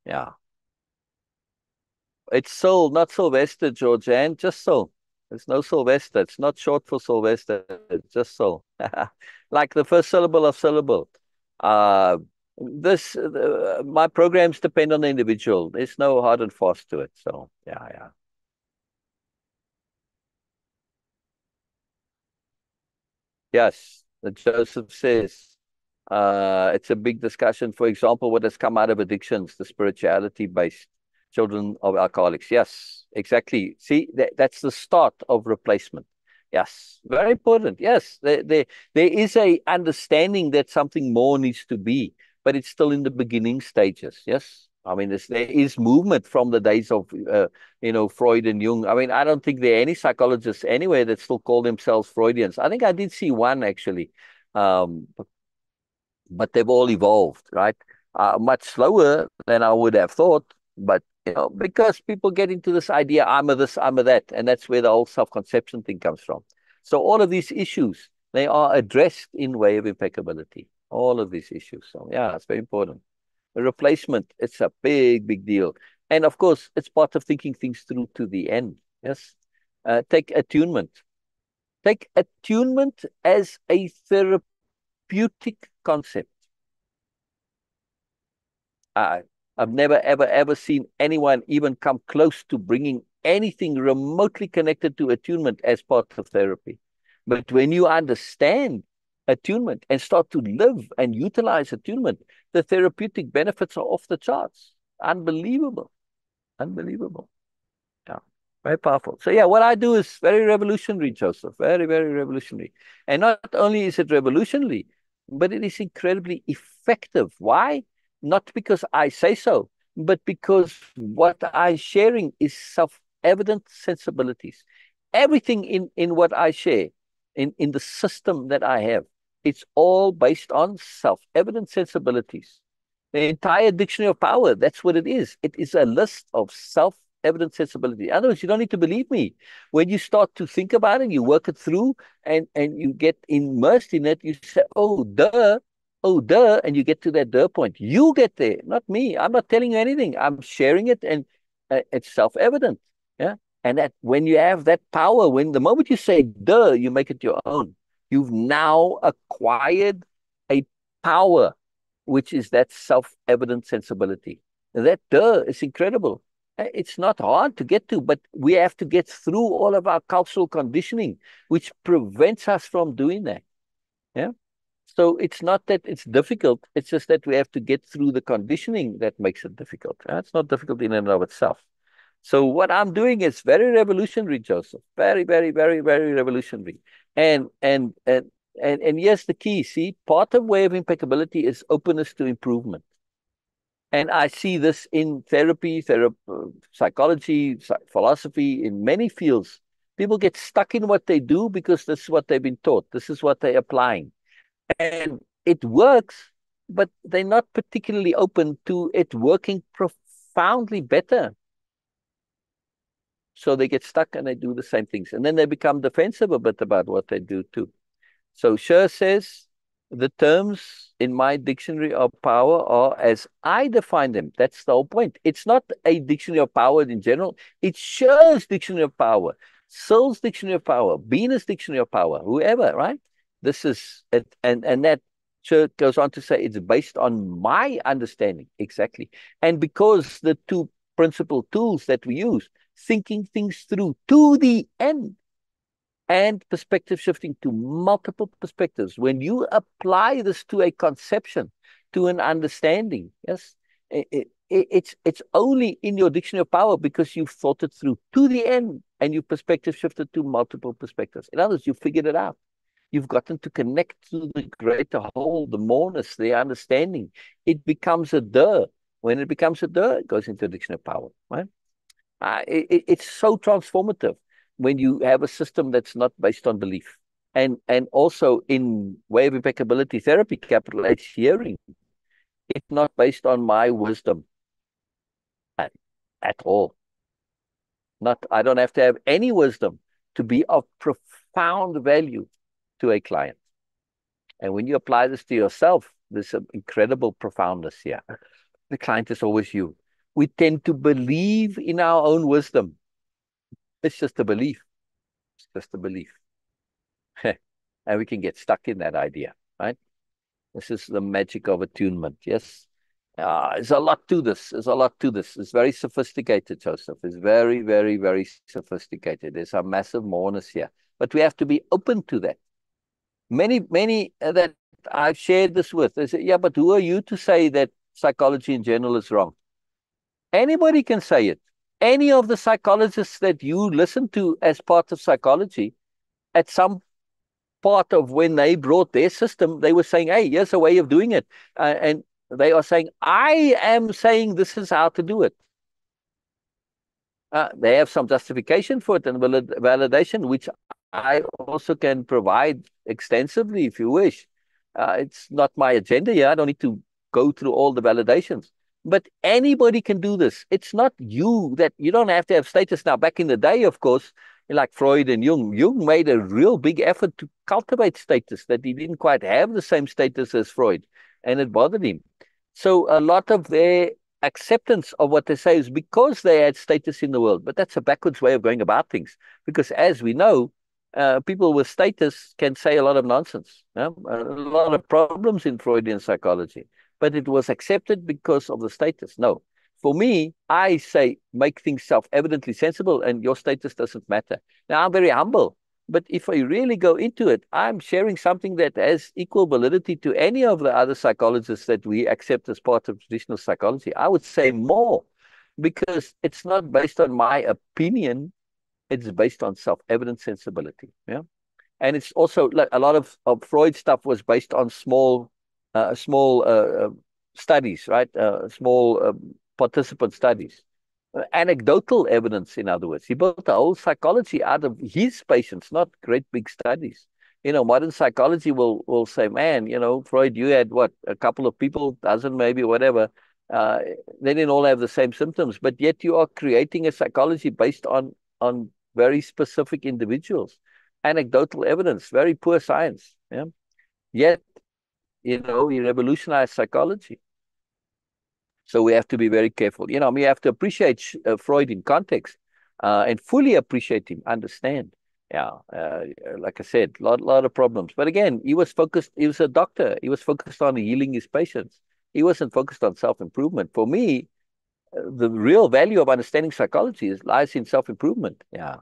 yeah. It's Syl, not Sylvester, Georgianne, just Syl. There's no Sylvester. It's not short for Sylvester. It's just Syl. Like the first syllable of syllable. Uh, my programs depend on the individual. There's no hard and fast to it. So yeah, yeah. Yes, the Joseph says it's a big discussion. For example, what has come out of addictions, the spirituality-based children of alcoholics. Yes, exactly. See, that's the start of replacement. Yes, very important. Yes, there is a understanding that something more needs to be, but it's still in the beginning stages. Yes. I mean, there is movement from the days of, Freud and Jung. I mean, I don't think there are any psychologists anywhere that still call themselves Freudians. I think I did see one actually, um, but they've all evolved, right? Much slower than I would have thought, but because people get into this idea, I'm a this, I'm a that, and that's where the whole self-conception thing comes from. So all of these issues, they are addressed in Way of Impeccability. All of these issues. So yeah, it's very important. A replacement, it's a big, big deal. And of course, it's part of thinking things through to the end. Yes. Take attunement. Take attunement as a therapeutic concept. Uh, I've never, ever, ever seen anyone even come close to bringing anything remotely connected to attunement as part of therapy. But when you understand attunement and start to live and utilize attunement, the therapeutic benefits are off the charts. Unbelievable. Unbelievable. Yeah. Very powerful. So yeah, what I do is very revolutionary, Joseph. Very, very revolutionary. And not only is it revolutionary, but it is incredibly effective. Why? Not because I say so, but because what I'm sharing is self-evident sensibilities. Everything in what I share, in the system that I have, it's all based on self-evident sensibilities. The entire dictionary of power, that's what it is. It is a list of self-evident sensibility. In other words, you don't need to believe me. When you start to think about it, you work it through, and you get immersed in it, you say, oh, duh, and you get to that duh point. You get there, not me. I'm not telling you anything. I'm sharing it, and it's self-evident. Yeah. And that when you have that power, when the moment you say duh, you make it your own. You've now acquired a power, which is that self-evident sensibility. And that duh is incredible. It's not hard to get to, but we have to get through all of our cultural conditioning, which prevents us from doing that. Yeah. So it's not that it's difficult, it's just that we have to get through the conditioning that makes it difficult. It's not difficult in and of itself. So what I'm doing is very revolutionary, Joseph. Very, very, very, very revolutionary. And yes, the key, see, part of way of impeccability is openness to improvement. And I see this in therapy, psychology, philosophy, in many fields. People get stuck in what they do because this is what they've been taught. This is what they're applying. And it works, but they're not particularly open to it working profoundly better. So they get stuck and they do the same things. And then they become defensive a bit about what they do too. So Scher says, the terms in my dictionary of power are as I define them. That's the whole point. It's not a dictionary of power in general. It's Scher's dictionary of power, Syl's dictionary of power, Beena's dictionary of power, whoever, right? This is it, and that Scher goes on to say it's based on my understanding. Exactly. And because the two principal tools that we use, thinking things through to the end, and perspective shifting to multiple perspectives. When you apply this to a conception, to an understanding, yes, it's only in your dictionary of power because you've thought it through to the end and you perspective shifted to multiple perspectives. In other words, you figured it out. You've gotten to connect to the greater whole, the moreness, the understanding. It becomes a duh. When it becomes a duh, it goes into a dictionary of power, right? It's so transformative when you have a system that's not based on belief. And also in way of impeccability therapy, capital H hearing, it's not based on my wisdom at all. I don't have to have any wisdom to be of profound value to a client. And when you apply this to yourself, there's some incredible profoundness here. The client is always you. We tend to believe in our own wisdom. It's just a belief. It's just a belief. And we can get stuck in that idea, right? This is the magic of attunement, yes? There's a lot to this. There's a lot to this. It's very sophisticated, Joseph. It's very, very, very sophisticated. There's a massive moreness here. But we have to be open to that. Many that I've shared this with, they say, yeah, but who are you to say that psychology in general is wrong? Anybody can say it. Any of the psychologists that you listen to as part of psychology, at some part of when they brought their system, they were saying, hey, here's a way of doing it. And they are saying, I am saying this is how to do it. They have some justification for it and validation, which I also can provide extensively if you wish. It's not my agenda here. I don't need to go through all the validations. But anybody can do this. It's not you don't have to have status. Now, back in the day, of course, like Freud and Jung made a real big effort to cultivate status, that he didn't quite have the same status as Freud, and it bothered him. So a lot of their acceptance of what they say is because they had status in the world. But that's a backwards way of going about things, because as we know, people with status can say a lot of nonsense, a lot of problems in Freudian psychology. But it was accepted because of the status. No. For me, I say make things self-evidently sensible and your status doesn't matter. Now, I'm very humble, but if I really go into it, I'm sharing something that has equal validity to any of the other psychologists that we accept as part of traditional psychology. I would say more, because it's not based on my opinion. It's based on self-evident sensibility. Yeah. And it's also like a lot of Freud stuff was based on small studies, right? Small participant studies. Anecdotal evidence, in other words. He built a whole psychology out of his patients, not great big studies. Modern psychology will say, man, Freud, you had what, a couple of people, dozen maybe, whatever. Uh, they didn't all have the same symptoms, but yet you are creating a psychology based on very specific individuals. Anecdotal evidence, very poor science. Yeah. Yet, you revolutionize psychology. So we have to be very careful. We have to appreciate Freud in context and fully appreciate him, understand. Yeah, like I said, lot of problems. But again, he was focused. He was a doctor. He was focused on healing his patients. He wasn't focused on self-improvement. For me, the real value of understanding psychology lies in self-improvement. Yeah.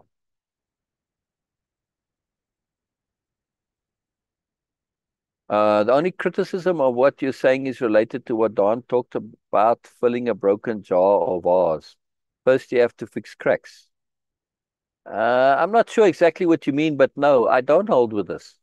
The only criticism of what you're saying is related to what Don talked about, filling a broken jar or vase. First, you have to fix cracks. I'm not sure exactly what you mean, but no, I don't hold with this.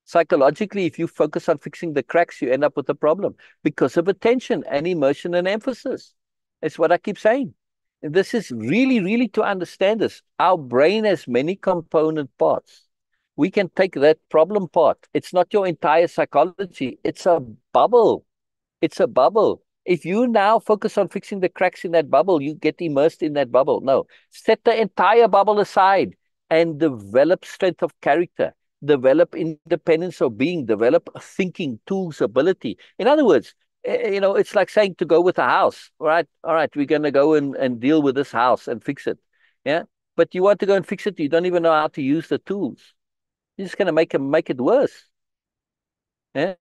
Psychologically, if you focus on fixing the cracks, you end up with a problem because of attention and emotion and emphasis. It's what I keep saying. And this is really, really to understand this. Our brain has many component parts. We can take that problem part. It's not your entire psychology. It's a bubble. It's a bubble. If you now focus on fixing the cracks in that bubble, you get immersed in that bubble. No, set the entire bubble aside and develop strength of character, develop independence of being, develop thinking, tools, ability. In other words, it's like saying to go with a house. All right, we're going to go and deal with this house and fix it. Yeah. But you want to go and fix it, you don't even know how to use the tools. You're just going to make it worse. Yeah?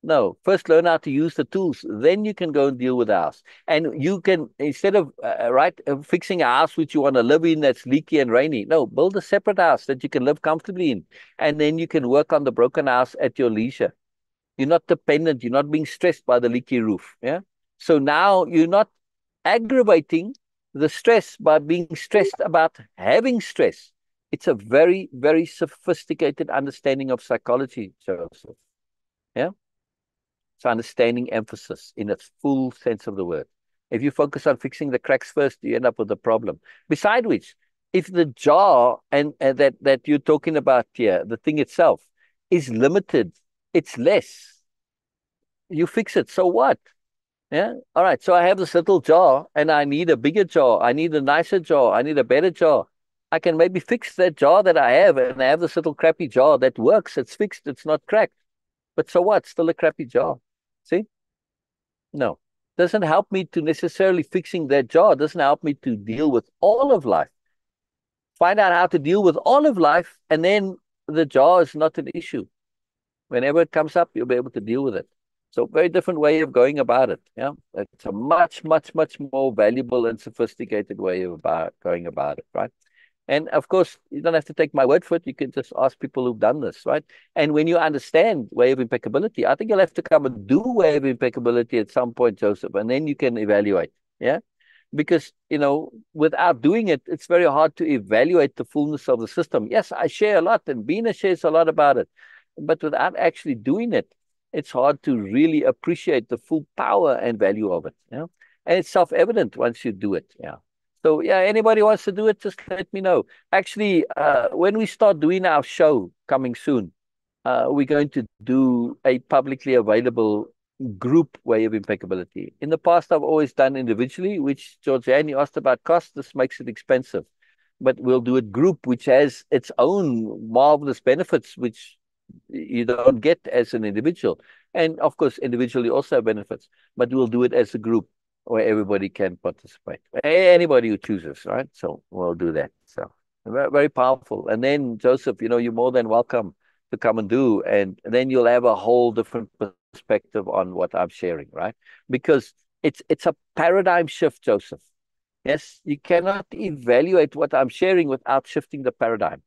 No, first learn how to use the tools. Then you can go and deal with the house. And you can, instead of fixing a house which you want to live in that's leaky and rainy, no, build a separate house that you can live comfortably in. And then you can work on the broken house at your leisure. You're not dependent. You're not being stressed by the leaky roof. Yeah. So now you're not aggravating the stress by being stressed about having stress. It's a very, very sophisticated understanding of psychology, Joseph. Yeah. It's understanding emphasis in its full sense of the word. If you focus on fixing the cracks first, you end up with a problem. Beside which, if the jar and that you're talking about here, the thing itself, is limited, it's less. You fix it. So what? Yeah. All right. So I have this little jar and I need a bigger jar. I need a nicer jar. I need a better jar. I can maybe fix that jar that I have and I have this little crappy jar that works. It's fixed. It's not cracked. But so what? Still a crappy jar. See? No. Doesn't help me to necessarily fixing that jar. Doesn't help me to deal with all of life. Find out how to deal with all of life, and then the jar is not an issue. Whenever it comes up, you'll be able to deal with it. So very different way of going about it. Yeah. It's a much, much, much more valuable and sophisticated way of going about it, right? And of course, you don't have to take my word for it. You can just ask people who've done this, right? And when you understand Way of Impeccability, I think you'll have to come and do Way of Impeccability at some point, Joseph, and then you can evaluate. Yeah. Because, without doing it, it's very hard to evaluate the fullness of the system. Yes, I share a lot, and Beena shares a lot about it. But without actually doing it, it's hard to really appreciate the full power and value of it. Yeah. And it's self-evident once you do it. Yeah. So yeah, anybody wants to do it, just let me know. Actually, when we start doing our show coming soon, we're going to do a publicly available group Way of Impeccability. In the past, I've always done individually, which Georgianne asked about cost. This makes it expensive. But we'll do it group, which has its own marvelous benefits, which you don't get as an individual. And of course, individually also have benefits, but we'll do it as a group where everybody can participate. Anybody who chooses, right? So we'll do that. So very, very powerful. And then Joseph, you're more than welcome to come and do, and then you'll have a whole different perspective on what I'm sharing, right? Because it's a paradigm shift, Joseph. Yes, you cannot evaluate what I'm sharing without shifting the paradigm.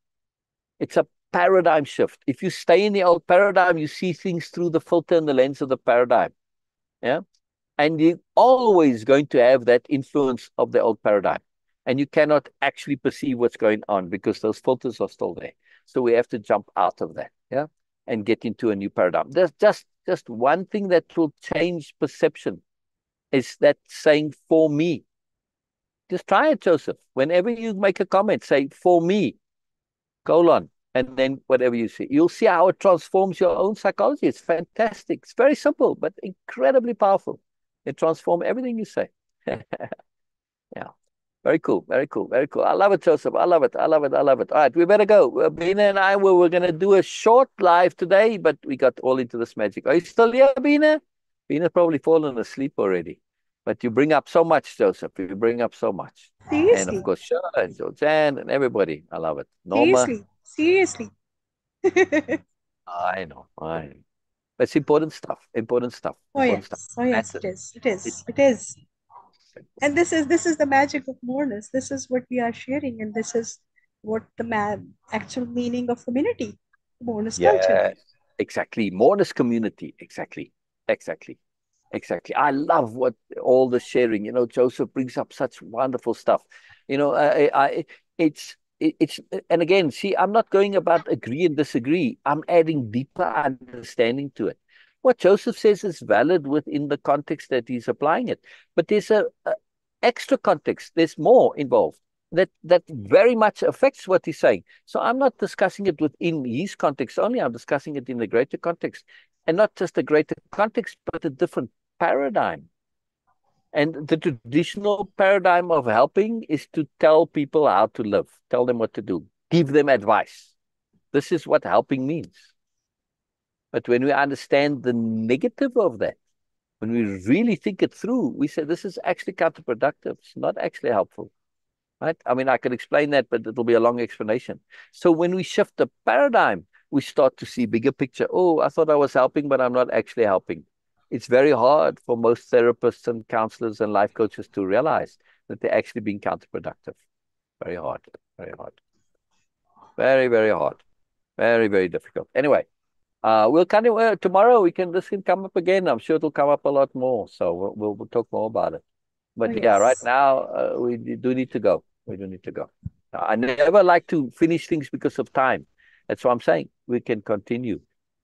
It's a paradigm shift. If you stay in the old paradigm, you see things through the filter and the lens of the paradigm. Yeah. And you're always going to have that influence of the old paradigm. And you cannot actually perceive what's going on because those filters are still there. So we have to jump out of that, yeah, and get into a new paradigm. There's just one thing that will change perception is that saying for me. Just try it, Joseph. Whenever you make a comment, say, for me, colon, and then whatever you see. You'll see how it transforms your own psychology. It's fantastic. It's very simple, but incredibly powerful. It transforms everything you say. Yeah. Very cool. Very cool. Very cool. I love it, Joseph. I love it. I love it. I love it. All right, we better go. Beena and I we're going to do a short live today, but we got all into this magic. Are you still here, Beena? Beena's probably fallen asleep already. But you bring up so much, Joseph. You bring up so much. And of Seriously, course, Shah and Jojan and everybody. I love it. Norma. seriously, seriously. I know. I know. But it's important stuff. Important stuff. Important stuff. Oh yes, it Matters. is. It It is. It is. matters. And this is the magic of moreness. This is what we are sharing, and this is what the actual meaning of community, moreness culture. Yes, exactly. Moreness community. Exactly. Exactly. Exactly. I love what all the sharing. Joseph brings up such wonderful stuff. It's it's and again, see, I'm not going about agree and disagree. I'm adding deeper understanding to it. What Joseph says is valid within the context that he's applying it, but there's a extra context. There's more involved that very much affects what he's saying. So I'm not discussing it within his context only. I'm discussing it in the greater context, and not just a greater context, but a different paradigm. And the traditional paradigm of helping is to tell people how to live, tell them what to do, give them advice. This is what helping means. But when we understand the negative of that, when we really think it through, we say this is actually counterproductive. It's not actually helpful. Right? I mean, I can explain that, but it'll be a long explanation. So when we shift the paradigm, we start to see bigger picture. Oh, I thought I was helping, but I'm not actually helping. It's very hard for most therapists and counselors and life coaches to realize that they're actually being counterproductive. Very hard. Very hard. Very, very hard. Very, very difficult. Anyway, we'll kind of tomorrow this can come up again. I'm sure it'll come up a lot more. So we'll talk more about it. Oh But yeah, right yes. now we do need to go. We do need to go. I never like to finish things because of time. That's what I'm saying. We can continue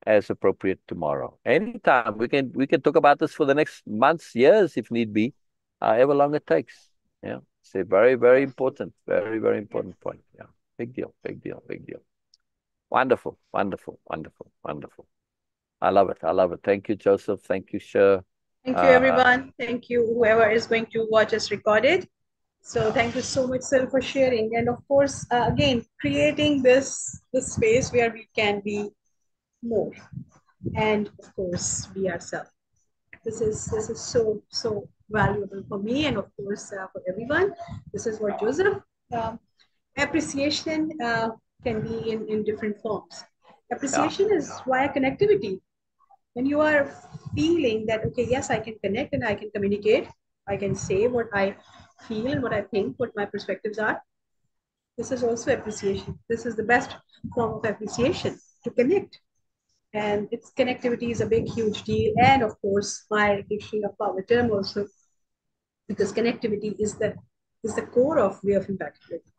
as appropriate tomorrow. Anytime we can talk about this for the next months, years, if need be, however long it takes. Yeah, it's a very, very important, very, very important point. Yeah, big deal, big deal, big deal. Wonderful, wonderful, wonderful, wonderful. I love it. I love it. Thank you, Joseph. Thank you, Sher. Thank you, Uh, everyone. Thank you, whoever is going to watch us recorded. So thank you so much, Syl, for sharing. And of course, again, creating this space where we can be more, and of course, be ourselves. This is so valuable for me, and of course, for everyone. This is what Joseph. Um, Appreciation can be in different forms. yeah, Appreciation is via connectivity. When you are feeling that, okay, yes, I can connect and I can communicate, I can say what I feel and what I think, what my perspectives are. This is also appreciation. This is the best form of appreciation, to connect. And its connectivity is a big, huge deal. And of course, my dictionary of power term also, because connectivity is the core of way of impeccability.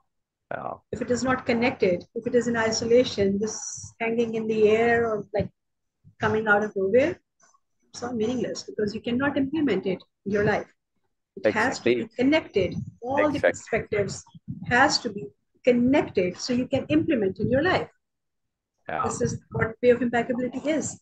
yeah. If it is not connected, if it is in isolation, this hanging in the air or like coming out of nowhere, it's all meaningless because you cannot implement it in your life. It has to be Exactly. connected. All the Exactly. perspectives has to be connected so you can implement in your life. Yeah. This is what way of impeccability is.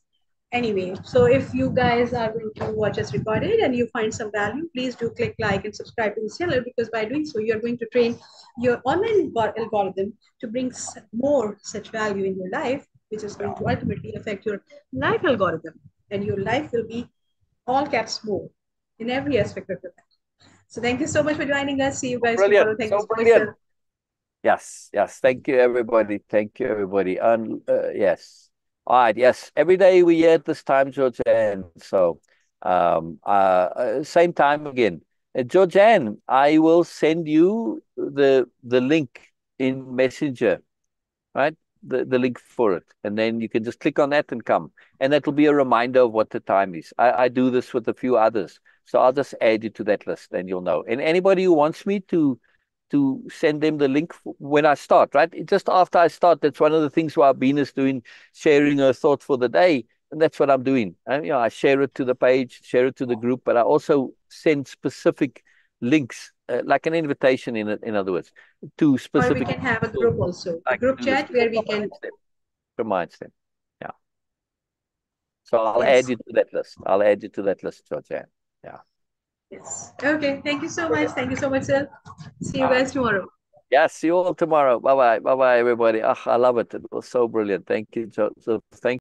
Anyway, so if you guys are going to watch us recorded and you find some value, please do click like and subscribe to the channel, because by doing so, you're going to train your online algorithm to bring more such value in your life, which is going Yeah. to ultimately affect your life algorithm. And your life will be all caps more in every aspect of your life. So thank you so much for joining us. See you So guys brilliant. tomorrow. Thank you So so much, brilliant. sir. Yes. Yes. Thank you, everybody. Thank you, everybody. And yes. All right. Yes. Every day we here at this time, Georgianne. So, same time again. Georgianne, I will send you the link in Messenger, right? The link for it. And then you can just click on that and come. And that will be a reminder of what the time is. I do this with a few others. So I'll just add you to that list and you'll know. And anybody who wants me to send them the link when I start, right? Just after I start, that's one of the things where Beena is doing, sharing her thought for the day. And that's what I'm doing. And, I share it to the page, share it to the group, but I also send specific links like an invitation in other words, to Or we specific can have a people group also, a like group to do this. chat where we can. Reminds them. Yeah. So I'll add Yes. you to that list. I'll add you to that list, Georgianne. Yeah. Yes. Okay. Thank you so much. Brilliant. Thank you so much, sir. See you Uh, guys tomorrow. yeah, see you all tomorrow. Bye bye. Bye bye, everybody. I love it. It was so brilliant. Thank you, Joseph. Thank